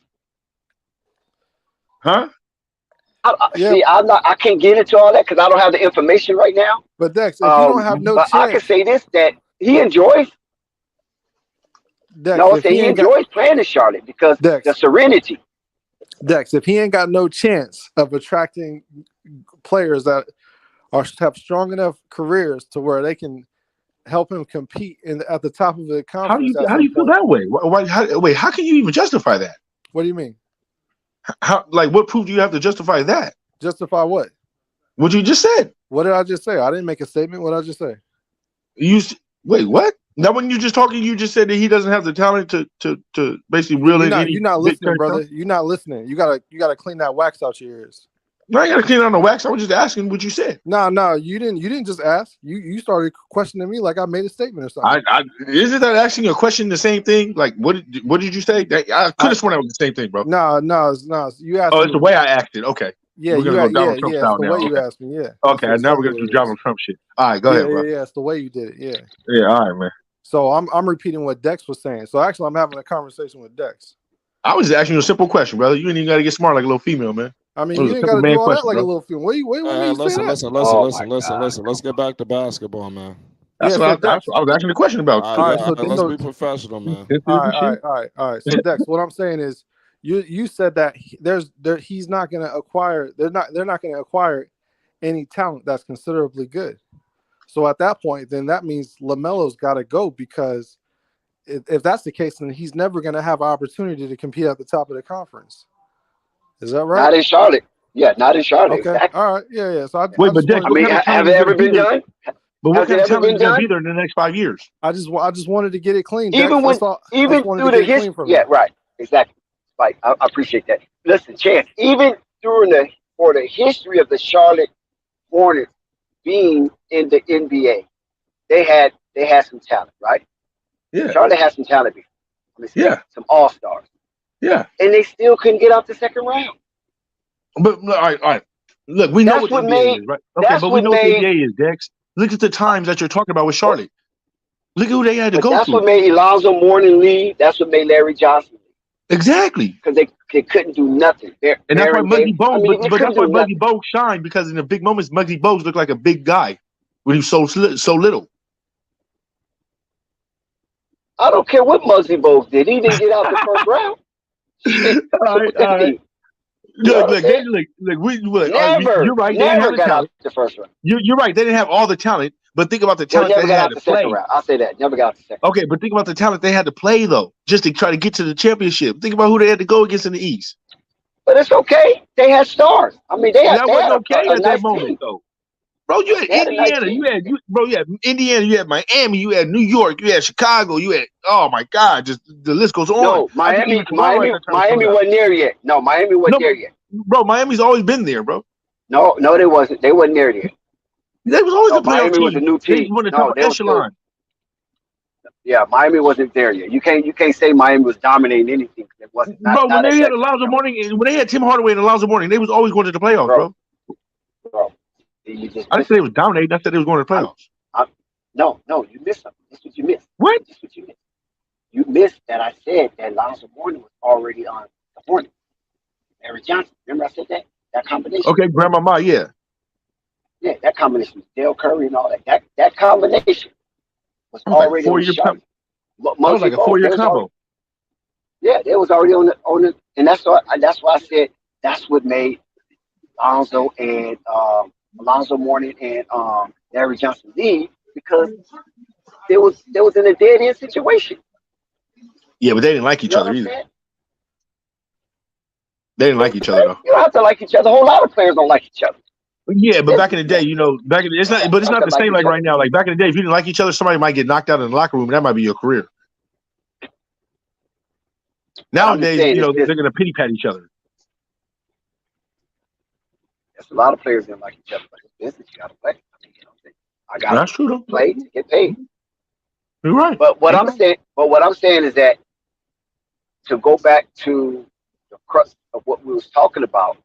Huh? See, I can't get into all that because I don't have the information right now. But Dex, if you don't have no but chance, I can say this that he enjoys. Dex, No, if he enjoys playing in Charlotte because the serenity. Dex, if he ain't got no chance of attracting players that have strong enough careers to where they can help him compete at the top of the conference. How do you feel that way? How can you even justify that? What do you mean? What proof do you have to justify that? Justify what? What you just said. What did I just say? I didn't make a statement. What did I just say? Wait, what? Now, when you just talking, you just said that he doesn't have the talent to basically reel in any. You're not listening, brother. You're not listening. You gotta clean that wax out your ears. No, I gotta clean out the wax. I was just asking what you said. No, you didn't. You didn't just ask. You started questioning me like I made a statement or something. Isn't that asking a question the same thing? Like, what did you say? I could have sworn that was the same thing, bro. No. You asked. Oh, it's the way I asked it. Okay. Yeah, we're gonna go Donald Trump style the now. way you asked me. Yeah. Okay, now we're gonna do Donald Trump shit. All right, go ahead, bro. Yeah, it's the way you did it. Yeah. Yeah, all right, man. So I'm repeating what Dex was saying. So actually, I'm having a conversation with Dex. I was just asking you a simple question, brother. You ain't even got to get smart like a little female, man. I mean, you ain't got to do all that like a little female. Wait, Listen. Let's get back to basketball, man. That's what I was asking the question about. All right, let's be professional, man. All right. So Dex, what I'm saying is, you said that he's not going to acquire. They're not going to acquire any talent that's considerably good. So at that point, then that means LaMelo's got to go because if that's the case, then he's never going to have an opportunity to compete at the top of the conference. Is that right? Not in Charlotte. Yeah, not in Charlotte. Okay. Exactly. All right. Yeah. So but Dex, have it ever been done? But what kind of talent is going to be there in the next 5 years? I just wanted to get it clean. Even Dex, even through the history. Yeah, right. Exactly. Like I appreciate that. Listen, Chance. Even for the history of the Charlotte Hornets being in the NBA, they had some talent, right? Yeah. Charlotte had some talent before. Some all-stars. Yeah. And they still couldn't get out the second round. But all right. Look, we know what the NBA is, right? Okay, but we know what the NBA is, Dex. Look at the times that you're talking about with Charlotte. Look at who they had to go That's through. what made Alonzo Mourning leave. That's what made Larry Johnson leave. Exactly. Because they couldn't do nothing. And that's why Muggsy Bogues, but that's why Muggsy Bogues shined, because in the big moments, Muggsy Bogues looked like a big guy when he was so little. I don't care what Muggsy Bogues did. He didn't get out the first round. All right. Look, you're right. They didn't have the talent. The first round. You're right. They didn't have all the talent, but think about the talent they had to play. I'll say that. Never got out the second. Okay, but think about the talent they had to play though, just to try to get to the championship. Think about who they had to go against in the East. But it's okay. They had stars. I mean, they had okay a at that moment though. Bro, you had Indiana, you had Indiana, you had Miami, you had New York, you had Chicago, you had my God, just the list goes on. No, Miami wasn't there yet. No, Miami wasn't there yet. Bro, Miami's always been there, bro. No, they wasn't. They wasn't there yet. They was always a playoff Miami team. Was a new team. They won the top echelon. Yeah, Miami wasn't there yet. You can't say Miami was dominating anything. It wasn't. Bro, when they had Alonzo Mourning, when they had Tim Hardaway and Alonzo Mourning, they was always going to the playoffs, bro. I didn't say it was dominating. I said they was going to the playoffs. No, you missed something. That's what you missed. What? That's what you missed. You missed that I said that Alonzo Mourning was already on the Hornets. Larry Johnson. Remember I said that? That combination. Okay, Grandmama, yeah. Yeah, that combination with Dale Curry and all that. That combination was already on the shot. That was like a 4-year combo. Yeah, they was already on the, and that's why I said that's what made Alonzo Mourning and Larry Johnson leave because there was in a dead end situation. Yeah, but they didn't like each other either. They didn't like each other though. You don't have to like each other. A whole lot of players don't like each other. Yeah, but back in the day, it's not the same like right now. Like back in the day, if you didn't like each other, somebody might get knocked out in the locker room, and that might be your career. Nowadays, they're going to pity pat each other. There's a lot of players that like each other, but it's business. You got to play. I got That's true, though. Play to get paid. You're right. But what I'm saying is that to go back to the crux of what we was talking about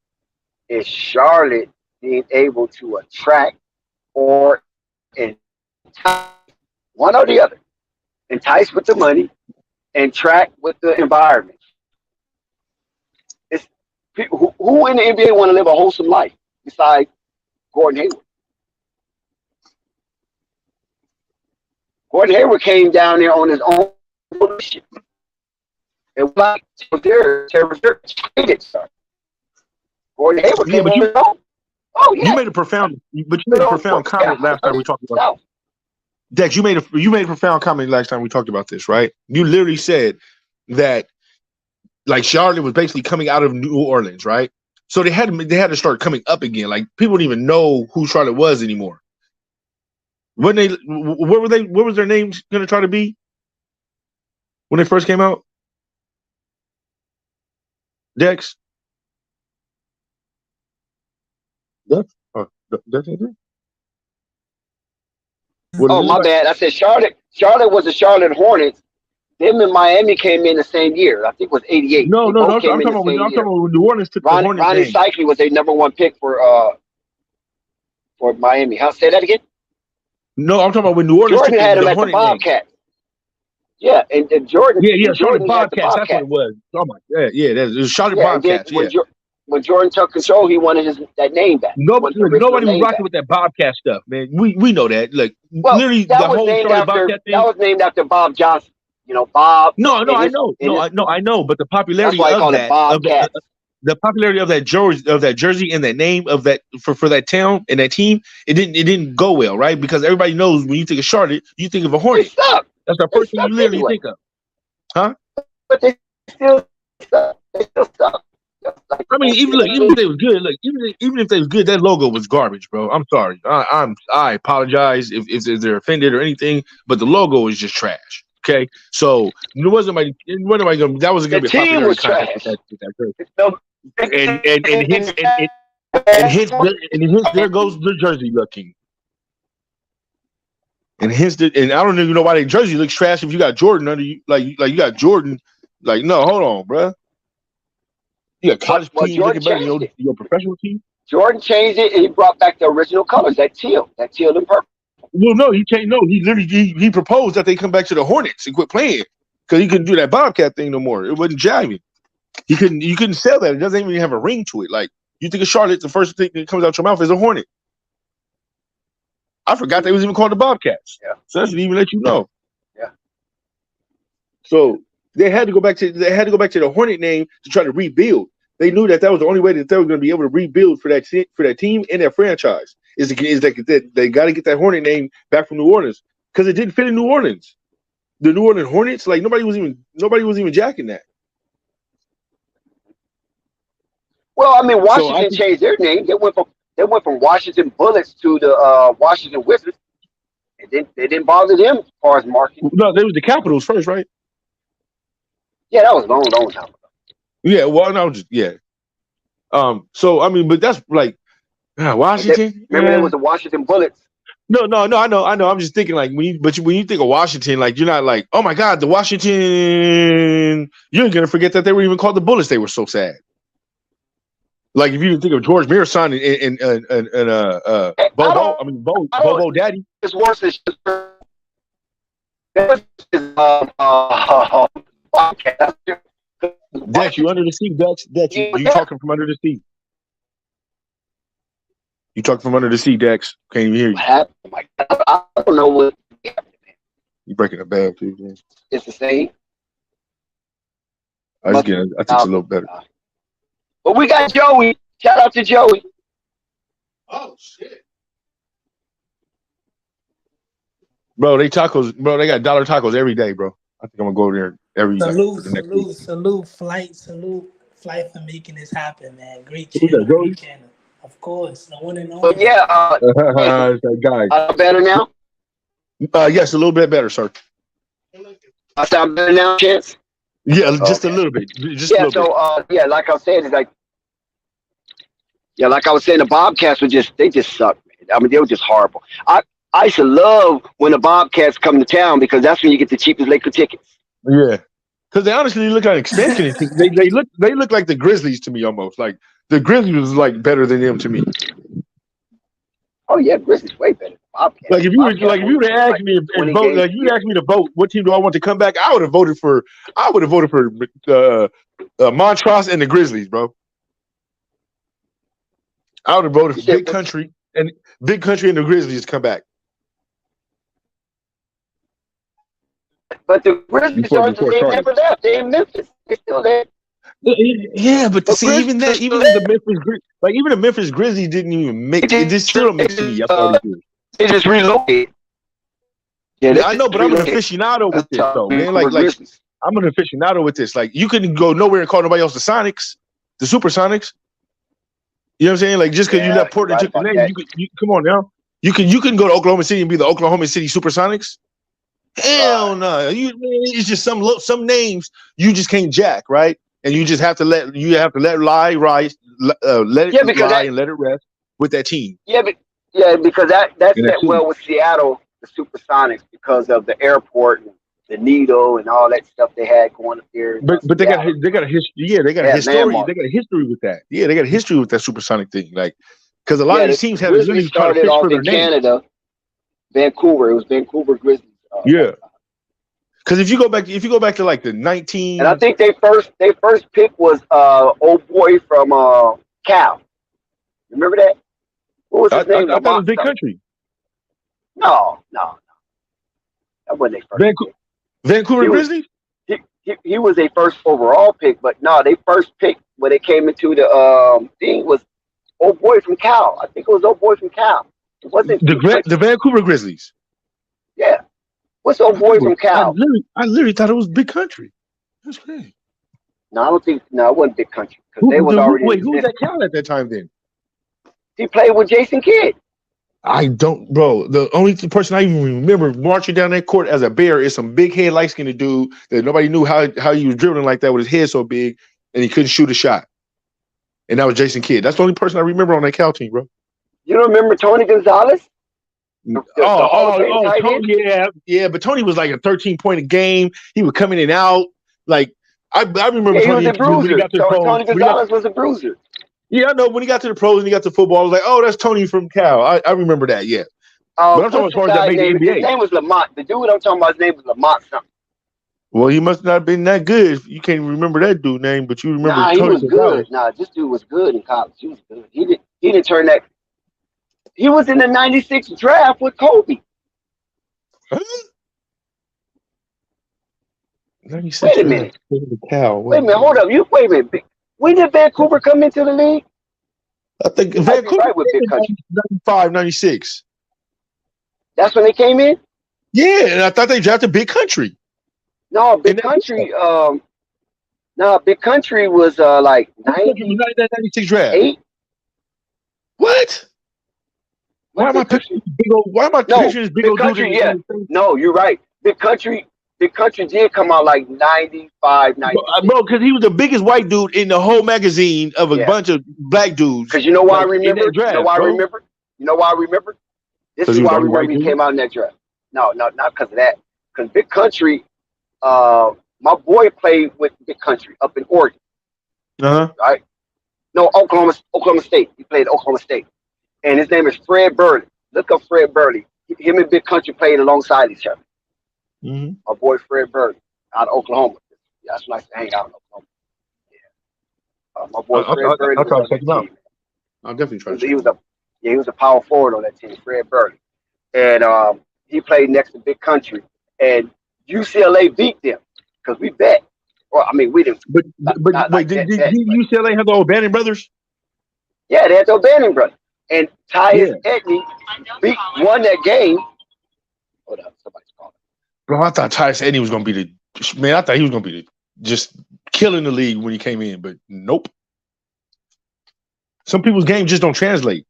is Charlotte being able to attract or entice, one or the other, entice with the money, and track with the environment. It's people who in the NBA want to live a wholesome life besides Gordon Hayward. Gordon Hayward came down there on his own volition. And like Terrence traded, sir. Gordon Hayward came on his own. Oh yeah. You made a profound comment last time we talked about. Dex, you made a profound comment last time we talked about this, right? You literally said that like Charlotte was basically coming out of New Orleans, right? So they had to start coming up again. Like people didn't even know who Charlotte was anymore. What was their names going to try to be when they first came out? Dex? Dex? Dex ain't there? Oh, my bad. I said Charlotte. Charlotte was the Charlotte Hornets. Them and Miami came in the same year. I think it was '88. No. I'm talking about when New Orleans took the Hornets. Ronnie Cycli was their number one pick for Miami. How say that again? No, I'm talking about when New Orleans Jordan had him at the Bobcats. Yeah, and Jordan. Yeah, Charlotte Bobcats. That's what it was. Oh my, yeah, it was Charlotte Bobcats. When Jordan took control, he wanted that name back. Nobody was rocking with that Bobcat stuff, man. We know that. Like literally, the whole Charlotte Bobcat thing. That was named after Bob Johnson. Bob. No, I know. But the popularity of that, the popularity of that jersey, and that name of that for that town and that team, it didn't go well, right? Because everybody knows when you think of Charlotte, you think of a Hornet. That's the first thing you literally think of, huh? But they still suck. I mean, even if they was good, even if they was good, that logo was garbage, bro. I'm sorry. I apologize if they're offended or anything, but the logo is just trash. Okay, so that wasn't going to be a popular contest with that and hence there goes the jersey looking. And hence and I don't even know why the jersey looks trash if you got Jordan under you, like you got Jordan. Like, no, hold on, bro. You got college team looking better than your professional team. Jordan changed it and he brought back the original colors, that teal and purple. Well, no, he changed. No, he literally he proposed that they come back to the Hornets and quit playing because he couldn't do that Bobcat thing no more. It wasn't jiving. You couldn't sell that. It doesn't even have a ring to it. Like you think of Charlotte, the first thing that comes out your mouth is a Hornet. I forgot they was even called the Bobcats. Yeah. So that should even let you know. Yeah. So they had to go back to the Hornet name to try to rebuild. They knew that was the only way that they were going to be able to rebuild for that team and that franchise. Is that they got to get that Hornet name back from New Orleans because it didn't fit in New Orleans. The New Orleans Hornets, like nobody was even jacking that. Well, I mean, Washington changed their name. They went from Washington Bullets to the Washington Wizards. They didn't bother them as far as marketing. No, they was the Capitals first, right? Yeah, that was a long time ago. Yeah, well, no, so I mean, but that's like Washington. Remember, it was the Washington Bullets. No, I know. I'm just thinking like when you think of Washington, like you're not like, oh my God, the Washington. You're gonna forget that they were even called the Bullets. They were so sad. Like if you think of George Mirasan and Bobo Daddy. It's worse than Dex, you under the sea, Dex. You talking from under the sea. You talking from under the sea, Dex. Can't even hear you. I don't know what happened. You breaking a bad too, man. It's the same. I think it's a little better. But we got Joey. Shout out to Joey. Oh shit. Bro, they tacos, bro. They got dollar tacos every day, bro. I think I'm gonna go there every like Salute, for the next week. salute, flight for making this happen, man. Great Who's that, channel, Joey? great channel. Of course, the one and But only. yeah, It's that guy. better now. Yes, a little bit better, sir. I sound better now, Chance. Yeah, just a Okay. little bit. Just a Yeah. little So yeah, like I said, it's like like I was saying, the Bobcats were they just suck, man. I mean, they were just horrible. I used to love when the Bobcats come to town because that's when you get the cheapest Laker tickets. bit. Yeah. Because they honestly look like expansion. They look like the Grizzlies to me almost. Like the Grizzlies was like better than them to me. Oh yeah, Grizzlies way better than Bobcats. Like if you would have asked like me and 20 vote, games like you asked me to vote, what team do I want to come back? I would have voted for Montrose and the Grizzlies, bro. I would have voted for Big Country and the Grizzlies to come back. But the Grizzlies they never left. They in Memphis. They still there. Yeah, but to see even the Memphis Grizzlies didn't even make it. Just still don't make to me. I thought it did. They just relocated. Yeah, I know, but I'm an aficionado with this, though, man. Like I'm an aficionado with this. Like you couldn't go nowhere and call nobody else the Sonics, the Supersonics. You know what I'm saying? Like just because you left Portland took the name, you come on now. You couldn't go to Oklahoma City and be the Oklahoma City Supersonics. Hell no. It's just some names you just can't jack, right? And you just have to let lie rise, let it lie and let it rest with that team. Yeah, because that fit well with Seattle, the Supersonics, because of the airport and the needle and all that stuff they had going up there. But they got a history. Yeah, they got a history. They got a history with that. Yeah, they got a history with that Supersonic thing. Like because a lot of these teams have really started off in Canada, Vancouver. It was Vancouver Grizzlies. Yeah. Because if you go back to like the 19, and I think they first pick was old boy from Cal. Remember that? What was his name? I thought it was Big Country. No. That wasn't their first. Vancouver Grizzlies. He was a first overall pick, but no, they first pick when they came into the thing was old boy from Cal. I think it was old boy from Cal. It wasn't the Vancouver Grizzlies. Yeah. What's old boy from Cal? I literally thought it was Big Country. That's crazy. No, I don't think. No, it wasn't Big Country because they was already. Wait, who was at Cal at that time then? He played with Jason Kidd. I don't, bro. The only person I even remember marching down that court as a Bear is some big head, light skinned dude that nobody knew how he was dribbling like that with his head so big and he couldn't shoot a shot. And that was Jason Kidd. That's the only person I remember on that Cal team, bro. You don't remember Tony Gonzalez? Tony, yeah, but Tony was like a 13-point a game. He would come in and out. Like I remember he was a bruiser. Tony Gonzalez was a bruiser. Yeah, I know. When he got to the pros and he got to football, I was like, oh, that's Tony from Cal. I remember that, yeah. But I'm talking as far as that made the NBA. His name was Lamont. The dude I'm talking about, his name was Lamont something. Well, he must not have been that good. You can't remember that dude's name, but you remember Tony. He was Gonzalez. good. Nah, this dude was good in college. He was good. He didn't turn that. He was in the 96 draft with Kobe. Huh? 96 Wait a minute. Cal. Wait a minute. Hold up. Wait a minute. When did Vancouver come into the league? I think Vancouver right with Big Country. 95, 96. That's when they came in? Yeah, and I thought they drafted Big Country. No, Big Country. Big Country was like 96 draft. 8. What? Why am I picturing big old? Why am I picturing this big old Country? Dude Yeah. No, you're right. Big Country did come out like 95, 96. Bro, because he was the biggest white dude in the whole magazine of a bunch of black dudes. Because you know why I remember? You know why I remember? This is why I remember he came out in that draft. No, not because of that. Because Big Country, my boy played with Big Country up in Oregon. Right? No, Oklahoma State. He played at Oklahoma State. And his name is Fred Burley. Look up Fred Burley. Him and Big Country played alongside each other. Mm-hmm. My boy Fred Burley out of Oklahoma. Yeah, that's nice to hang out in Oklahoma. Yeah. My boy Fred Burley. I'll try to check him out. I'll definitely try to check him out. He was a power forward on that team, Fred Burley. And he played next to Big Country. And UCLA beat them because we bet. Well, I mean, we didn't. But wait, did UCLA have the O'Bannon brothers? Yeah, they had the O'Bannon brothers. and Tyus Yeah, Edney won that game. Hold up, somebody's calling. bro. I thought Tyus Edney was gonna be the man. I thought he was gonna be the just killing the league when he came in, but nope. Some people's game just don't translate.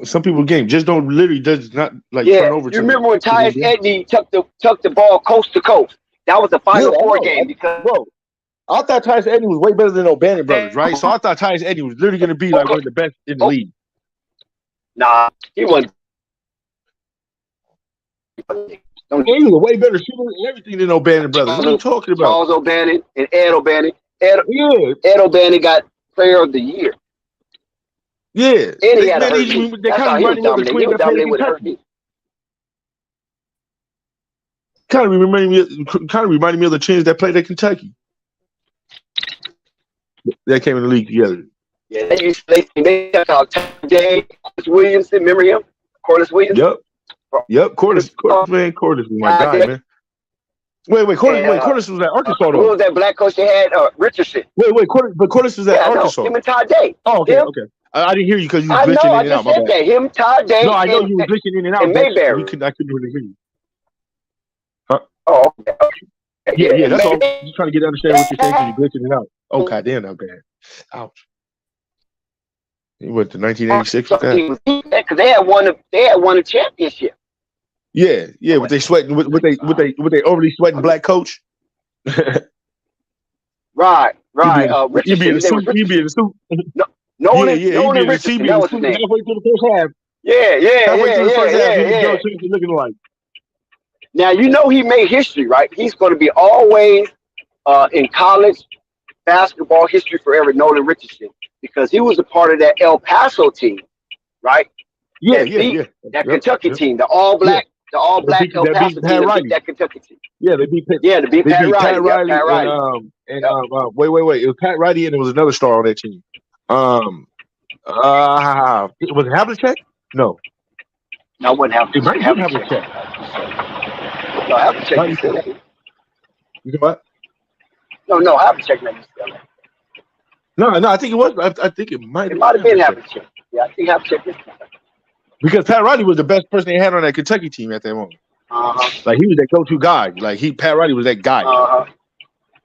Some people's game just don't literally does not like Yeah, turn over you to remember when the Tyus game. Edney tucked the ball coast to coast? That was the Yeah, Final I Four know. game because Bro, I thought Tyus Edney was way better than O'Bannon brothers, right? So I thought Tyus Edney was literally going to be like one of the best in the league. nah, he wasn't. He was a way better shooter and everything than O'Bannon brothers. What are you talking about? Charles O'Bannon and Ed O'Bannon. Ed Yeah, O'Bannon got Player of the Year, yeah. and he had a hurt They knee. kind That's of how he was reminded me of the dominating. He twins was that played in dominating with a hurt Kentucky. knee. Kind of reminded me of the twins that played at Kentucky. That came in the league together. Yeah, they took out Jay Williamson. Remember him? Corliss Williams. Yep. Corliss was my guy, man. Wait, Corliss was at Arkansas though. Who was that black coach they had? Richardson. Corliss was at Arkansas. Him and Todd Day. Oh, okay. I didn't hear you because you was glitching in and out. I just said that. Him, Todd Day. No, I know you were glitching in and out. And Mayberry. I couldn't really hear you. Oh, okay. Yeah, that's all. I'm just trying to get to understand what you're saying because you're glitching it out. Oh, goddamn, that bad. Ouch. He went to 1986 with that. Because they had won a championship. Yeah, with they sweating, with they overly sweating black coach. Right. You be in the suit. No one in Richardson. That was his name. Halfway through the first half. Yeah. Looking like. Now you know he made history, right? He's going to be always in college basketball history forever. Nolan Richardson, because he was a part of that El Paso team, right? That Kentucky team, the all black El Paso team that beat that Kentucky team. Yeah, they beat Pitt. Yeah, they beat Pat Riley. Pat Riley. Wait. It was Pat Riley and there was another star on that team. Was it Havlicek? No. No, it wasn't Havlicek. It might have Havlicek. No, Havlicek. You know what? No, Havlicek made UCLA. No, I think it was. I think it might have been Havlicek. Yeah, I think Havlicek is. Because Pat Riley was the best person they had on that Kentucky team at that moment. Like he was that go-to guy. Like Pat Riley was that guy.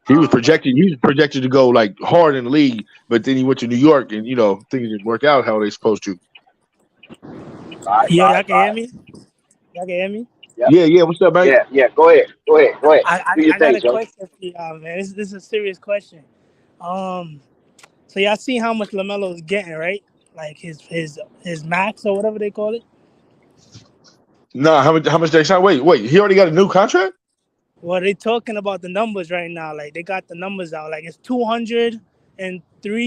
He was projected to go like hard in the league, but then he went to New York and things didn't work out how they supposed to. Y'all can hear me? Yeah. What's up, man? Yeah. Go ahead. I got a question for y'all, man. This is a serious question. So y'all see how much Lamelo is getting, right? Like his max or whatever they call it. Nah, how much they signed? Wait, he already got a new contract? Well, they talking about the numbers right now. Like they got the numbers out. Like it's $203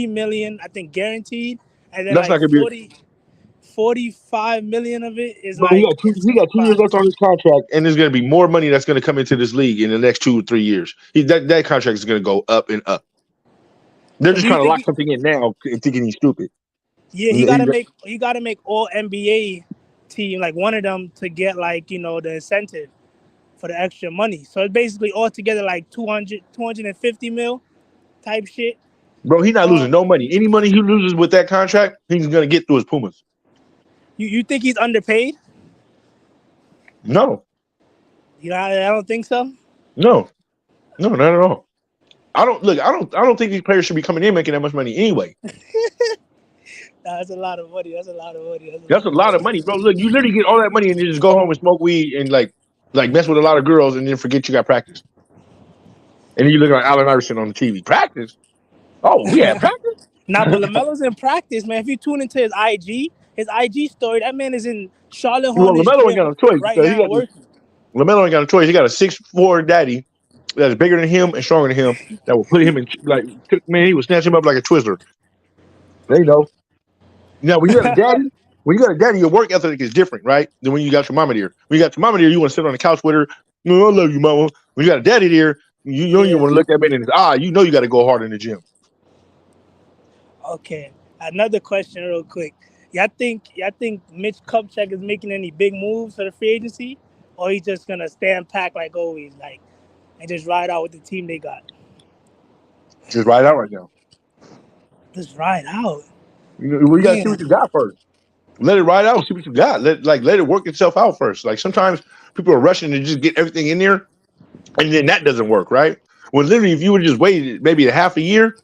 million, I think, guaranteed, and then that's like not gonna be 45 million of it is but like he got 2 years left on his contract, and there's going to be more money that's going to come into this league in the next 2 or 3 years. That contract is going to go up and up. They're just trying to lock something in now and thinking he's stupid. Yeah, you gotta make all NBA team, like one of them, to get like the incentive for the extra money. So it's basically all together like 250 mil type shit. Bro, he's not losing no money. Any money he loses with that contract, he's going to get through his Pumas. You think he's underpaid? No. I don't think so. No, not at all. I don't think these players should be coming in making that much money anyway. That's a lot of money. That's a lot of money, bro. Look, you literally get all that money and you just go home and smoke weed and like mess with a lot of girls and then forget you got practice. And then you look like Allen Iverson on the TV. Practice? Oh, we had practice? Nah, but LaMelo's in practice, man. If you tune into his IG story, that man is in Charlotte Hornets. Well, LaMelo ain't got no choice. Right now working. LaMelo ain't got no choice. He got a 6'4" daddy that's bigger than him and stronger than him that will put him in he would snatch him up like a Twizzler. There you go. Now, when you got a daddy, your work ethic is different, right? Than when you got your mama there. When you got your mama there, you want to sit on the couch with her. No, I love you, mama. When you got a daddy there, you don't even want to look that man in his eye. You know you got to go hard in the gym. Okay. Another question real quick. Y'all think Mitch Kupchak is making any big moves for the free agency? Or he's just going to stand pack like always, and just ride out with the team they got? Just ride out right now. Just ride out. We got to see what you got first. Let it ride out. See what you got. Let it work itself out first. Like sometimes people are rushing to just get everything in there, and then that doesn't work, right? When literally, if you would have just waited maybe a half a year,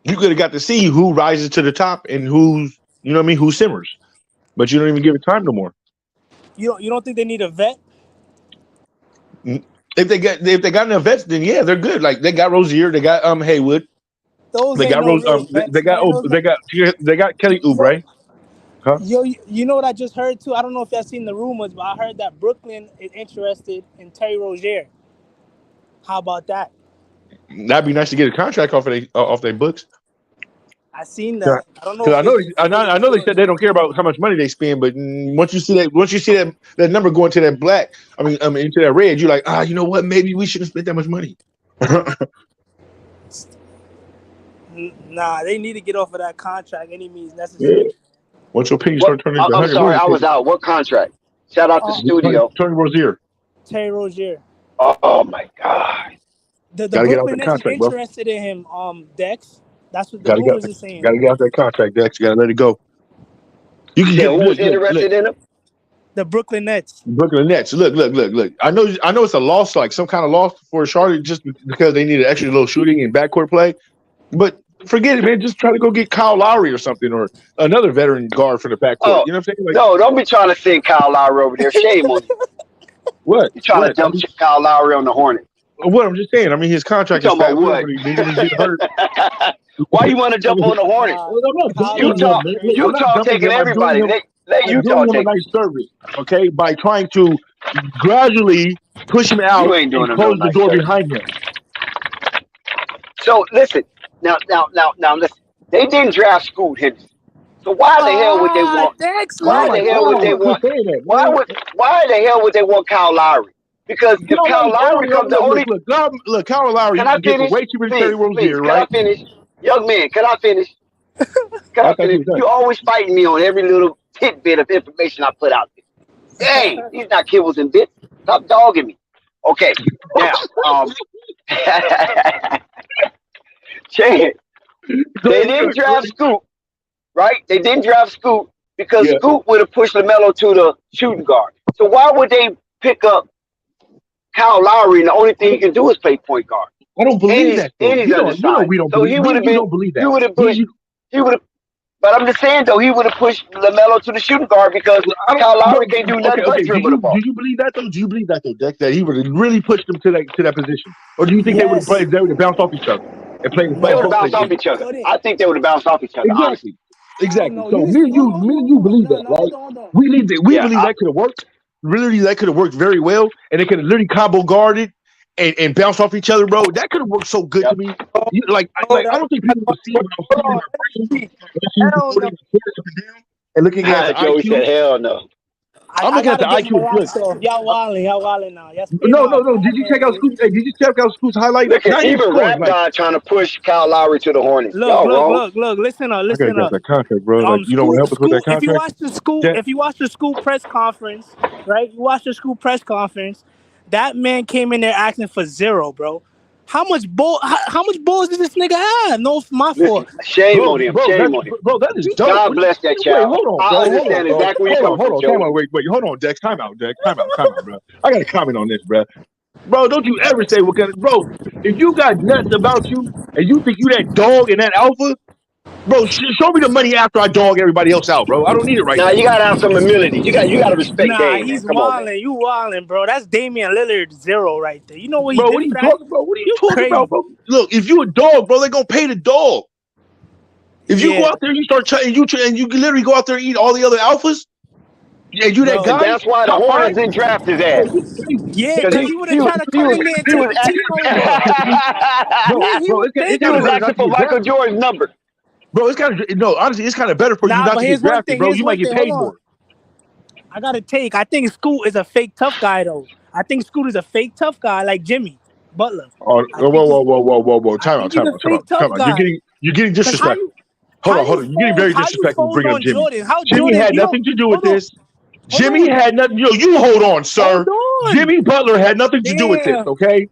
you could have got to see who rises to the top and who's, you know what I mean, who simmers. But you don't even give it time no more. You don't think they need a vet? If they got enough vets, then yeah, they're good. Like they got Rozier, they got Haywood, Those they ain't got no real vets, they got man. they got Kelly Oubre. Huh? You know what I just heard too? I don't know if y'all seen the rumors, but I heard that Brooklyn is interested in Terry Rozier. How about that? That'd be nice to get a contract off their books. I seen that. I don't know. Because I know they said they don't care about how much money they spend, but once you see that number going to that black, into that red, you're like, you know what? Maybe we shouldn't spend that much money. Nah, they need to get off of that contract any means necessary. Yeah. Once your opinion start turning into I'm sorry, I was out. What contract? Shout out to studio. Tony Rozier. Terry Rozier. Oh my God. The Brooklyn Nets is interested in him, Dex. That's what the rumors are saying. Gotta get out that contract, Dex. You gotta let it go. You can who was interested in him? The Brooklyn Nets. Brooklyn Nets. Look. I know it's a loss, like some kind of loss for Charlotte, just because they need an extra little shooting and backcourt play. But forget it, man. Just try to go get Kyle Lowry or something, or another veteran guard for the backcourt. Oh, you know what I'm saying? Like, no, don't be trying to send Kyle Lowry over there. Shame on you. What? You're trying to dump Kyle Lowry on the Hornets. What? I'm just saying. I mean, his contract is about what? Why you want to jump on the Hornets? Utah taking everybody. Let Utah take him a nice service, okay? By trying to gradually push him out and close the door behind him. So listen, now listen. They didn't draft Scoot Henderson. So why the hell would they want? Why the hell would they want? Why the hell would they want Kyle Lowry? Because if Kyle Lowry comes to only look, Kyle Lowry, can I finish? Way too many Terry Rozier, right? Can I finish? Young man, can I finish? Can I finish? You're always fighting me on every little tidbit of information I put out there. Hey, these not kibbles and bits. Stop dogging me. Okay, now, Chad, they didn't draft Scoot, right? They didn't draft Scoot because Scoot would have pushed Lamelo to the shooting guard. So why would they pick up Kyle Lowry and the only thing he can do is play point guard? I don't believe that. And he's undersized. We don't so believe, he would have been. Don't believe that. He would have pushed. He would have. But I'm just saying though, he would have pushed Lamelo to the shooting guard because Kyle Lowry can't do nothing but dribble the ball. Do you believe that though? Do you believe that though, Dex? That he would have really pushed them to that position, or do you think they would have played? They would have bounced off each other and played. They would have bounced off each other. I think they would have bounced off each other. Exactly. Exactly. So me and you believe that, right? We believe that could have worked. Literally, that could have worked very well, and they could have literally combo guarded and bounce off each other, bro. That could have worked so good to me. I don't think people would see what I was seeing. And looking at the Joey IQ. said, "Hell no." I'm looking at the IQ. Y'all wilding now. No. Did you check out Scoot's? Did you check out Scoot's highlight? Look at even Rap God trying to push Kyle Lowry to the Hornets. Look. Listen up. I gotta get that contract, bro. Like, you don't want to help us with that contract. If you watch the Scoot press conference, right? You watch the Scoot press conference. That man came in there asking for zero, bro. How much balls does this nigga have? No, it's my fault. Shame on him. Shame on him. Bro, that is dope. God bless that child. Wait, hold on, I understand exactly where you're coming from. Wait, hold on, Dex. Time out, bro. I got to comment on this, bro. Bro, don't you ever say what kind of... Bro, if you got nuts about you and you think you that dog and that alpha, bro, show me the money after I dog everybody else out, bro. I don't need it right now. You got to have some humility. You got to respect game. He's wilding. You wilding, bro. That's Damian Lillard zero right there. You know what he did? What are you talking about? What are you talking about, bro? Look, if you a dog, bro, they're going to pay the dog. If you go out there and you start and you literally go out there and eat all the other alphas, yeah, you that guy. That's why the Hornets didn't draft his ass. Yeah, because he would have tried to come in there and take He was asking for Michael Jordan's number. Bro, honestly, it's kind of better for you not to get drafted, bro. You might get paid more. I got to take. I think Scoot is a fake tough guy, though. I think Scoot is a fake tough guy like Jimmy Butler. Oh, whoa. Time out. You're getting disrespectful. Hold on. You're getting very disrespectful bringing up Jimmy. Jimmy had nothing to do with this. Jimmy had nothing. You hold on, sir. Jimmy Butler had nothing to do with this, okay?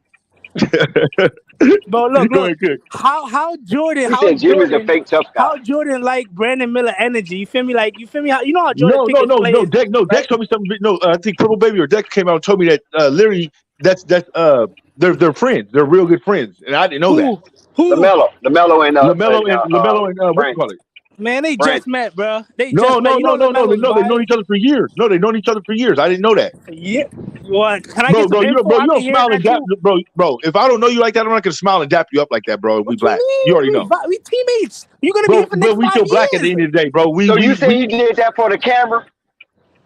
But look, Go look. ahead, good. How Jordan, He said Jimmy's a fake tough guy. how Jordan like Brandon Miller energy. You feel me? Like you feel me? How you know how Jordan No, pick no, his no, players, no. Dex right? told me something. No, I think Purple Baby or Dex came out and told me that literally they're friends. They're real good friends, and I didn't know that. Who? Lamelo Lamelo and what you Brandon. call it? Man, they Brandon. just met, bro. They No, just met. no, You no, know no, no. Lamelo's They've known biased. each other for years. No, they've known each other for years. I didn't know that. Yeah. What? Can I Bro, get some info? bro, I you can don't hear smile and that dap, too. bro. If I don't know you like that, I'm not gonna smile and dap you up like that, bro. We What black. you You already mean? know, We teammates. You're gonna be bro. here for the But next we 5 still black at the years. end of the day, bro. So you say you did that for the camera?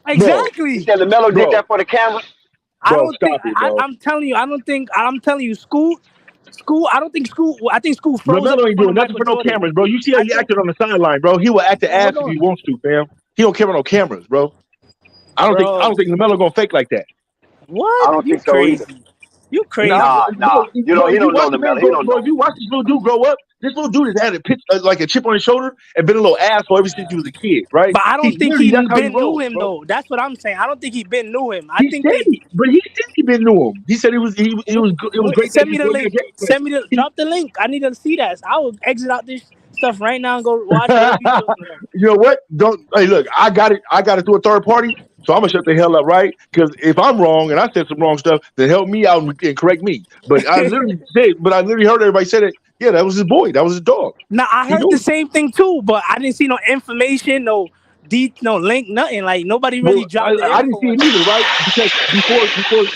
bro, You Exactly. said Lamelo did bro, that for the camera? I bro. don't think. Stop it, bro. I'm telling you. I don't think. I'm telling you. School. I don't think school. I think school froze up Lamelo in ain't front doing of nothing Michael for no Jordan. cameras, bro. You see how I he think. acted on the sideline, bro. He will act the ass Hold if he on, wants to, fam. He don't care about no cameras, bro. I don't bro. think Lamelo gonna fake like that. I What? don't You think so either. crazy? You Nah, crazy? Nah. bro, You bro, know he if you don't know watch the man Lamelo. He grow, don't bro, know if him. you watch this little dude grow up, this little dude has had a chip on his shoulder and been a little asshole ever since he was a kid, right? But I He's don't think literally he that's how he been knew rolls, him bro. though. That's what I'm saying. I don't think he been knew him. I He think said they. he, but he said he been new him. He said it was it was great that Send me you the were a link. great player. Send me the. Drop the link. I need to see that. I will exit out this stuff right now and go watch the whole video. You know what? Don't hey look, I got it through a third party, so I'm gonna shut the hell up, right? Because if I'm wrong and I said some wrong stuff, then help me out and correct me. But I literally heard everybody say that. Yeah, that was his boy. That was his dog. Now I He heard knew the it. same thing too, but I didn't see no information, no link, nothing. Like nobody really Well, dropped the I didn't info see on him that. either, right? Because before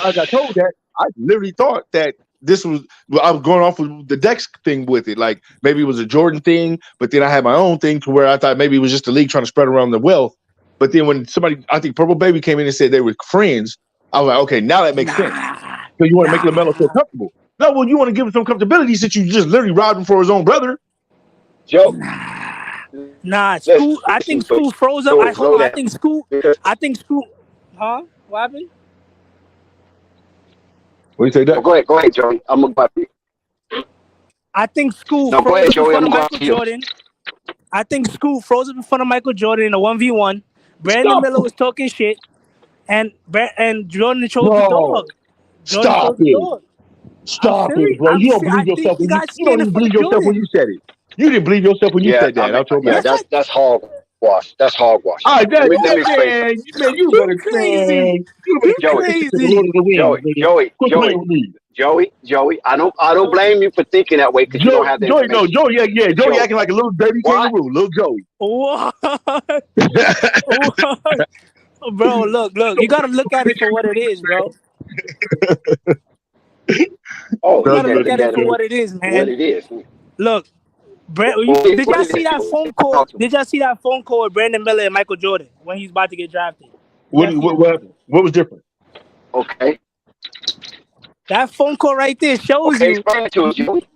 I got told that, I literally thought that this was I was going off with the Dex thing with it. Like maybe it was a Jordan thing, but then I had my own thing to where I thought maybe it was just the league trying to spread around the wealth. But then when somebody, I think Purple Baby came in and said they were friends, I was like, okay, now that makes sense. So you want to make Lamelo feel comfortable. No, well, you want to give him some comfortability since you just literally robbed him for his own brother. Joe. Nah, school. I think school froze up. I think school. Huh? What happened? What do you say, Dex? Go ahead, Joey. I'm gonna buy you. I think school No, go froze ahead, up in Joey. front I'm of going Michael to you. Jordan. I think school froze up in front of Michael Jordan in a 1v1. Brandon Stop Miller it. was talking shit, and Jordan chose the Bro, dog. Jordan stop chose the it. dog. I'm Stop it, serious. bro. You don't I believe think yourself he when got you don't scared in even front believe of yourself when Jordan. you said it. You didn't believe yourself when you Yeah, said that out your mouth. that's hogwash. That's hogwash. All right, Let me that explain something. man, you You better, crazy. you You better Joey, take it to the Lord crazy. of the Rings, nigga. Quit playing with me. Joey. I don't blame you for thinking that way because you don't have the information. But Joey acting like a little baby why? kangaroo, little Joey. What? What? Bro, look. You gotta look at it for what it is, bro. Oh, You That's gotta you look look at it at for it what it is, for what man. it is. Look, did What y'all is see it, that Joey? phone call? Talk to me. Did y'all see that phone call with Brandon Miller and Michael Jordan when he's about to get drafted? what happened? What was different? Okay. That phone call right there shows Okay, you. explain it to us, Joey.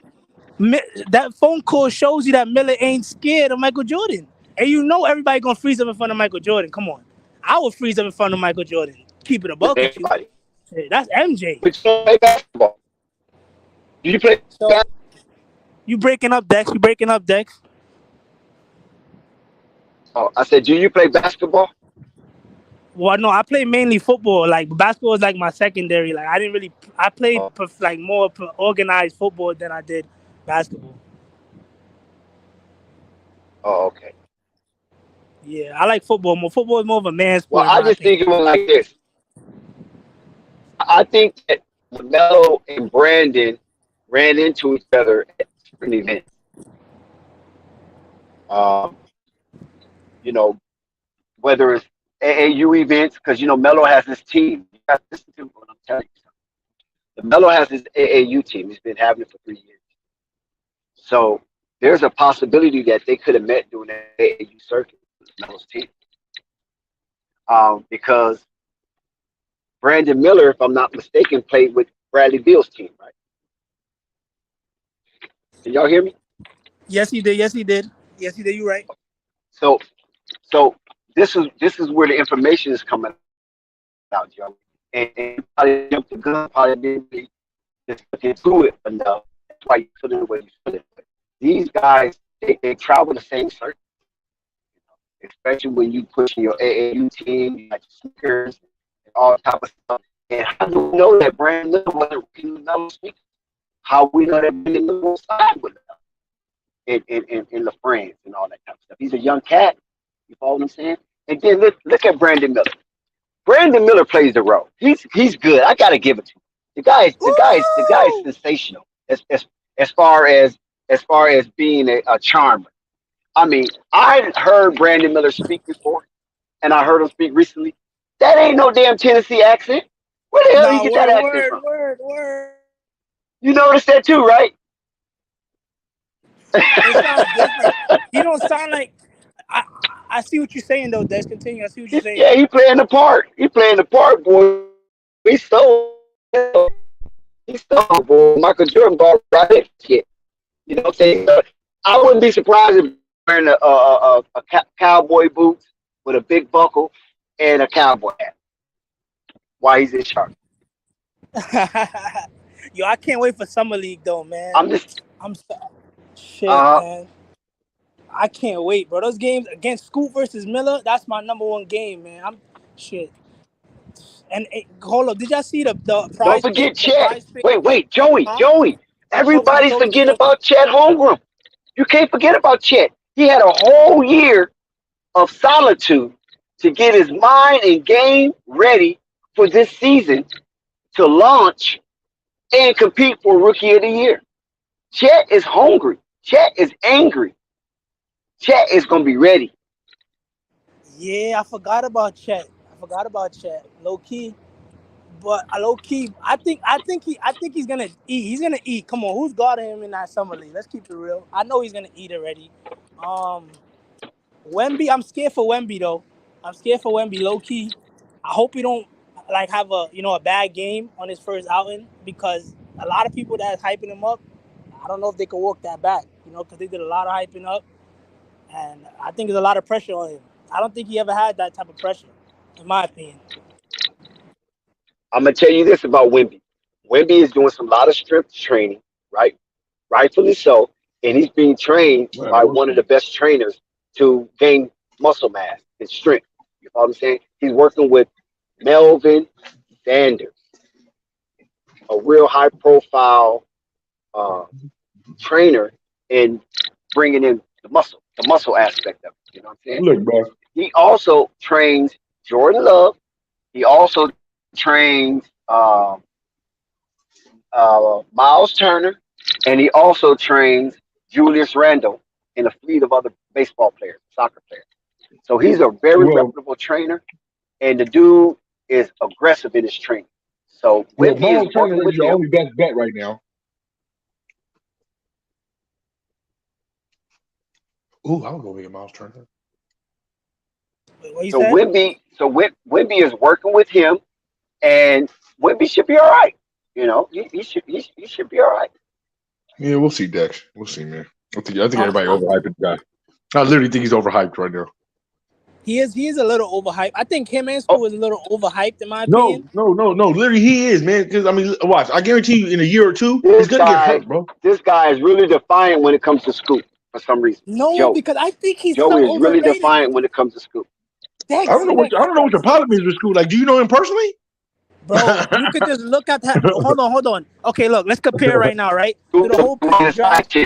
That phone call shows you that Miller ain't scared of Michael Jordan, and you know everybody gonna freeze up in front of Michael Jordan. Come on, I would freeze up in front of Michael Jordan. Keep it a buck with you. Everybody. Hey, that's MJ. But you don't play basketball. Do you play So basketball? you breaking up, Dex? You breaking up, Dex? Oh, I said, do you play basketball? Well, no, I play mainly football. Like basketball is like my secondary. Like I didn't really. I played Oh, like more organized football than I did basketball. okay. Yeah, I like football more. Football is more of a man Well, sport, in I my just think opinion. it was like this. I think that Lamelo and Brandon ran into each other at different events. Um, you know, whether it's AAU events, because Melo has his team. You got to listen to what I'm telling you. Melo has his AAU team. He's been having it for 3 years. So there's a possibility that they could have met during the AAU circuit with Melo's team. Because Brandon Miller, if I'm not mistaken, played with Bradley Beal's team, right? Can y'all hear me? Yes, he did. Yes, he did. Yes, he did. You right. So this is where the information is coming out, Joe. And probably jumped the gun, probably didn't really just look into it enough. That's why you feel the way you feel it. But these guys, they travel the same circuit, especially when you push your AAU team, you got your sneakers, and all type of stuff. And how do you know that Brandon Miller wasn't reading those sneakers? how we know that Brandon Miller will side with them in LaFrance and all that type of stuff. He's a young cat. You follow what I'm saying? And then look at Brandon Miller. Brandon Miller plays the role. He's good. I gotta give it to him. The guy is sensational as far as being a charmer. I mean, I heard Brandon Miller speak before, and I heard him speak recently. That ain't no damn Tennessee accent. Where the hell Nah, you get that accent word, from? word. You noticed that too, right? It sounds different. He don't sound like. I see what you're saying though. Des, continue. I see what you're saying. Yeah, he playing the part. He playing the part, boy. He stole. He stole, boy. Michael Jordan ball right that shit. You know what I'm saying? I wouldn't be surprised if wearing a cowboy boots with a big buckle and a cowboy hat while he's in Charlotte. Yo, I can't wait for Summer League though, man. Shit, man. I can't wait, bro. Those games against Scoot versus Miller, that's my number one game, man. Shit. And hold up, did y'all see the prize? Don't forget Chet. Wait, Joey. Everybody's forgetting about Chet Holmgren. You can't forget about Chet. He had a whole year of solitude to get his mind and game ready for this season to launch and compete for Rookie of the Year. Chet is hungry. Chet is angry. Chet is gonna be ready. Yeah, I forgot about Chet. Low key. But low key, I think he's gonna eat. He's gonna eat. Come on, who's guarding him in that summer league? Let's keep it real. I know he's gonna eat already. Wemby, I'm scared for Wemby though. Low key. I hope he don't have a bad game on his first outing, because a lot of people that's hyping him up, I don't know if they can walk that back. Because they did a lot of hyping up, and I think there's a lot of pressure on him. I don't think he ever had that type of pressure, in my opinion. I'm gonna tell you this about Wemby. Wemby is doing some lot of strength training, right? Rightfully so, and he's being trained by one of the best trainers to gain muscle mass and strength. You know what I'm saying? He's working with Melvin Sanders, a real high-profile trainer, and bringing in the muscle aspect of it. You know what I'm saying? Look, bro. He also trains Jordan Love. He also trains Miles Turner, and he also trains Julius Randle and a fleet of other baseball players, soccer players. So he's a very reputable trainer, and the dude is aggressive in his training. So Miles Turner is your only best bet right now. Ooh, I would go get Miles Turner. So Wemby is working with him, and Wemby should be all right. He should be all right. Yeah, we'll see, Dex. We'll see, man. I think everybody overhyped the guy. I literally think he's overhyped right now. He is a little overhyped. I think him and Scoot was a little overhyped, in my opinion. No. Literally, he is, man. Because watch. I guarantee you, in a year or two, he's gonna get hurt, bro. This guy is really defiant when it comes to Scoot for some reason. No, because I think he's Joey so is really overrated. defiant when it comes to Scoot. I don't know what your problem is with Scoot. Like, do you know him personally? Bro, you could just look at that. Hold on. Okay, look, let's compare right now, right? To the whole pre-draft.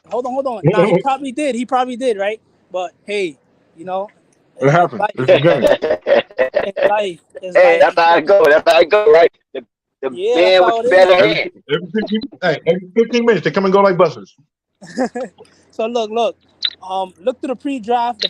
Hold on. Nah, he probably did, right? But hey, it happens. It's a game. It's life. Hey, that's how it goes, right? The man with the better hand. Every 15 minutes, they come and go like buses. So look. Look to the pre-draft,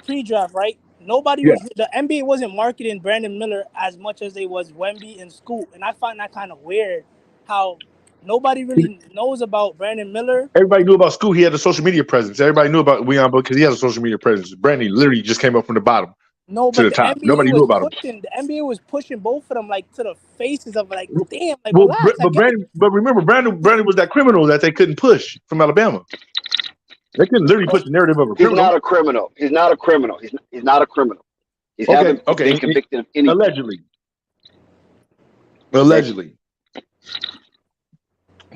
right? The NBA wasn't marketing Brandon Miller as much as they was Wemby and Scoot, and I find that kind of weird. How nobody really knows about Brandon Miller. Everybody knew about Scoot. He had a social media presence. Everybody knew about Weon because he has a social media presence. Brandon literally just came up from the bottom to the top. Nobody knew about him. The NBA was pushing both of them to the faces of damn, relax. But remember, Brandon was that criminal that they couldn't push from Alabama. They couldn't literally put the narrative of a criminal. He's not a criminal. He's not a criminal. He's haven't been convicted of anything. Allegedly.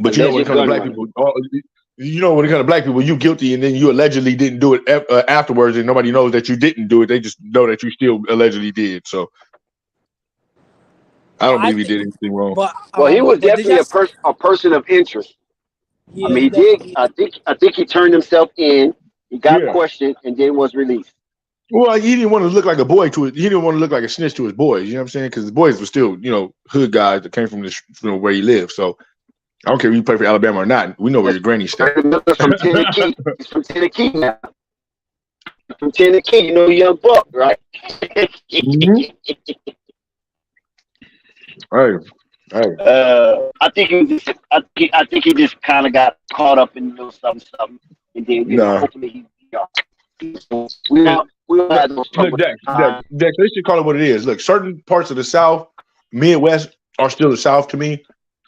But when it comes to black people, when it comes to black people, you guilty, and then you allegedly didn't do it afterwards, and nobody knows that you didn't do it. They just know that you still allegedly did. So, I don't I believe he did think, anything wrong. Well, he was but did definitely y'all? a person of interest. I Yeah, mean, he he did. definitely. I think he turned himself in. He got Yeah. questioned and then was released. Well, he didn't want to look like a boy to it. He didn't want to look like a snitch to his boys. You know what I'm saying? Because the boys were still, hood guys that came from where he lived. So I don't care if you play for Alabama or not. We know where your granny stayed. From Tennessee. He's from Tennessee now. From Tennessee, you know, young buck, right? Mhm. Hey. I think he just, I think he just kind of got caught up in something, and then Nah. hopefully he. We don't have those Look, Dex, they should call it what it is. Look, certain parts of the South, Midwest, are still the South to me.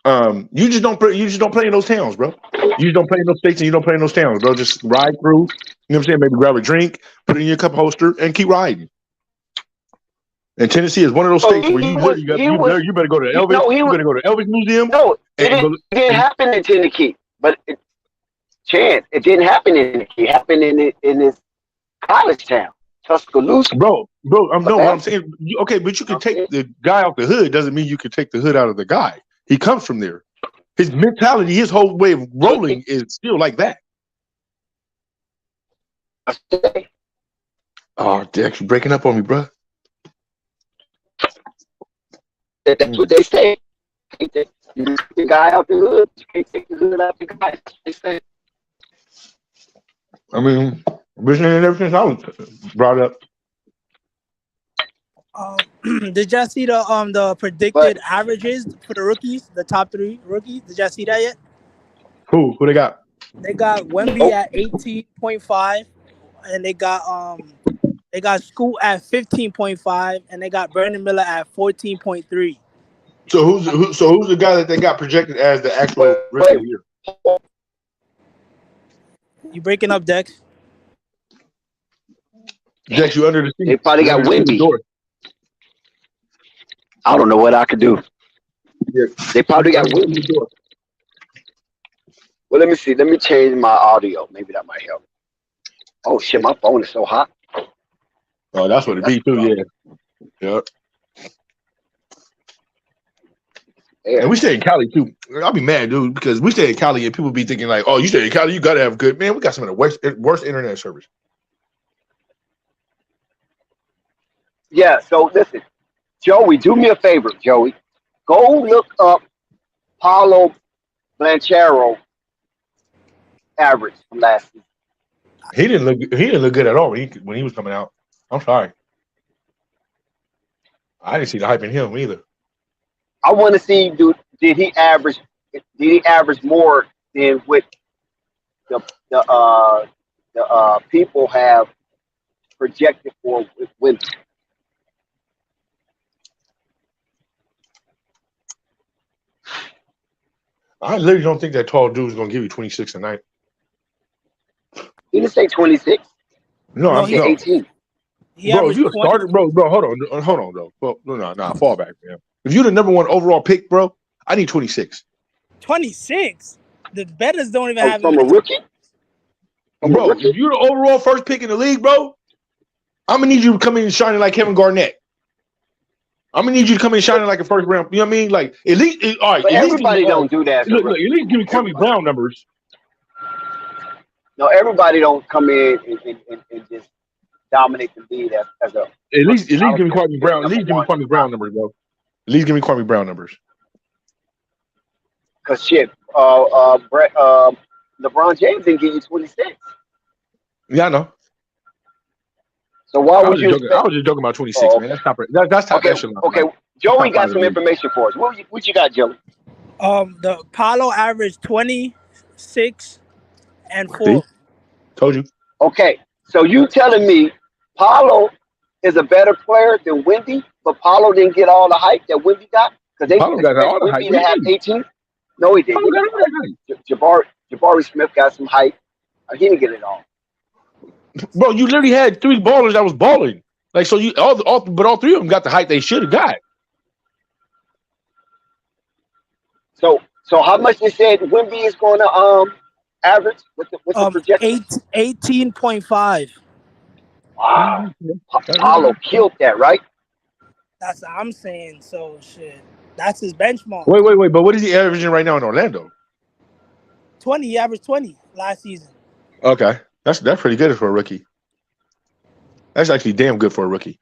You just don't play in those towns, bro. You just don't play in those states and you don't play in those towns, bro. Just ride through. You know what I'm saying? Maybe grab a drink, put it in your cup holster, and keep riding. And Tennessee is one of those states where you better go to Elvis. You better go to Elvis Museum. No, it didn't happen in Tennessee, but it didn't happen in Tennessee. It happened in this college town, Tuscaloosa. Bro, what I'm saying, okay, but you can take the guy out the hood. Doesn't mean you can take the hood out of the guy. He comes from there. His mentality, his whole way of rolling is still like that. Oh, Dex, you breaking up on me, bro. That's what they say. You take the guy out the hood. You can't take the hood out the guy. That's what they say. I mean, been saying it ever since I was brought up. Did y'all see the predicted averages for the rookies, the top 3 rookies? Did y'all see that yet? Who they got? They got Wemby at 18.5, and they got Scoot at 15.5, and they got Brandon Miller at 14.3. So who's the guy that they got projected as the actual rookie of the year? You breaking up, Dex? Dex, you under the seat. They probably got Wemby. I don't know what I could do. Yeah. They probably got Wemby. Well, let me see. Let me change my audio. Maybe that might help. Oh shit, my phone is so hot. Oh, that's what it be too. Yeah. Yep. And we stay in Cali too. I'll be mad, dude, because we stay in Cali and people be thinking like, "Oh, you stay in Cali, you gotta have good." Man, we got some of the worst internet service. Yeah. So listen, Joey, do me a favor, Joey. Go look up Paulo Blanchero average from last season. He didn't look good at all when he was coming out. I'm sorry. I didn't see the hype in him either. I want to see, dude, did he average more than what the people have projected for with I literally don't think that tall dude is going to give you 26 a night. He didn't say 26. No, he said 18. Bro, if you a starter, bro, hold on, though. Well, no, fall back, man. If you're the number 1 overall pick, bro, I need 26. 26? The betters don't even have from a rookie. Bro, if you're the overall first pick in the league, bro, I'm gonna need you to come in shining like Kevin Garnett. I'm gonna need you to come in shining like a first round. You know what I mean? Like at least, all right. But everybody don't do that. Look, at least give me Kwame Brown numbers. No, everybody don't come in and just dominate the league as a. At least give me Kwame Brown. At least give me Kwame Brown numbers, bro. At least give me Kwame Brown numbers. Cause shit, LeBron James didn't give you 26. Yeah, I know. So why would you? I was just joking about 26, man. That's top. That's top echelon. Okay, Joey got some information for us. What you got, Joey? The Paulo averaged 26 and 4. See? Told you. Okay, so you telling me Paulo is a better player than Wemby, but Paulo didn't get all the hype that Wemby got because they expect Wemby to have 18. No, he didn't. Jabari Smith got some hype. He didn't get it all. Bro, you literally had 3 ballers that was balling. Like so, but all 3 of them got the hype they should have got. So how much they said Wemby is going to average? What's the projection? 18.5. Wow, Paulo killed that, right? That's what I'm saying. So shit. That's his benchmark. Wait. But what is he averaging right now in Orlando? 20. He averaged 20 last season. Okay, that's pretty good for a rookie. That's actually damn good for a rookie.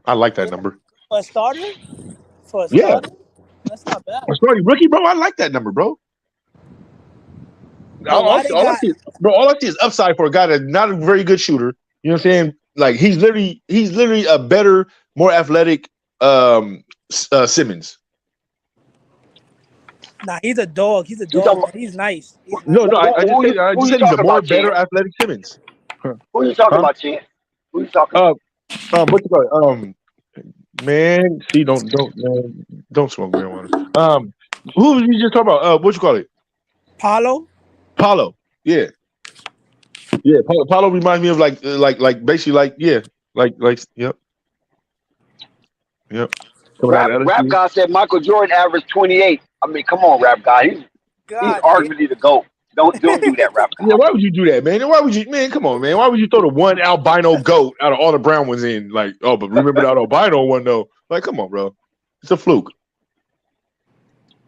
I like that number. For a starter? Yeah. That's not bad. A starting rookie, bro. I like that number, bro. All I see is upside for a guy that's not a very good shooter. You know what I'm saying? Like he's literally a better, more athletic Simmons. Nah, he's a dog. He's a dog. He's nice. No, I just said he's a more better athletic Simmons. Who are you talking about, Chance? Who are you talking about? What you call it? Man, see, don't smoke marijuana. Who was you just talking about? What you call it? Paulo. Yeah. Paulo reminds me of like basically yep. Rap guy said Michael Jordan averaged 28. I mean, come on, rap guy. He's arguably the GOAT. Don't do that, rap guy. Yeah, why would you do that, man? Come on, man. Why would you throw the one albino GOAT out of all the brown ones in? Like, oh, but remember that albino one though? Like, come on, bro. It's a fluke.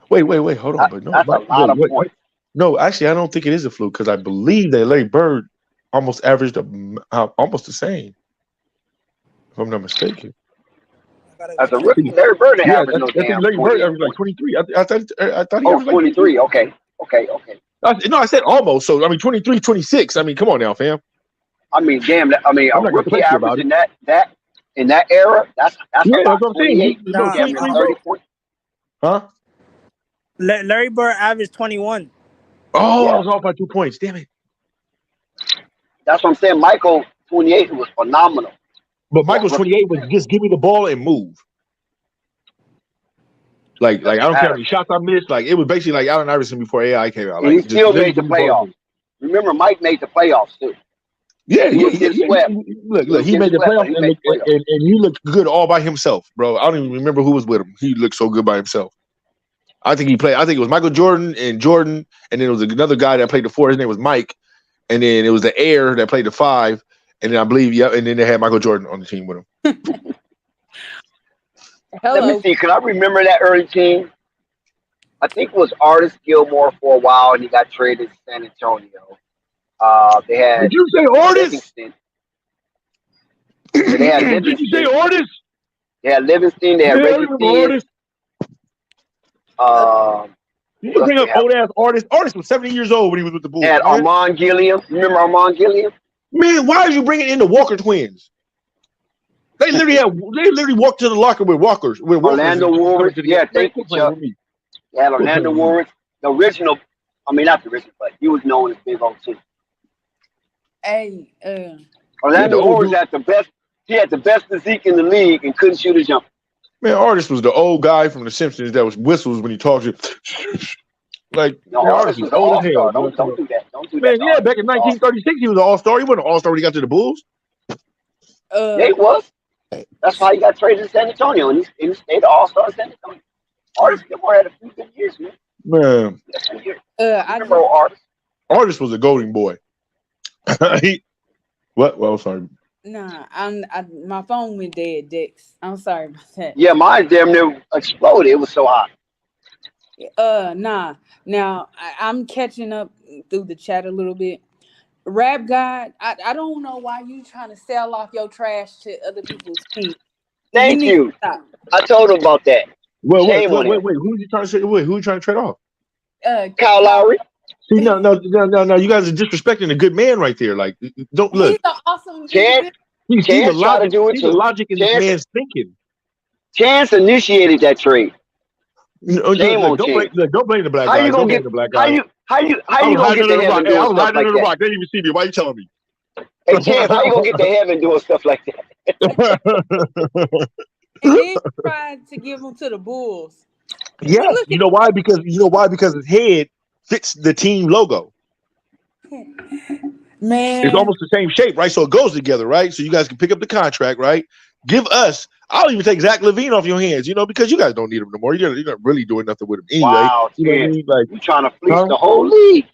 Wait, hold on. But no, that's a lot of points. No, actually, I don't think it is a fluke because I believe that Larry Bird almost averaged almost the same. If I'm not mistaken. As a rookie, Larry Bird averaged no damn. Larry Bird averaged like 23. I thought he averaged 23. Okay. No, I said almost. So I mean, 23, 26. I mean, come on now, fam. I mean, damn. I mean, a rookie average in that era. That's what I'm saying. 30 points. Huh? Larry Bird averaged 21. Oh, I was off by 2 points. Damn it. That's what I'm saying. Michael 28 was phenomenal. But Michael's 28 was just give me the ball and move. Like I don't care how many shots I missed. Like it was basically like Allen Iverson before AI came out. Like, he still made the playoffs. Remember, Mike made the playoffs too. Yeah. Look, he made the playoffs, and he looked good all by himself, bro. I don't even remember who was with him. He looked so good by himself. I think it was Michael Jordan, and then there was another guy that played the 4. His name was Mike, and then it was the Air that played the 5, and then I believe and then they had Michael Jordan on the team with him. Let me see. Can I remember that early team? I think it was Artis Gilmore for a while, and he got traded to San Antonio. They had. Did you say Artis? Livingston. They had Livingston. Did you say Artis? They had Livingston. They had Reggie. You bring up old ass Artis. Artis was 70 years old when he was with the Bulls. They had Armand Gilliam. Remember Armand Gilliam? Man, why are you bringing in the Walker twins? They literally walked to the locker with Walkers. Orlando Warwick. Yeah, thank you, Chuck. They had Orlando Warwick. The original. I mean, not the original, but he was known as Big O too. Hey, Orlando Warwick had the best. He had the best physique in the league and couldn't shoot a jumper. Man, Artis was the old guy from The Simpsons that was whistles when he talked to you. Like, no, Artis was old as hell. Don't do that. Don't do that. Man, yeah, back in 1936, he was an all-star. He wasn't an all-star when he got to the Bulls. Yeah, he was. That's why he got traded to San Antonio, and he stayed an all-star in San Antonio. Artis Gilmore had a few good years, man. Man. I remember Artis. Artis was a golden boy. What? Well, sorry. Nah, my phone went dead, Dex. I'm sorry about that. Yeah, mine damn near exploded. It was so hot. Nah. Now I'm catching up through the chat a little bit. Rap God, I don't know why you trying to sell off your trash to other people's teams. Thank you. I told him about that. Wait. Who you trying to say? Wait, who you trying to trade off? Kyle Lowry. See, no. You guys are disrespecting a good man right there. Like, don't look. He's an awesome Chance the logic in this man's thinking. Chance initiated that trade. Don't blame the black guy. Don't blame the black guy. How you gonna get to heaven doing stuff like that? They didn't even see me. Why are you telling me? Hey, Chance, how you gonna get to heaven doing stuff like that? He tried to give him to the Bulls. Yeah, you know why? Because his head fits the team logo. Man, it's almost the same shape, right? So it goes together, right? So you guys can pick up the contract, right? Give us. I'll even take Zach LaVine off your hands, because you guys don't need him no more. You're not really doing nothing with him anyway. Wow, you know what I mean? Like, you're trying to fleece the whole league.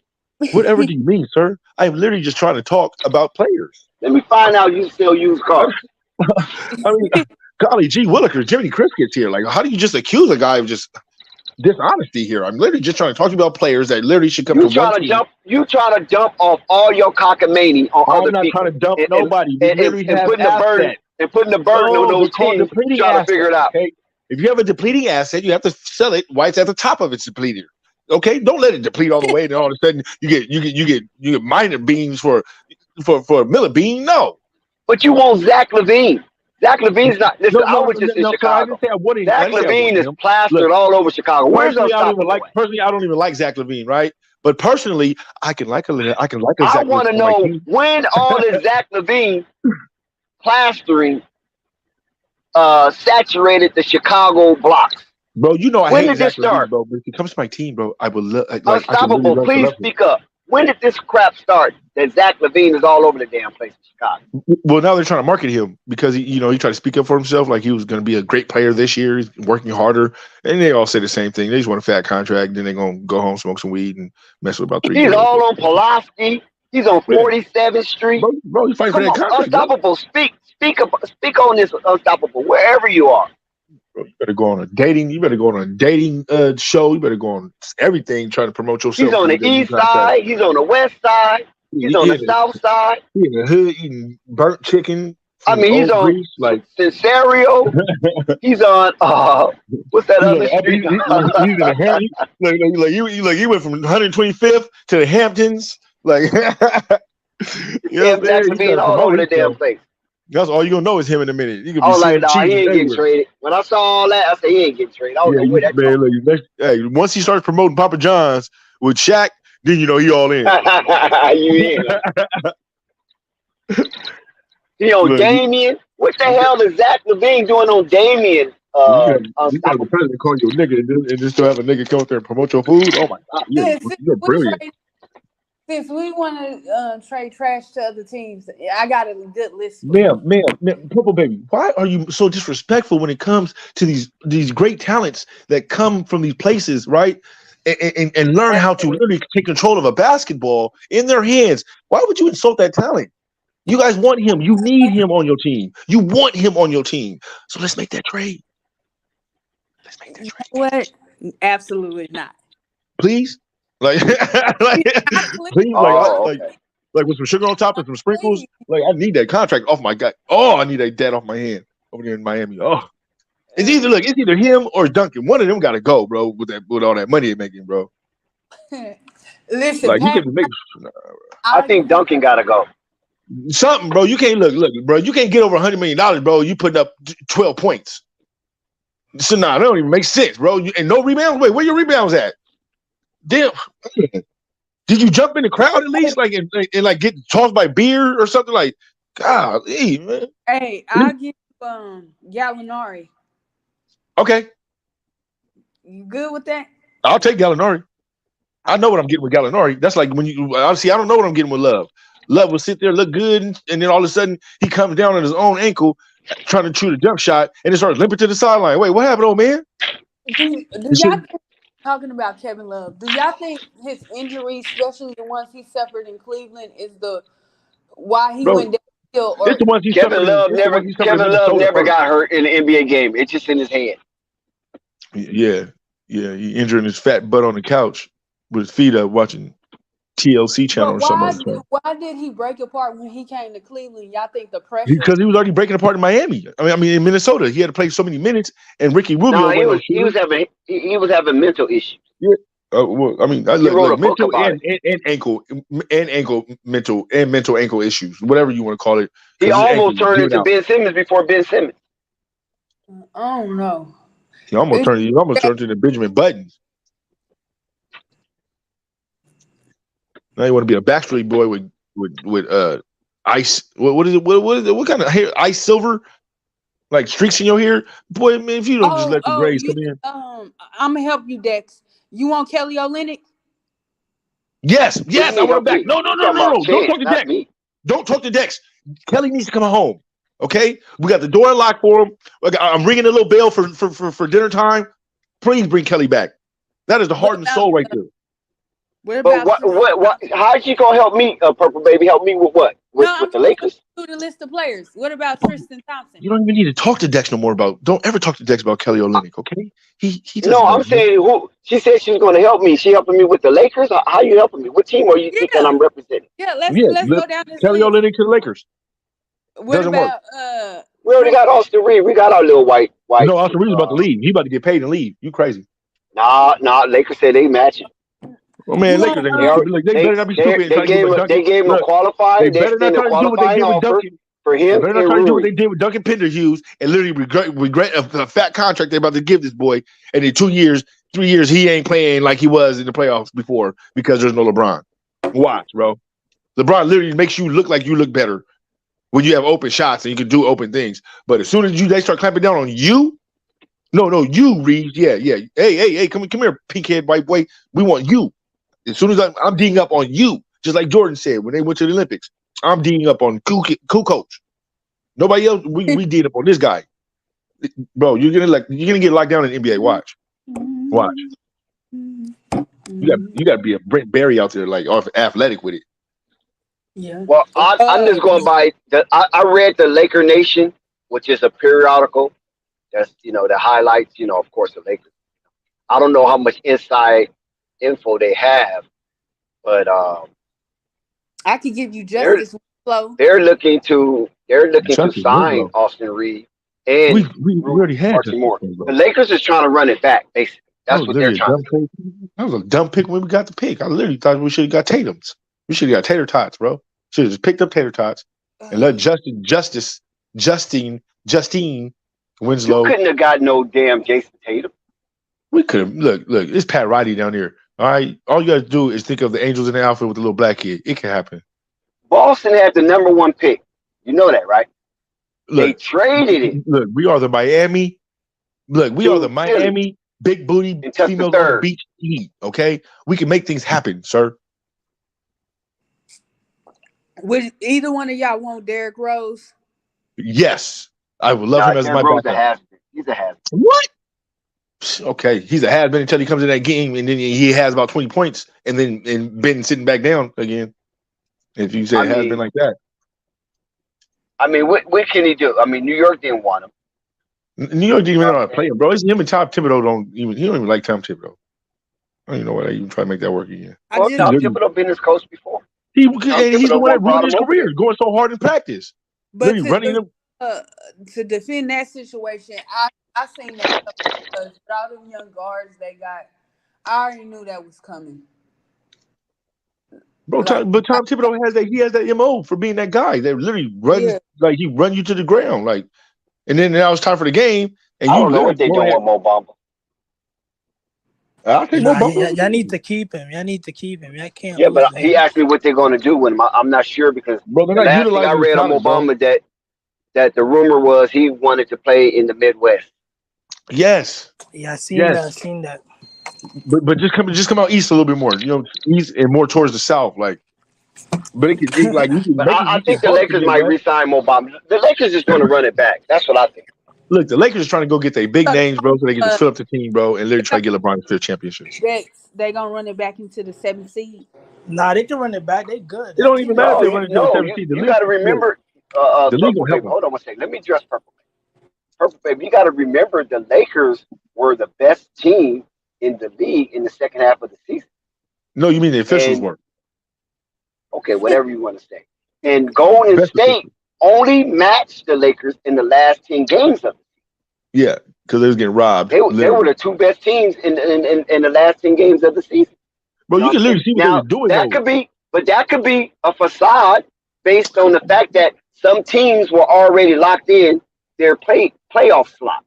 Whatever do you mean, sir? I am literally just trying to talk about players. Let me find out you still use cars. I mean, golly gee, Willikers, Jiminy Cricket's here. Like, how do you just accuse a guy of just dishonesty here. I'm literally just trying to talk to you about players that literally should come You to one trying to team. jump? You trying to dump off all your cockamamie on I'm other not people? trying to dump nobody. We literally and have putting the burden assets. and putting the burden on No, they're those called teams depleting trying to assets. figure it out. Okay, if you have a depleting asset, you have to sell it while it's at the top of its depleted. Okay, don't let it deplete all the way, and all of a sudden you get minor beans for a mill of bean. No, But you want Zach LaVine. Zach LaVine's not. Listen, I was just in so I Chicago. didn't say I wanted. Zach LaVine is him. plastered Look, all over Chicago. Where's personally, Unstoppable? personally, I don't even like Zach LaVine, right? But personally, I can like a I Zach want to LaVine on my know team. when all this Zach LaVine plastering saturated the Chicago blocks. Bro, you know I When hate did Zach this start? LaVine, bro. But if he comes to my team, bro, I will Unstoppable, please speak up. When did this crap start that Zach LaVine is all over the damn place in Chicago? Well, now they're trying to market him because he tried to speak up for himself, like he was going to be a great player this year. He's working harder, and they all say the same thing. They just want a fat contract, then they're going to go home, smoke some weed, and mess with about 3 He's years. all on Pulaski. He's on 47th Street. Bro, he's fighting for that contract. Unstoppable, speak on this, Unstoppable, wherever you are. Bro, you better go on a dating. You better go on a dating show. You better go on everything trying to promote yourself. He's on the east side. He's on the west side. He's on the south side. He's in the hood eating burnt chicken. I mean, he's on grease, like Cesario. He's on what's that other street? He's in the Hamptons. Like he went from 125th to the Hamptons. Like Jackson being all over the damn place. That's all you're gonna know is him in a minute. You I was like, nah, he ain't getting traded. When I saw all that, I said he ain't getting traded. I was like, where that come from? Once he starts promoting Papa John's with Shaq, then you know he all in. You in. He on Damien. What the hell is Zach LaVine doing on Damien? You got the president call you a nigga and just to have a nigga come up there and promote your food. Oh my god, you're brilliant. Since we want to trade trash to other teams, I got a good list. Ma'am, Purple Baby, why are you so disrespectful when it comes to these great talents that come from these places, right? And learn how to literally take control of a basketball in their hands. Why would you insult that talent? You guys want him. You need him on your team. You want him on your team. So let's make that trade. What? Absolutely not. Please? Please, like with some sugar on top and some sprinkles. Like I need that contract off my guy. Oh, I need that off my hand over there in Miami. Oh, it's either him or Duncan. One of them got to go, bro. With all that money they're making, bro. Listen, like Pat, I think Duncan got to go. Something, bro. You can't look, bro. You can't get over $100 million, bro. You putting up 12 points. So that don't even make sense, bro. And no rebounds. Wait, where your rebounds at? Damn. Did you jump in the crowd at least, like and like get tossed by beer or something? Like, golly, man. Hey, I'll give Gallinari. Okay. You good with that? I'll take Gallinari. I know what I'm getting with Gallinari. That's like when you obviously I don't know what I'm getting with Love. Love will sit there, look good, and then all of a sudden he comes down on his own ankle trying to shoot a jump shot and it starts limping to the sideline. Wait, what happened, old man? Do y'all think, talking about Kevin Love, do y'all think his injuries, especially the ones he suffered in Cleveland, is the why he went downhill? Or the ones Kevin Love never got hurt in an NBA game. It's just in his head. Yeah, he injuring his fat butt on the couch with his feet up watching TLC channel or something. Why did he break apart when he came to Cleveland? Y'all think the pressure? Because he was already breaking apart in Miami. I mean in Minnesota. He had to play so many minutes, and Ricky Rubio. No, he was having mental issues. Yeah. Well, I mean, mental and ankle mental ankle issues, whatever you want to call it. He almost turned into Ben Simmons before Ben Simmons. I don't know. He almost turned into Benjamin Button. Now you want to be a Backstreet Boy with ice. What is it? What is it? What kind of hair? Ice silver, like streaks in your hair, boy. Man, if you don't just let the grays come in. I'm gonna help you, Dex. You want Kelly Olynyk? Yes. I want him back. No. Don't talk to Dex. Don't talk to Dex. Kelly needs to come home. Okay, we got the door locked for him. I'm ringing a little bell for dinner time. Please bring Kelly back. That is the heart and soul right there. What? How is she gonna help me, Purple Baby? Help me with what? with the Lakers. Through the list of players. What about Tristan Thompson? You don't even need to talk to Dex no more about. Don't ever talk to Dex about Kelly Olynyk, okay? He doesn't No, know. I'm saying who. She said she was going to help me. She helping me with the Lakers. How you helping me? What team are you thinking I'm representing? Yeah, let's go down this Kelly list. Olynyk to the Lakers. What Doesn't about work. We already got Austin Reed. We got our little white. No, Austin Reed's about to leave. He about to get paid and leave. You crazy? Nah. Lakers said they matching. Well, man, Lakers ain't gonna look. They better not be stupid. They gave him a qualified. They better not try to do what they did with Duncan. For him, they better not try to do what they did with Duncan Penderhughes and literally regret a fat contract they're about to give this boy. And in 2 years, 3 years, he ain't playing like he was in the playoffs before because there's no LeBron. Watch, bro. LeBron literally makes you look like you look better when you have open shots and you can do open things. But as soon as they start clamping down on you, no, you, Reeves, yeah. Hey, come here, pinkhead white boy. We want you. As soon as I'm D'ing up on you, just like Jordan said when they went to the Olympics, I'm D'ing up on cool coach. Nobody else. We D'ing up on this guy, bro. You're gonna get locked down in the NBA. Watch. You got to be a Brent Barry out there, like athletic with it. Yeah. Well, I'm just going by. I read the Laker Nation, which is a periodical. That's that highlights. Of course, the Lakers. I don't know how much inside info they have, but I could give you justice flow. They're looking to sign Austin Reed and we already had more. The Lakers is trying to run it back. Basically, that's what they're trying to do. That was a dumb pick when we got the pick. I literally thought we should have got Tatum's. We should have got tater tots, bro. Should have just picked up tater tots and let Justine Winslow. You couldn't have got no damn Jason Tatum. We could have. Look, it's Pat Riley down here. All right, all you got to do is think of the Angels in the outfield with the little black kid. It can happen. Boston had the number 1 pick. You know that, right? They traded it. Look, we are the Miami. Look, we are the Miami big booty females on the beach Heat. Okay, we can make things happen, sir. Would either one of y'all want Derrick Rose? Yes, I would love him as my backup. He's a has-been. What? Okay, he's a has-been until he comes in that game, and then he has about 20 points, and Ben sitting back down again. If you say has-been like that. I mean, what can he do? I mean, New York didn't want him. New York didn't even know how to play him, bro. It's him and Tom Thibodeau he don't even like Tom Thibodeau. I don't even know why they even try to make that work again. Well, Tom Thibodeau been his coach before. He's the one that ruined his career, going so hard in practice. But to defend that situation, I seen that because with all them young guards they got, I already knew that was coming. Bro, but Tom Thibodeau has that MO for being that guy that literally runs like he run you to the ground, like, and then now it's time for the game, and I don't know what they doing with Mo Bamba. I think y'all need to keep him. Y'all can't. Yeah, but he asked me what they're going to do with him. I'm not sure because bro, the last thing I read on Obama that the rumor was he wanted to play in the Midwest. Yes. Yeah, I seen that. But just come out east a little bit more, east and more towards the south, like. But it could like. I think the Lakers might re-sign Mo Bamba. The Lakers is going to run it back. That's what I think. Look, the Lakers are trying to go get their big names, bro, so they can just fill up the team, bro, and literally try to get LeBron to 5th championship. They gonna run it back into the 7th seed. Nah, they can run it back. They good. It don't even matter if they run it into the 7th seed. You got to remember. The league will help. Hold on one second. Let me address Purple Baby. Purple Baby, you got to remember the Lakers were the best team in the league in the second half of the season. No, you mean the officials weren't. Okay, whatever you want to say. And Golden State only matched the Lakers in the last 10 games of it. Yeah, because they was getting robbed. They were the 2 best teams in the last 10 games of the season. Bro, you can literally see what they were doing. That could be a facade based on the fact that some teams were already locked in their playoff slot.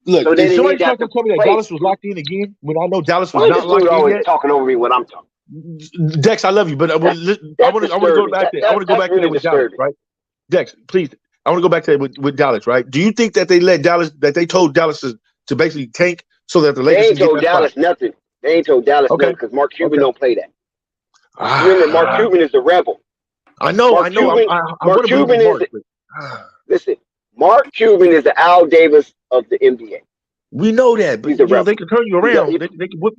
Look, so if somebody trying to tell me that Dallas was locked in again, when I know Dallas was not locked in always yet. Talking over me when I'm talking. Dex, I love you, but I want to go back there. I want to go back there with Dallas, right? Dex, please. I want to go back to that with Dallas, right? Do you think that they told Dallas to basically tank so that the Lakers? They ain't told Dallas nothing. They ain't told Dallas nothing because Mark Cuban don't play that. Remember, Mark Cuban is the rebel. I know. Mark Cuban is. Listen, Mark Cuban is the Al Davis of the NBA. We know that, but they can turn you around.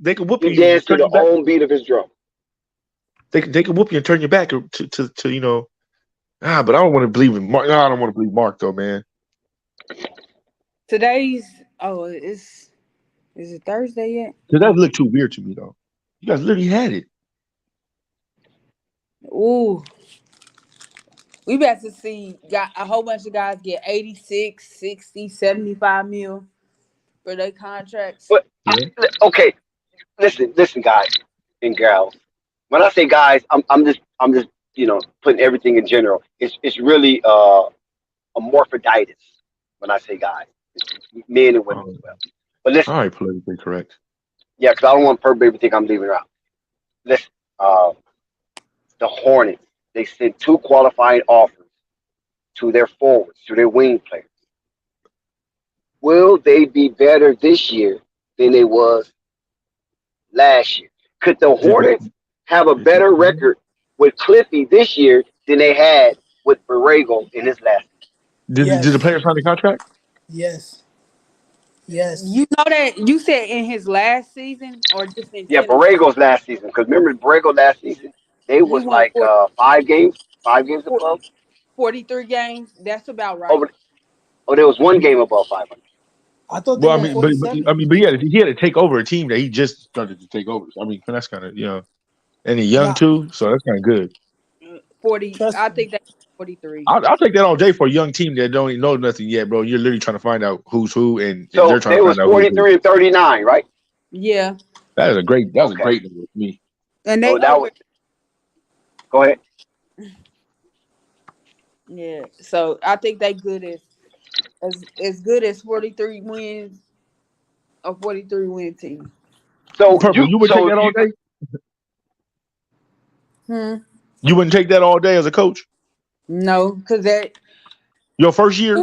They can whoop you. He danced to the own beat of his drum. They can whoop you and turn you back to But I don't want to believe in Mark. No, I don't want to believe Mark though, man. Today's is it Thursday yet? Because that looked too weird to me though. You guys literally had it. Ooh, we about to see got a whole bunch of guys get 86, 60, 75 mil for their contracts. But okay, listen, guys and gals. When I say guys, I'm just putting everything in general. It's really amorphiditis when I say guys. It's men and women as well. But listen, All right, politically correct. yeah, because I don't want per baby think I'm leaving her out. Listen, the Hornets, they sent 2 qualifying offers to their forwards, to their wing players. Will they be better this year than they was last year? Could the Hornets have a better record with Cliffy this year than they had with Borrego in his last season? Did the player sign the contract? Yes. Yes. You know that you said in his last season or just in Yeah, general? Borrego's last season. Because remember Borrego last season, they was won like 5 games above. 43 games. That's about right. There was 1 game above 500. I thought they Well, won 47. but he had to take over a team that he just started to take over. I mean, that's kind of and he's young too, so that's kind of good. 40. I think that's 43. I'll take that all day for a young team that don't even know nothing yet, bro. You're literally trying to find out who's who, and So they're trying they to was find out 43 and 39, right? Yeah. That was a great number with me. And they So that was. Go ahead. Yeah. So I think they good as good as 43 wins, a 43 win team. So you would take that all day? You wouldn't take that all day as a coach? No, because that your first year.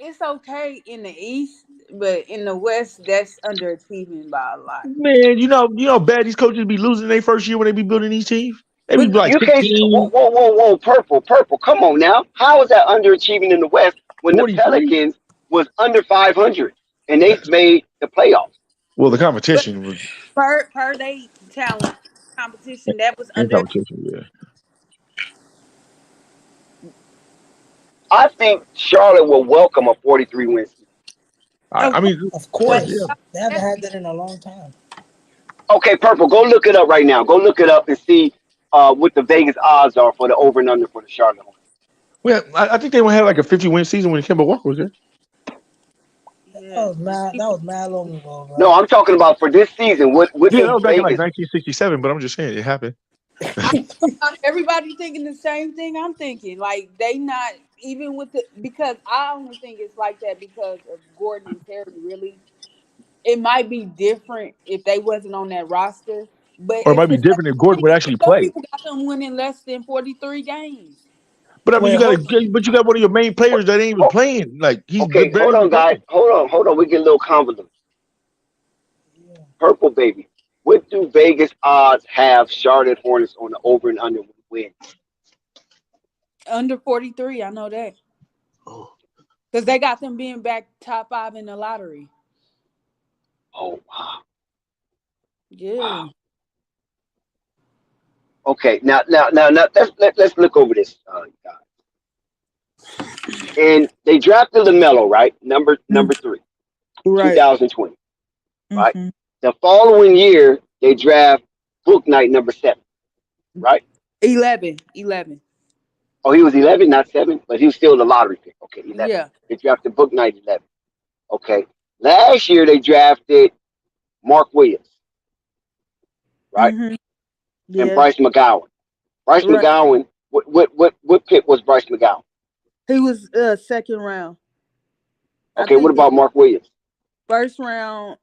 It's okay in the East, but in the West, that's underachieving by a lot. Man, you know how bad these coaches be losing their first year when they be building these teams. They be like you 16. Can't. Whoa, purple. Come on now. How is that underachieving in the West when 43? The Pelicans was under 500 and they made the playoffs? Well, the competition was per they talent competition that was under competition. Yeah. I think Charlotte will welcome a 43 win season. I mean, of course, they haven't had that in a long time. Okay, purple. Go look it up right now. Go look it up and see what the Vegas odds are for the over and under for the Charlotte Hornets. Well, I think they would have like a 50-win season when Kemba Walker was there. That was mad long ago, bro. No, I'm talking about for this season. What that was back in like 1967, but I'm just saying it happened. Everybody thinking the same thing I'm thinking. Like they not even with because I only think it's like that because of Gordon and Terry. Really, it might be different if they wasn't on that roster. But or it might be different if Gordon would actually play. People got them winning less than 43 games. But I mean, you got one of your main players that ain't even playing. Like he's okay. Hold on, guys. Hold on. We get a little convoluted. Yeah. Purple baby. What do Vegas odds have Charlotte Hornets on the over and under win? Under 43, I know that. Because they got them being back top 5 in the lottery. Oh wow. Yeah. Wow. Okay, now let's look over this, guys. And they drafted Lamelo, right? Number 3, right. 2020, right? Mm-hmm. The following year, they draft Book Knight number 7, right? 11. Oh, he was 11, not 7, but he was still the lottery pick. Okay, 11. Yeah. They drafted Book Knight 11. Okay. Last year they drafted Mark Williams, right? Mm-hmm. Yeah. And Bryce McGowan. McGowan. What pick was Bryce McGowan? He was second round. Okay, what about Mark Williams? First round,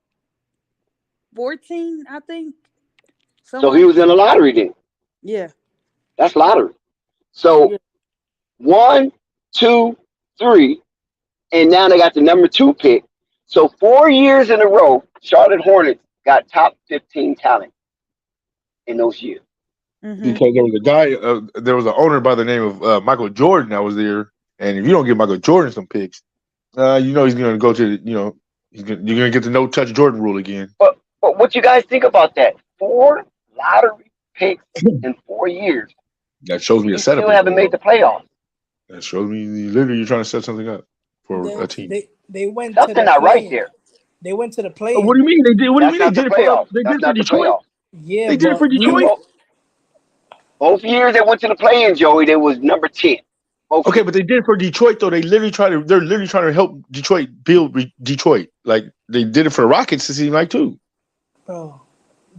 14, I think. So he was in the lottery then. Yeah. That's lottery. So 1, 2, 3, and now they got the number 2 pick. So 4 years in a row, Charlotte Hornets got top 15 talent in those years. Mm-hmm. Because there was a guy, there was an owner by the name of Michael Jordan that was there, and if you don't give Michael Jordan some picks, he's going to go to you're going to get the no touch Jordan rule again. But what you guys think about that? 4 lottery picks in 4 years. That shows me a setup. Still haven't made the playoffs. That shows me literally you're trying to set something up for a team. They went to Something the not right play-in. there. They went to the What do play-in. you mean they did? What do you That's mean they not the did it for? playoffs. They did That's it for not the Detroit. playoffs. Yeah, They did it for but Detroit. Both years they went to the play-in, Joey, they was number 10. Both Okay, years. but they did it for Detroit though. They're literally trying to help Detroit build Detroit. Like they did it for the Rockets. It seemed like too. bro,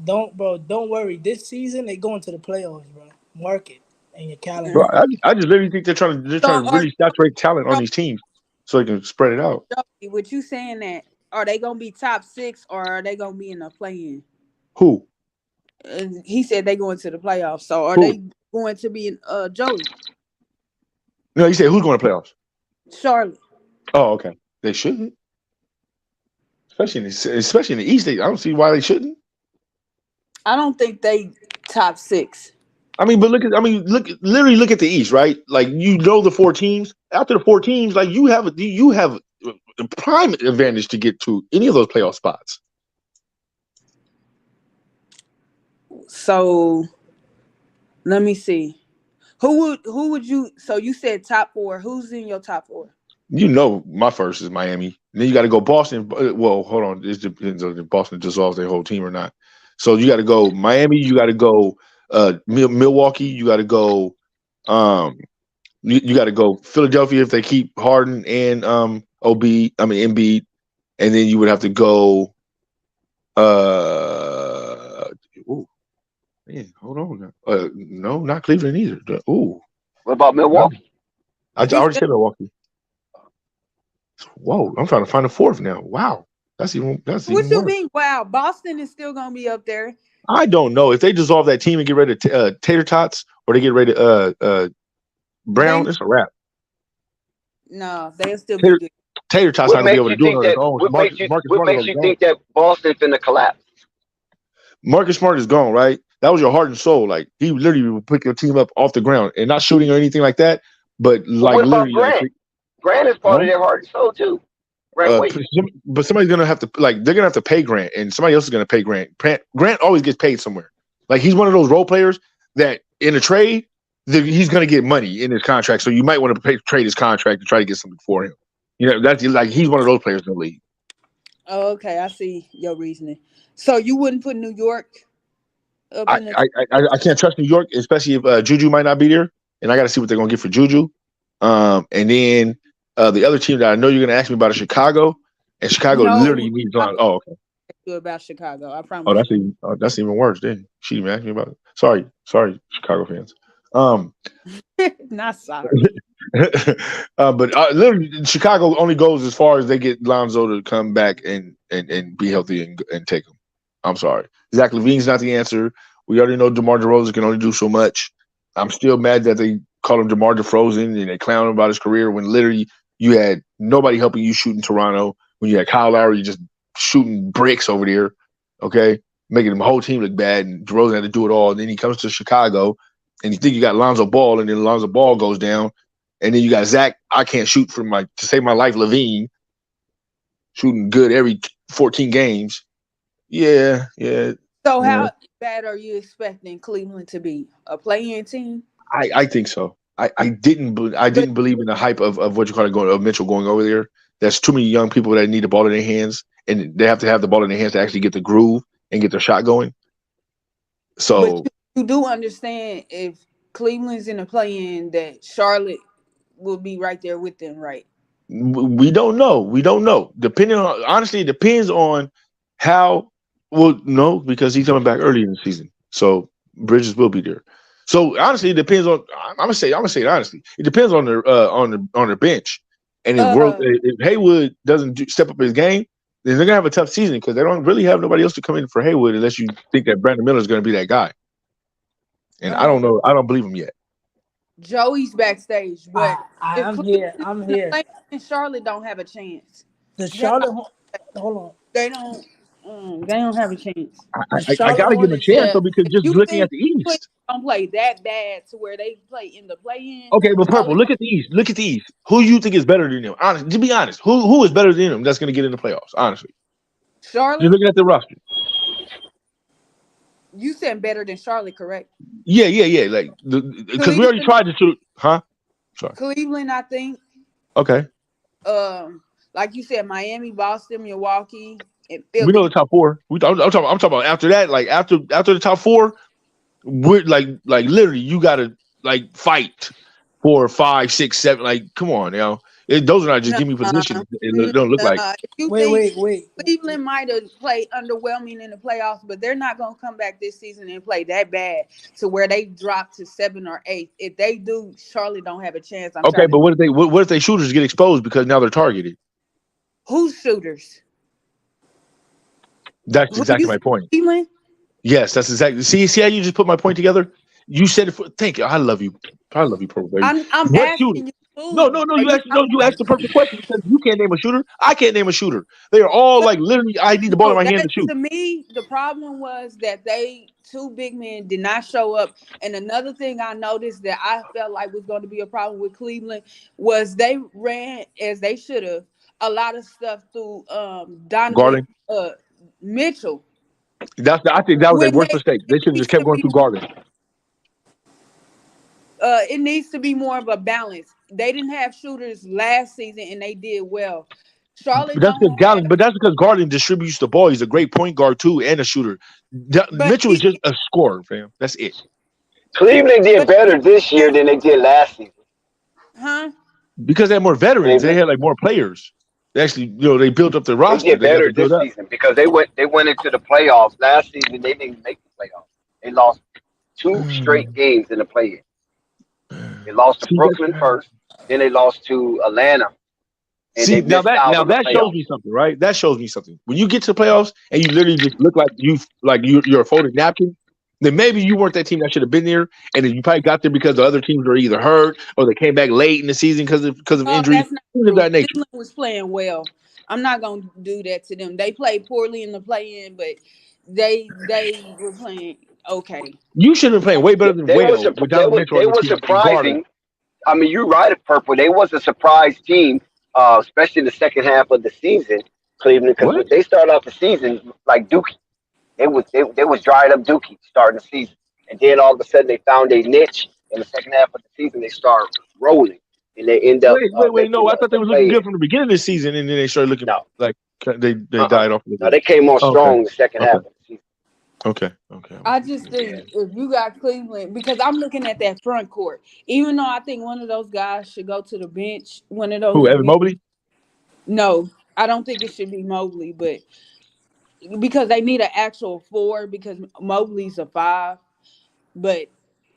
don't worry. This season they going to the playoffs, bro. Mark it in your calendar. Bro, I just literally think they're trying to So really saturate talent on these teams so they can spread it out. with you saying that, are they gonna be top 6 or are they gonna be in the play-in? Who? And he said they going to the playoffs. So are Who? they going to be in Joey? No, you said who's going to playoffs? Charlotte. Oh, okay. They shouldn't. Especially in the East, I don't see why they shouldn't. I don't think they top 6. I mean, but look at the East, right? Like the 4 teams. After the 4 teams, like you have a prime advantage to get to any of those playoff spots. So let me see. Who would you? So you said top 4. Who's in your top 4? You know, my first is Miami. And then you got to go Boston. Well, hold on. It depends on if Boston dissolves their whole team or not. So you got to go Miami. You got to go Milwaukee. You got to go. You got to go Philadelphia if they keep Harden and Embiid, and then you would have to go. Man, hold on. No, not Cleveland either. What about Milwaukee? I already said Milwaukee. Whoa, I'm trying to find a 4th now. Wow, that's even What even you worse. mean? Wow, Boston is still gonna be up there. I don't know if they dissolve that team and get rid of Tater Tots or they get rid of Brown. It's a wrap. No, they'll still be good. Tater Tots not gonna be able to do it on his own. What makes you think that Boston's gonna collapse? Marcus Smart is gone, right? That was your heart and soul. Like he literally would pick your team up off the ground and not shooting or anything like that. But like what about literally, Grant? Grant is part of their heart and soul too. But somebody's gonna have to they're gonna have to pay Grant, and somebody else is gonna pay Grant. Grant always gets paid somewhere. Like he's one of those role players that in a trade he's gonna get money in his contract. So you might want to trade his contract to try to get something for him. You know, that's like he's one of those players in the league. Oh, okay, I see your reasoning. So you wouldn't put New York up in the I can't trust New York, especially if Juju might not be there, and I got to see what they're gonna get for Juju. And then the other team that I know you're gonna ask me about is Chicago, and Chicago literally needs on. Oh, okay. About Chicago, I promise. That's even worse. Then she didn't even ask me about it. Sorry, Chicago fans. Not sorry. But literally, Chicago only goes as far as they get Lonzo to come back and be healthy and take him. I'm sorry. Zach LaVine's not the answer. We already know DeMar DeRozan can only do so much. I'm still mad that they call him DeMar DeFrozen and they clown him about his career when literally you had nobody helping you shoot in Toronto. When you had Kyle Lowry just shooting bricks over there, okay, making the whole team look bad, and DeRozan had to do it all. And then he comes to Chicago, and you think you got Lonzo Ball, and then Lonzo Ball goes down, and then you got Zach. I can't shoot to save my life. LaVine shooting good every 14 games. Yeah. So how bad are you expecting Cleveland to be? A play-in team? I think so. I didn't believe in the hype of what you call it of Mitchell going over there. There's too many young people that need the ball in their hands, and they have to have the ball in their hands to actually get the groove and get their shot going. So but you do understand if Cleveland's in a play-in that Charlotte will be right there with them, right? we don't know. Honestly, it depends on how. Well, no, because he's coming back early in the season, so Bridges will be there. So honestly, it depends on. I'm gonna say it honestly. It depends on their bench, and if Haywood doesn't step up his game, then they're gonna have a tough season because they don't really have nobody else to come in for Haywood unless you think that Brandon Miller is gonna be that guy. And I don't know. I don't believe him yet. Joey's backstage, but I'm here. And Charlotte don't have a chance. The Charlotte, hold on. They don't have a chance. I gotta give him a chance though, because just looking at the East, don't play that bad to where they play in the play-in. Okay, but Purple, look at the East. Who you think is better than them? Honestly, to be honest, who is better than them that's gonna get in the playoffs? Honestly, Charlotte. You're looking at the roster. You said better than Charlotte, correct? Yeah. Like because we already tried to shoot, huh? Sorry. Cleveland, I think. Okay. Like you said, Miami, Boston, Milwaukee, and We know Philly. the top four. I'm talking about after that. Like after the top four, we're like literally you gotta like fight for 5, 6, 7. Like, come on, those are not just No, give me position. It don't look like. if you Wait, think wait. Cleveland might have played underwhelming in the playoffs, but they're not going to come back this season and play that bad to where they drop to 7 or 8. If they do, Charlotte don't have a chance. I'm Okay, trying but to. what if they shooters get exposed because now they're targeted? Who's shooters? That's Who exactly you my said, point. Cleveland? Yes, that's exactly. See how you just put my point together? You said it. Thank you. I love you. Purple baby. I'm What shooter? asking you. No. Who? Are You asked the perfect question because you can't name a shooter. I can't name a shooter. They are all like literally. I need the ball in my hand to shoot. To me, the problem was that two big men did not show up. And another thing I noticed that I felt like was going to be a problem with Cleveland was they ran, as they should have, a lot of stuff through Donovan Garden. Mitchell. I think that was their When worst mistake. They should have just kept going through Garden. it needs to be more of a balance. They didn't have shooters last season, and they did well. Charlotte But that's because Garden distributes the ball. He's a great point guard too and a shooter. Mitchell is just a scorer, fam. That's it. Cleveland did better this year than they did last season. Huh? Because they had more veterans. They had like more players. They actually, they built up their roster. They did better this season because they went into the playoffs. Last season they didn't make the playoffs. They lost 2 straight games in the play-in. They lost to Brooklyn first, then they lost to Atlanta. And now that shows me something, right? That shows me something. When you get to the playoffs and you literally just look like you're a folded napkin, then maybe you weren't that team that should have been there, and then you probably got there because the other teams were either hurt or they came back late in the season because of injuries. That nature. Cleveland was playing well. I'm not gonna do that to them. They played poorly in the play-in, but they were playing okay. You should have been playing way better than they were surprising. I mean, you're right at Purple. They was a surprise team, especially in the second half of the season, Cleveland, because they started off the season like Dookie. They was dried up Dookie starting the season, and then all of a sudden they found a niche in the second half of the season. They start rolling, and they end up. Wait, no! I thought they was looking good from the beginning of the season, and then they started looking like they died off. No, they came on strong in the second half of the season. Okay. I just think if you got Cleveland, because I'm looking at that front court, even though I think one of those guys should go to the bench. One of those. Who, Evan Mobley? No, I don't think it should be Mobley, but because they need an actual 4, because Mobley's a 5. But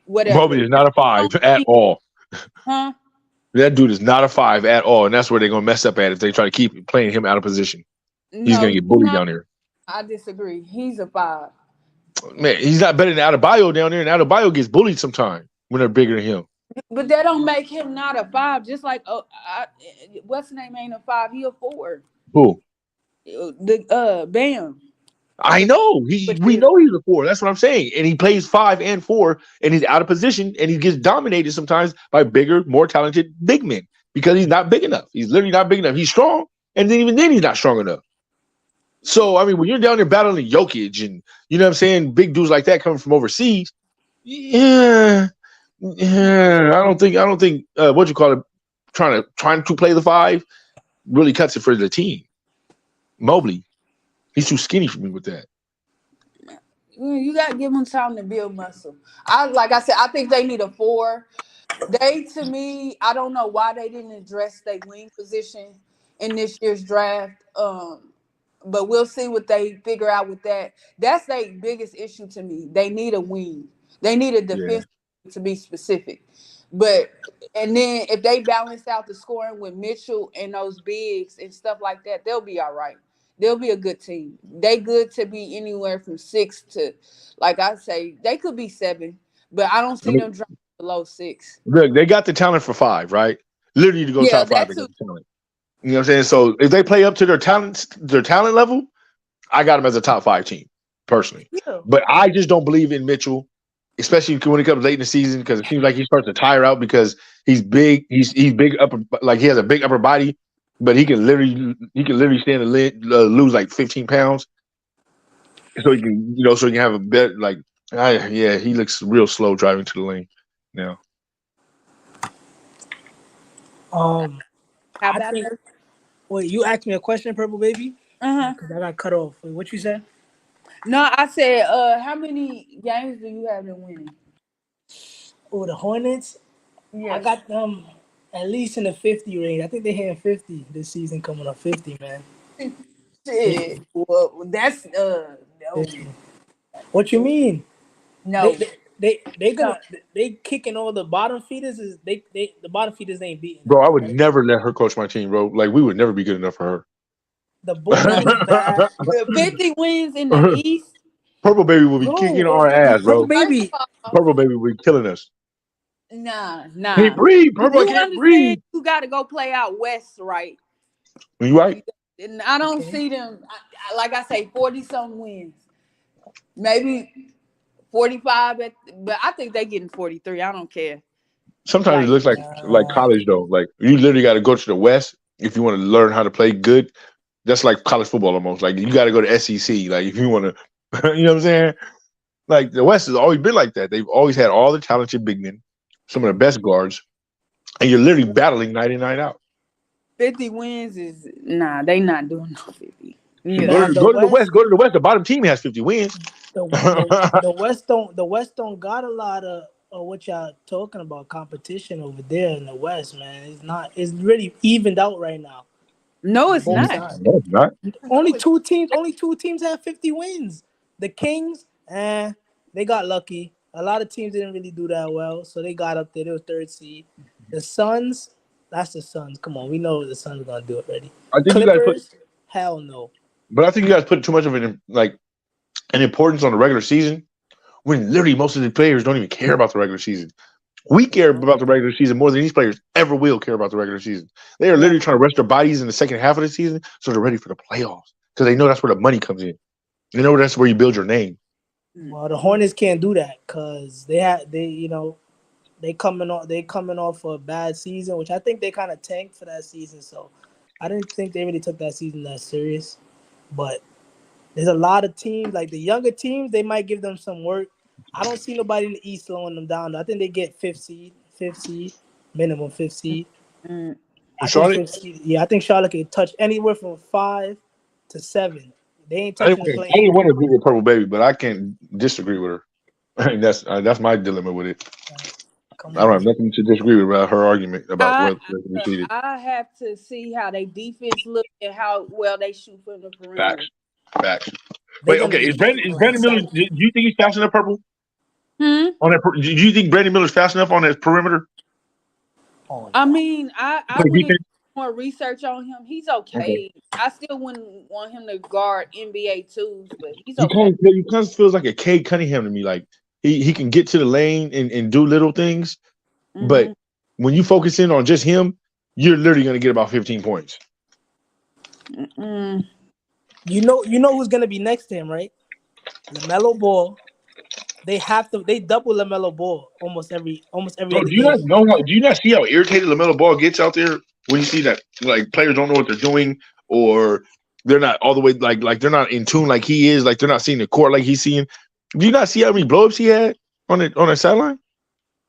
whatever. Mobley is not a 5 at all. Huh? That dude is not a 5 at all, and that's where they're gonna mess up at if they try to keep playing him out of position. He's gonna get bullied down here. I disagree. He's a 5. Man, he's not better than Adebayo down there, and Adebayo gets bullied sometimes when they're bigger than him. But that don't make him not a 5. Just like what's the name ain't a 5, he a 4. Who? The Bam. I know. We know he's a 4. That's what I'm saying. And he plays 5 and 4, and he's out of position, and he gets dominated sometimes by bigger, more talented big men because he's not big enough. He's literally not big enough. He's strong, and then even then he's not strong enough. So, I mean, when you're down there battling Jokic and, you know what I'm saying, big dudes like that coming from overseas, I don't think what you call it, trying to play the 5 really cuts it for the team. Mobley, he's too skinny for me with that. You got to give him time to build muscle. Like I said, I think they need a 4. To me, I don't know why they didn't address their wing position in this year's draft. But we'll see what they figure out with that. That's their biggest issue to me. They need a wing. They need a defense to be specific. And then if they balance out the scoring with Mitchell and those bigs and stuff like that, they'll be all right. They'll be a good team. They good to be anywhere from 6 to, like I say, they could be 7. But I don't see them dropping below 6. Look, they got the talent for 5, right? Literally to go top 5 against talent. You know what I'm saying? So if they play up to their talent level, I got them as a top 5 team, personally. Yeah. But I just don't believe in Mitchell, especially when it comes late in the season, because it seems like he starts to tire out because he's big. He's big upper, like he has a big upper body, but he can literally stand and lose like 15 pounds. So he can, have a bet he looks real slow driving to the lane now. Um, How I about think. that? Wait, you asked me a question, Purple Baby? Uh-huh. Because I got cut off. Wait, what you said? No, I said, how many games do you have them winning? Oh, the Hornets. I Yes. got them at least in the 50 range. I think they're hitting 50 this season, coming up 50, man. Shit. Well, that's no, 50. What you mean? no, They no. gonna they kicking all the bottom feeders. Is they the bottom feeders ain't beating them, Bro, I would right? never let her coach my team, bro. Like we would never be good enough for The Bulls is bad. 50 wins in the her. East. Purple baby will be kicking No, our ass, Purple bro. First Baby. of all, Purple baby will be killing us. Can't nah. breathe, You Purple. I do can't understand breathe. you got to go play out West, right? You right? And I don't Okay. see them, like I say, 40 some wins. Maybe 45, but I think they getting 43. I don't care. Sometimes it Like, looks like college though. Like you literally got to go to the West if you want to learn how to play good. That's like college football almost. Like you got to go to SEC. Like if you want to, you know what I'm saying? Like the West has always been like that. They've always had all the talented big men, some of the best guards, and you're literally battling night in night out. 50 wins is, they not doing no 50. Go Nah, to the go to the West, West. Go to the West. The bottom team has 50 wins. the West don't got a lot of what y'all talking about competition over there in the West, man. It's not. It's really evened out right now. No, it's Both not. sides. No, it's not. Only two teams have 50 wins. The Kings, they got lucky. A lot of teams didn't really do that well, so they got up there. They were third seed. The Suns, that's the Suns. Come on, we know the Suns are gonna do it already. I think you guys put, Clippers, hell no. but I think you guys put too much of an importance on the regular season when literally most of the players don't even care about the regular season. We care about the regular season more than these players ever will care about the regular season. They are literally trying to rest their bodies in the second half of the season so they're ready for the playoffs because they know that's where the money comes in. They know that's where you build your name. Well, the Hornets can't do that because they coming off a bad season, which I think they kind of tanked for that season. So I didn't think they really took that season that serious. But there's a lot of teams, like the younger teams, they might give them some work. I don't see nobody in the East slowing them down. I think they get fifth seed, minimum fifth seed. I Charlotte? think fifth seed. Yeah, I think Charlotte can touch anywhere from 5 to 7. They ain't I touching the didn't play. want to agree with Purple Baby, but I can't disagree with her. I mean, that's my dilemma with it. I don't have nothing to disagree with about her argument about whether they're seated. I have to see how they defense look and how well they shoot from the perimeter. Facts. Wait, okay. Is Brandon Miller? Do you think he's fast enough, Purple? On that, do you think Brandon Miller's fast enough on that perimeter? I mean, I would do more research on him. He's okay. I still wouldn't want him to guard NBA twos, but he's okay. He kind of feels like a Cade Cunningham to me. Like he can get to the lane and do little things, but when you focus in on just him, you're literally going to get about 15 points. You know who's going to be next to him, right? Lamelo Ball. They double Lamelo Ball almost every other Do game. you not see how irritated LaMelo Ball gets out there when you see that like players don't know what they're doing or they're not all the way like they're not in tune like he is, like they're not seeing the court like he's seeing. Do you not see how many blowups he had on the sideline?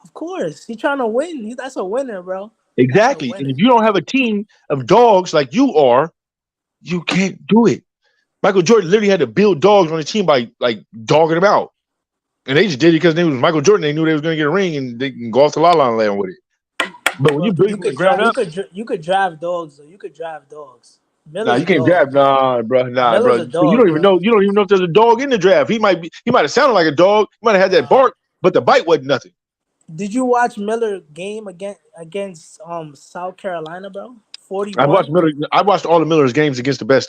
Of course, he's trying to win. That's a winner, bro. Exactly. And if you don't have a team of dogs like you are, you can't do it. Michael Jordan literally had to build dogs on his team by like dogging them out. And they just did it because they was Michael Jordan. They knew they was going to get a ring and they can go off the line land with it. But when you build from the ground up, you could drive dogs. Though you could drive dogs. Nah, you can't draft. Nah, bro. Miller's a dog, you don't even know. You don't even know if there's a dog in the draft. He might have sounded like a dog. He might have had that bark, but the bite wasn't nothing. Did you watch Miller game against South Carolina, bro? 41. I watched all of Miller's games against the best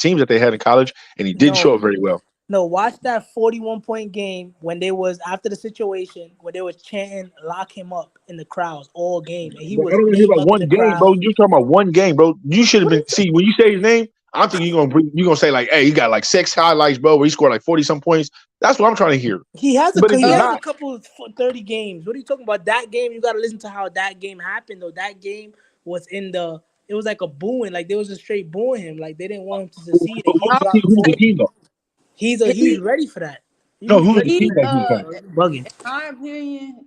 teams that they had in college, and he did show up very well. No, watch that 41-point game when they was after the situation where they was chanting "lock him up" in the crowds all game, and he was. I don't hear about one game, bro. You're talking about one game, bro. You should have been. See, when you say his name, I think you're gonna say like, "Hey, he got like 6 highlights, bro. Where he scored like 40 some points." That's what I'm trying to hear. He has a couple of 30 games. What are you talking about? That game, you got to listen to how that game happened. Though that game was it was like a booing, like they was just straight booing him, like they didn't want him to succeed. And he dropped. He's ready for that. No, who's the team that he's playing? Bugging. In my opinion,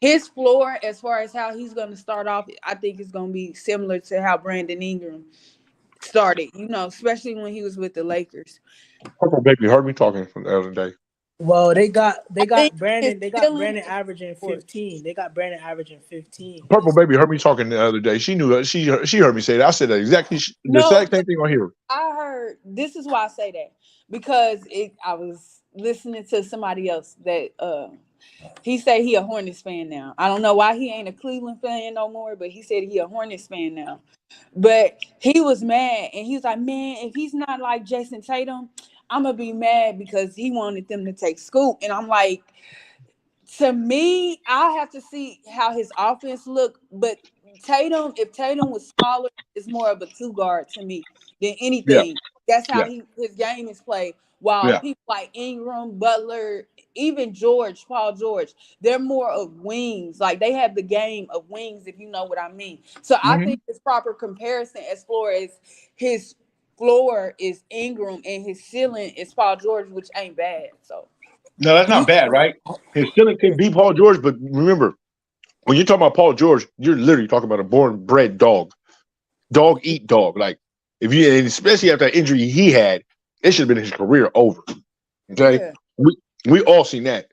His floor, as far as how he's going to start off, I think it's going to be similar to how Brandon Ingram started. Especially when he was with the Lakers. Purple baby heard me talking from the other day. Well, they got I think his Brandon ceiling averaging is floor. 15. They got Brandon averaging 15. Purple baby heard me talking the other day. She knew that. She heard me say that. I said that exactly the No, exact same but thing on here. I heard this is why I say that because I was listening to somebody else that he said he a Hornets fan now. I don't know why he ain't a Cleveland fan no more, but he said he a Hornets fan now. But he was mad and he was like, man, if he's not like Jason Tatum, I'm gonna be mad because he wanted them to take Scoop. And I'm like, to me, I have to see how his offense look. But if Tatum was smaller, it's more of a two guard to me than Yeah, anything. That's how yeah, his game is played. While yeah. people like Ingram, Butler, even Paul George, they're more of wings. Like they have the game of wings, if you know what I mean. So I Mm-hmm. think it's proper comparison as far as his floor is Ingram and his ceiling is Paul George, which ain't bad. So No, that's not bad, right? His ceiling can be Paul George, but remember, when you're talking about Paul George, you're literally talking about a born bred dog. Dog eat dog. Like if you, and especially after that injury he had, it should have been his career over. Okay, yeah. we all seen that.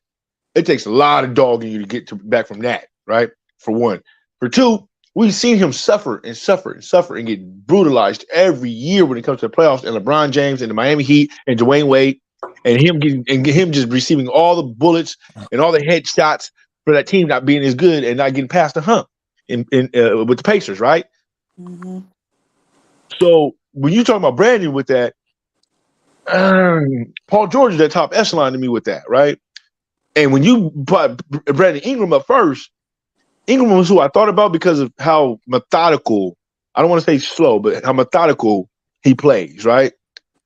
It takes a lot of dog in you to get back from that, right? For one. For two, we've seen him suffer and suffer and suffer and get brutalized every year when it comes to the playoffs. And LeBron James and the Miami Heat and Dwayne Wade and him just receiving all the bullets and all the headshots for that team not being as good and not getting past the hump with the Pacers, right? Mm-hmm. So when you talk about Brandon with that, Paul George is that top echelon to me with that, right? And when you put Brandon Ingram up first, Ingram was who I thought about because of how methodical, I don't want to say slow, but how methodical he plays, right?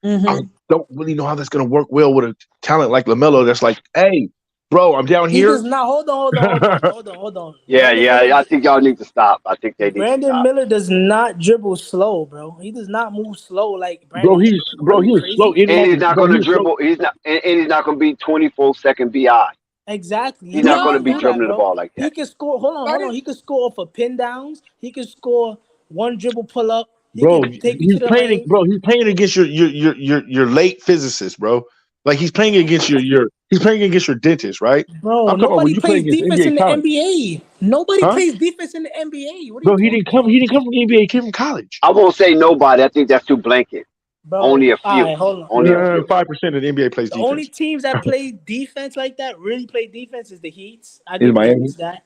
Mm-hmm. I don't really know how that's going to work well with a talent like LaMelo that's like, hey, bro, I'm down He here. does not. Hold on. Yeah, I think y'all need to stop. I think they need to Brandon stop. Miller does not dribble slow, bro. He does not move slow like Bro, Brandon Ingram. Are you he was slow. crazy? And he's not Bro, going he to was slow. dribble. He's not, and he's not going to be 24-second bi. Exactly. He's He's not not going gonna to be do that, dribbling the bro. ball like He that. can score. Hold on. He can score off of pin downs. He can score one dribble pull up. He Bro, can take you to the lane. he's playing against your late physicist, bro. Like he's playing against your dentist, right? Bro, I'm talking about when nobody you play plays against defense in NBA the talent. NBA. Nobody Huh? plays defense in the NBA. What are you Bro, he talking didn't come from the NBA, he came from college. I won't say nobody. I think that's too blanket. Bro, Only a all few. right, hold on. Only a few. 5% of the NBA plays The only defense. teams that play defense like that, really play defense, is the Heats. I In give the Miami. Heats that.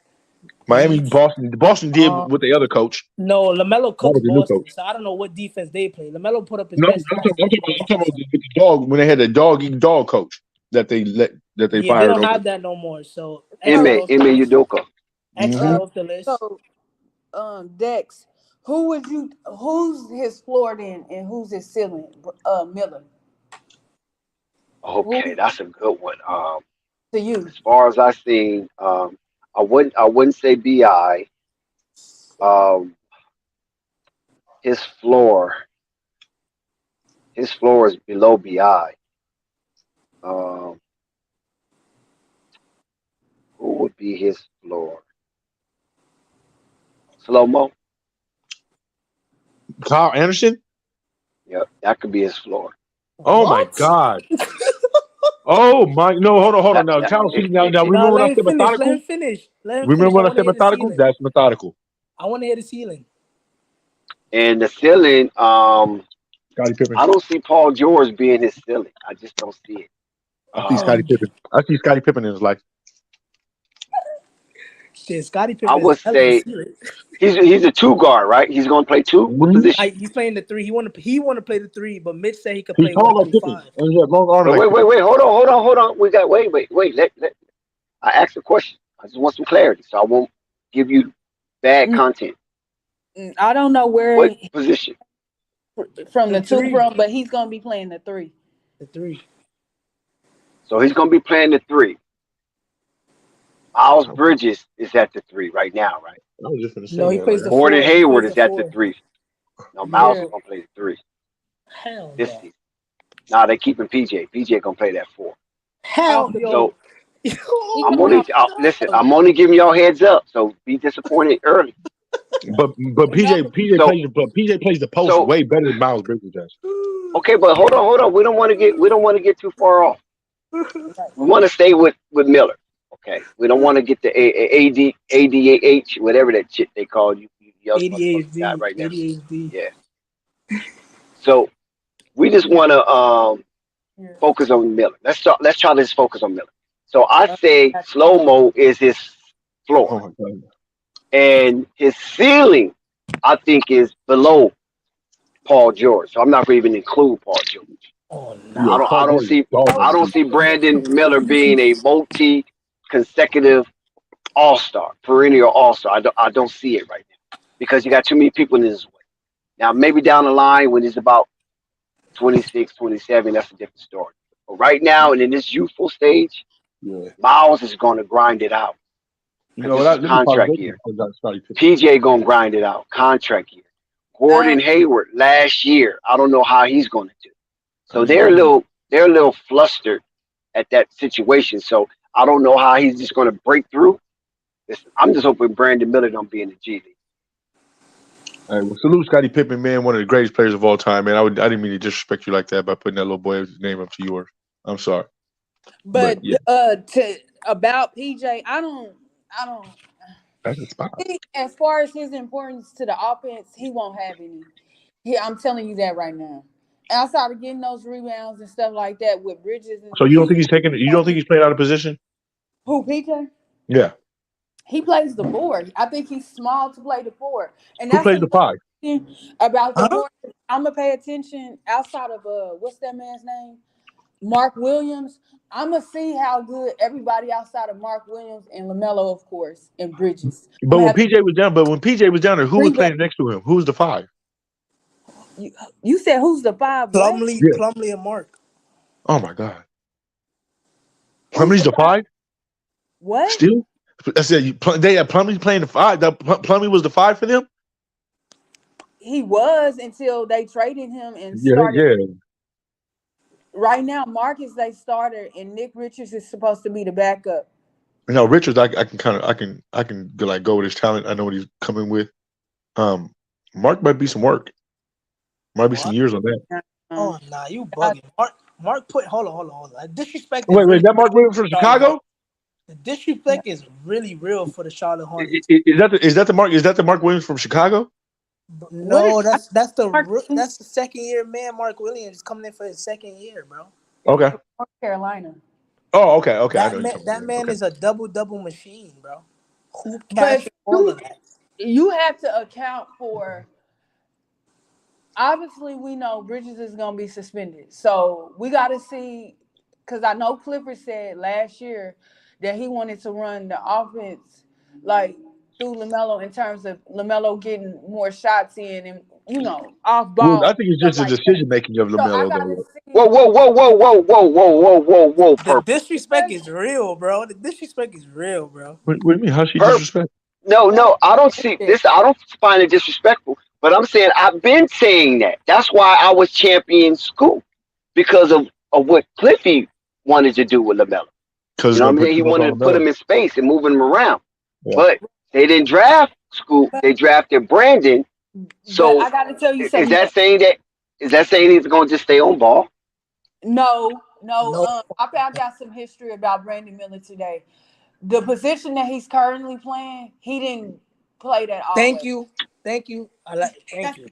Miami, Heats. Boston did with the other coach. No, LaMelo That coached was the new Boston, coach. so I don't know what defense they play. LaMelo put up his No, best I'm stats. talking about the dog when they had the dog eat dog coach that they Yeah, they fired don't over. have that no more. So Ime Udoka. extra Mhm. off the list. So, Dex, who's his floor then, and who's his ceiling? Miller. Okay, that's a good one. To you. As far as I've seen, I wouldn't say bi. Um, his floor is below bi. Um, who would be his floor? Slow mo. Kyle Anderson? Yep, that could be his floor. Oh my God. Oh my hold on now. Kyle, now remember when I said methodical? Let him finish. Remember when I said methodical? That's methodical. I want to hear the ceiling. And the ceiling, Scottie Pippen. I don't see Paul George being his ceiling. I just don't see it. I see Scottie Pippen. I see Scottie Pippen in his life. Shit, Scottie Pippen. I would say he's a two guard, right? He's going to play two. What position? He's playing the three. He want to play the three, but Mitch said he could He's play tall 1 like through Pippen. 5. And he had long arms. Wait. Hold on. We got wait. Let I asked a question. I just want some clarity, so I won't give you bad content. I don't know where What position from the two from, but he's gonna be playing the 3. The 3. So he's going to be playing the 3. Miles Bridges is at the 3 right now, right? I was just gonna say No, he plays the 4. Gordon Hayward He is plays at the the 4. 3. No, Miles Yeah. is going to play the 3. Hell This no. season. Nah, they keeping PJ. PJ going to play that 4. Hell So, no. So I'm only listen. I'm only giving y'all heads up, so be disappointed early. But So PJ plays the post so way better than Miles Bridges does. okay, but hold on. We don't want to get too far off. We want to stay with Miller. Okay, we don't want to get the ADH, whatever that shit they call you. Young motherfucker got ADHD, right now. ADHD. Yeah. So we just want to focus on Miller. Let's try to focus on Miller. So I say slow mo is his floor, Oh my god. and his ceiling, I think, is below Paul George. So I'm not going to even include Paul George. Oh Yeah, no. Paul George is dog I don't water. see Brandon Miller being a multi-consecutive all-star, perennial all-star. I don't see it right now because you got too many people in his way. Now maybe down the line when he's about 26, 27, that's a different story. But right now and in this youthful stage, Yeah. Miles is going to grind it out You because know this what? is Let me pause. contract year. PJ going to grind it out, contract year. Gordon Hayward last year, I don't know how he's going to do. So they're a little flustered at that situation. So I don't know how he's just going to break through. Listen, I'm just hoping Brandon Miller don't be in the G League. All right, well, salute Scottie Pippen, man, one of the greatest players of all time, man. I didn't mean to disrespect you like that by putting that little boy's name up to yours. I'm sorry. But yeah. About PJ, I don't. That's a spot. As far as his importance to the offense, he won't have any. I'm telling you that right now. Outside of getting those rebounds and stuff like that with Bridges. So you don't think he's playing out of position? Who, PJ? Yeah. He plays the board. I think he's small to play the four. And Who that's plays the five? about the board. I'm gonna pay attention outside of what's that man's name? Mark Williams. I'm gonna see how good everybody outside of Mark Williams and Lamelo, of course, and Bridges. But when PJ was down there, who was playing next to him? Who was the five? You said who's the five? Plumlee and Mark. Oh my God. Plumlee's the five? What? Still? I said they had Plumlee playing the five. Plumlee was the five for them? He was until they traded him and started. Yeah. Right now, Marcus they starter and Nick Richards is supposed to be the backup. No, Richards, I can like go with his talent. I know what he's coming with. Mark might be some work. Might be some years on that. Oh nah, you bugging. Mark put hold on. Disrespect. Wait, that Mark Williams from Chicago? The disrespect is really real for the Charlotte Hornets. Is that the Mark Williams from Chicago? No, that's the second year man. Mark Williams is coming in for his second year, bro. Okay. North Carolina. Oh, okay. That man is a double machine, bro. Hoop catch, all of that. You have to account for. Obviously, we know Bridges is going to be suspended. So we got to see, because I know Clifford said last year that he wanted to run the offense like through LaMelo in terms of LaMelo getting more shots in and, off ball. Well, I think it's just the decision making of LaMelo. Whoa. The disrespect is real, bro. The disrespect is real, bro. What do you mean? How's she disrespect? No, I don't see this. I don't find it disrespectful. But I'm saying I've been saying that. That's why I was champion Scoop because of what Cliffy wanted to do with LaMelo. You know what I mean? He wanted to put him in space and move him around. Yeah. But they didn't draft Scoop. They drafted Brandon. So I got to tell you something. Is that saying he's going to just stay on ball? No. I found out some history about Brandon Miller today. The position that he's currently playing, he didn't play that always. Thank you. Thank you. I'm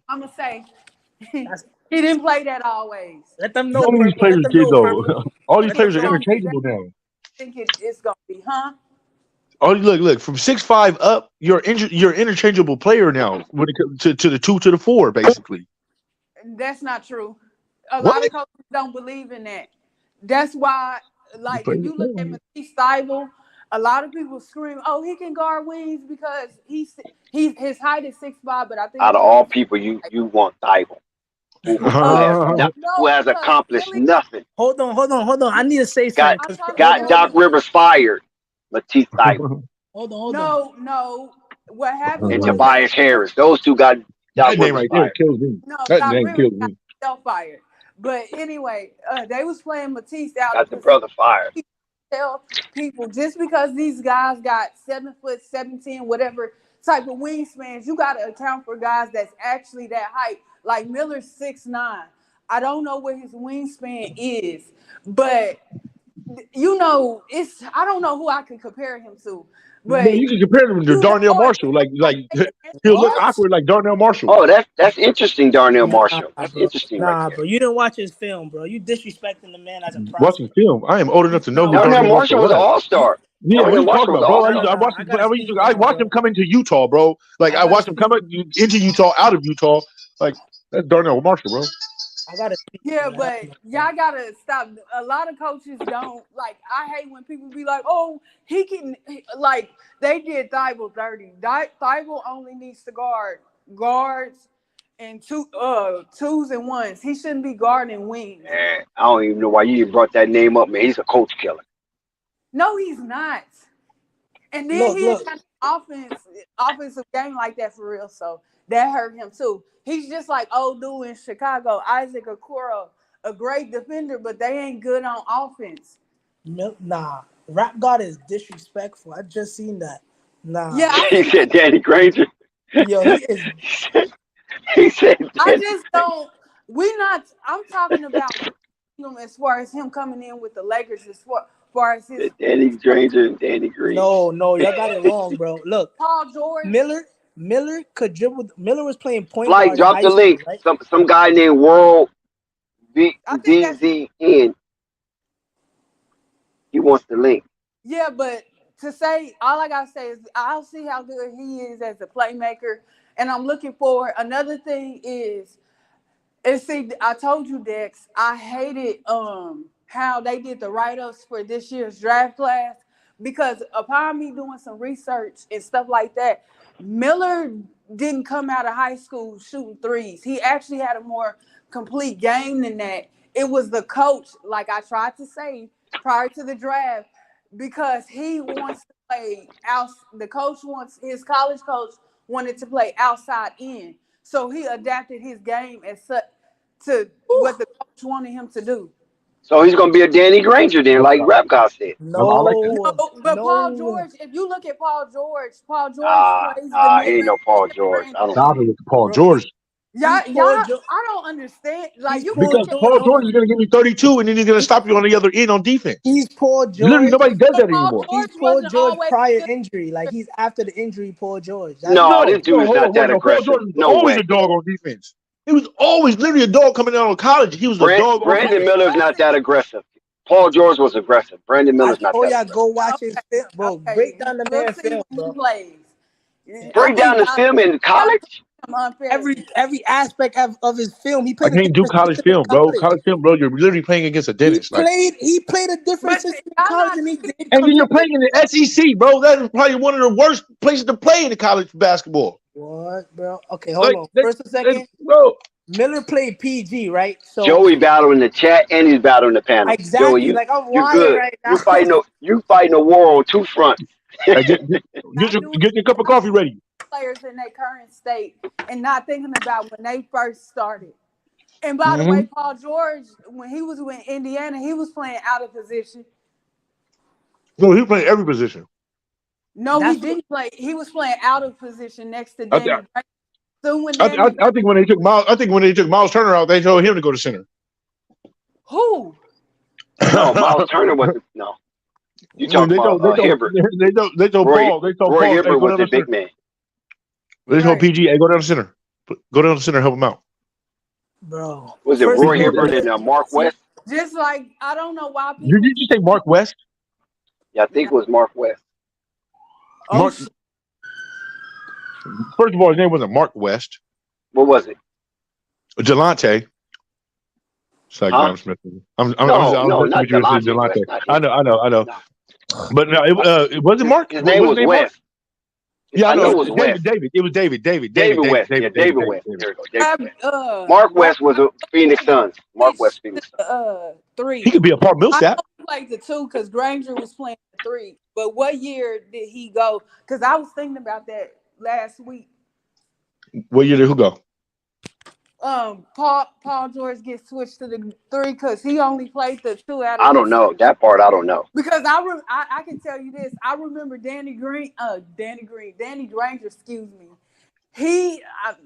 gonna say he didn't play that always. Let them know. All these players did though. All these players are interchangeable now. I think it's gonna be, huh? Oh, look! From 6'5" up, you're interchangeable player now. When it comes to the 2 to the 4, basically. That's not true. A lot of coaches don't believe in that. That's why, like, if you look at Matisse Thybulle, a lot of people scream, "Oh, he can guard wings because his height is 6'5", but I think out of all people, you want Thybulle, who has accomplished nothing. Hold on. I need to say something. Got Doc Rivers fired. Matisse Thybulle. Hold on. No. What happened? And Tobias Harris. Those two got Doc Rivers right fired. There kills me. No, that name kills me. Got fired. But anyway, they was playing Matisse out. Got the brother fired. tell people just because these guys got 7 foot, 17, whatever type of wingspans, you got to account for guys that's actually that height. Like Miller's 6'9". I don't know what his wingspan is, but I don't know who I can compare him to. Man, But you can compare him to Darnell Marshall. Like he'll look What? awkward like Darnell Marshall. Oh, that's interesting, Darnell Marshall. Nah, That's bro. interesting right Nah, there. bro. You didn't watch his film, bro. You disrespecting the man as a Watching prospect. film, I am old enough to know who Nah, Darnell Darnell Marshall Marshall was an was. all-star. Yeah, what are Darnell you talking Marshall was about, an bro? all-star. nah. I gotta speak for I him, watched him bro. come into Utah, bro. Like I I gotta watched him speak. come into Utah, out of Utah. Like that's Darnell Marshall, bro. I gotta speak for yeah, him. but y'all gotta stop. A lot of coaches don't like. I hate when people be like, "Oh, he can." Like they did Thibault dirty. Thibault only needs to guard guards and twos and ones. He shouldn't be guarding wings. Man, I don't even know why you even brought that name up, man. He's a coach killer. No, he's not. And then he Look. had an offensive game like that for real. So that hurt him too. He's just like old dude in Chicago, Isaac Okoro, a great defender, but they ain't good on offense. Nah. Rap God is disrespectful. I just seen that. Nah. Yeah, I He see. said Danny Granger. Yo, he is. He said I Danny just Granger. don't. I'm talking about him as far as him coming in with the Lakers as far as his Danny Granger and Danny Green. No, y'all got it wrong, bro. Look, Paul George. Miller could dribble. Miller was playing point Like, guard in drop high the school, link. right? Some guy named World I think that's DZN. He wants the link. yeah, but to say all I gotta say is I'll see how good he is as a playmaker, and I'm looking forward. Another thing is, see, I told you, Dex, I hated how they did the write-ups for this year's draft class because upon me doing some research and stuff like that, Miller didn't come out of high school shooting threes. He actually had a more complete game than that. It was the coach, like I tried to say prior to the draft, because he wants to play out. The coach wants his college coach wanted to play outside in, so he adapted his game as such to what the coach wanted him to do. So he's gonna be a Danny Granger then, like Rap God said. I like that. No, but Paul no. George, if you look at Paul George plays the He ain't no Paul George. I don't Stop believe it it. with Paul Bro, George. Y'all, He's Paul I George. don't understand. Like He's you Paul can Because look at Paul George. George is going to give you 32, and then he's going to stop you on the other end on defense. He's Paul Literally, George. nobody does that but Paul anymore. He's George Paul wasn't George always prior good. injury. Like he's after the injury. Paul George. That's No, No, this dude is hold not on, that no. Paul aggressive. George was No always way. a dog on defense. He was always literally a dog coming out of college. He was a dog on Brandon defense. Miller's not that aggressive. Paul George was aggressive. Brandon I Miller's not told that y'all aggressive. go watch his film, bro. Break down the We'll man see film, when he bro. plays. I Break down think the film in y'all college? him unfair. Every aspect of his film, he I played a can't do different college system in film, bro. college. College film, bro. You're literally playing against a dentist. Like, He played a different But system in y'all college not than he did and then you're compared to playing in the SEC, bro. That is probably one of the worst places to play in the college basketball. what, bro? Okay, hold on. First a That, second. bro. Miller played PG, right? So Joey battling the chat and he's battling the panel. Joey, exactly, like I'm you're wilding good. right now. You fighting a war on two fronts. Hey, get not your doing cup of coffee ready. players in their current state and not thinking about when they first started. And by the way, Paul George, when he was with Indiana, he was playing out of position. No, he played every position. No, That's he didn't play. He was playing out of position next to I, Danny Gray. So when I, Danny I think when they took Miles Turner out, they told him to go to center. who? No, Miles Turner wasn't. No, you talking about Hibbert. They told Paul. They told Roy Paul, Hibbert hey, go was down the the center. big man. They told Right. PG, hey, go down the center. Go down the center, help him out. bro. Was it First Roy of all, Hibbert and Mark West? Just like I don't know why people. Did you say Mark West? Yeah, I think it was Mark West. Oh, Mark. First of all, his name wasn't Mark West. What was it? Delonte. It's like Huh? Graham Smith. I'm No, not Delonte. Delonte. West, I know. No. But no, it wasn't Mark. His name was West. Yeah, I know. It was West. David. It was David West. David West. There we go. David West. Mark West was a Phoenix Suns. Mark West Phoenix Suns. 3. He could be a part I Millsap. know he played the 2 because Granger was playing the 3. But what year did he go? Because I was thinking about that last week. What year did who go? Paul George gets switched to the 3 because he only played the 2 out of I don't know that part. I don't know. Because I can tell you this. I remember Danny Granger, excuse me.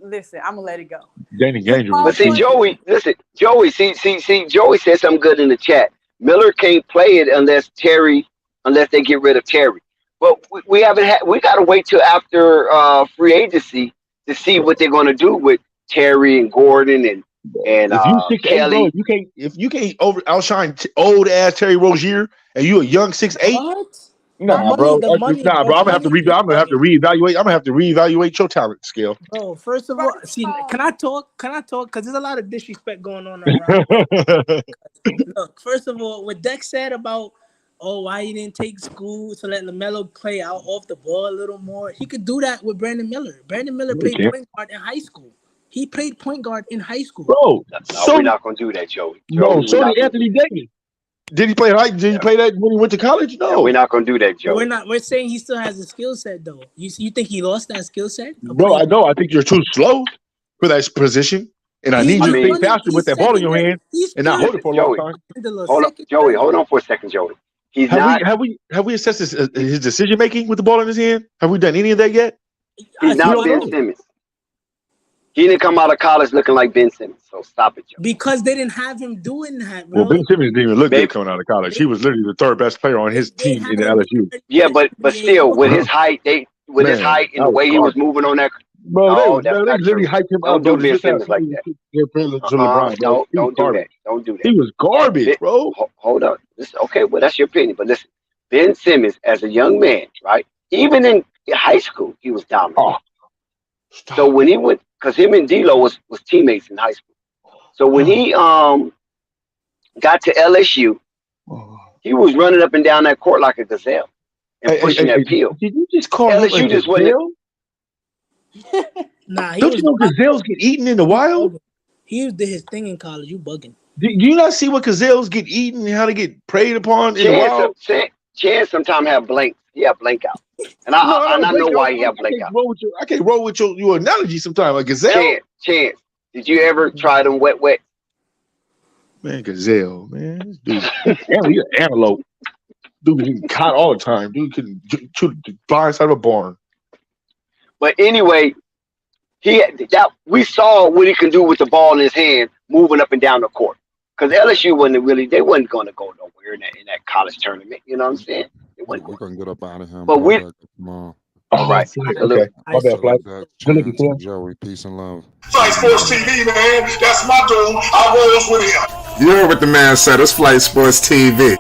Listen, I'm gonna let it go. Danny Granger. But see, Joey, listen, Joey, see, Joey said something good in the chat. Miller can't play it unless they get rid of Terry. But we got to wait till after free agency to see what they're going to do with Terry and Gordon and if you 6'8", Kelly. bro, you can't outshine old ass Terry Rozier, and you a young 6'8". What? Nah, bro. Bro. I'm gonna have to reevaluate your talent scale. Bro, first of all, see, can I talk? Because there's a lot of disrespect going on around. Look, first of all, what Dex said about why he didn't take school to let Lamelo play out off the ball a little more, he could do that with Brandon Miller. Brandon Miller played point guard in high school. He played point guard in high school. Bro, we're not gonna do that, Joey. No, so did Anthony Davis. Did he play Did he play that when he went to college? No, yeah, we're not gonna do that, Joe. We're saying he still has a skill set, though. You think he lost that skill set? Bro, I know. I think you're too slow for that position, and I need you to stay faster with that ball in your hand and not hold it for a long time. Hold on for a second, Joey. Have we assessed his decision making with the ball in his hand? Have we done any of that yet? He's not Ben Simmons. He didn't come out of college looking like Ben Simmons, so stop it, Joe. Because they didn't have him doing that, bro. Well, Ben Simmons didn't even look good coming out of college. He was literally the third best player on his team in the LSU. Yeah, but still, with his height, and the way he was moving on that. Bro, they literally hyped him up. Don't do Ben Simmons like that. Don't do that. Don't do that. He was garbage, bro. Hold on. Okay, well, that's your opinion. But listen, Ben Simmons, as a young man, right? Even in high school, he was dominant. So when he went, because him and D'Lo was teammates in high school. So when he got to LSU, he was running up and down that court like a gazelle and pushing that peel. Did you just call LSU him a gazelle? Nah, don't you know gazelles get eaten in the wild? He did his thing in college. You bugging. Do you not see what gazelles get eaten and how they get preyed upon in the wild? Chance sometimes have blanks. He have blank out. And I know why he have blank out. I can't roll with your analogy sometimes. Like gazelle. Chance. Did you ever try them wet? Man, gazelle, man. Dude, he's an antelope. Dude getting caught all the time. Dude can shoot the blind side of a barn. But anyway, we saw what he can do with the ball in his hand, moving up and down the court. Because LSU they wasn't going to go nowhere in that college tournament. You know what I'm saying? We're gonna get up out of him. But all right. Okay. My bad, Flight. Joey, peace and love. Flight Sports TV, man. That's my dude. I rolls with him. You heard what the man said. It's Flight Sports TV.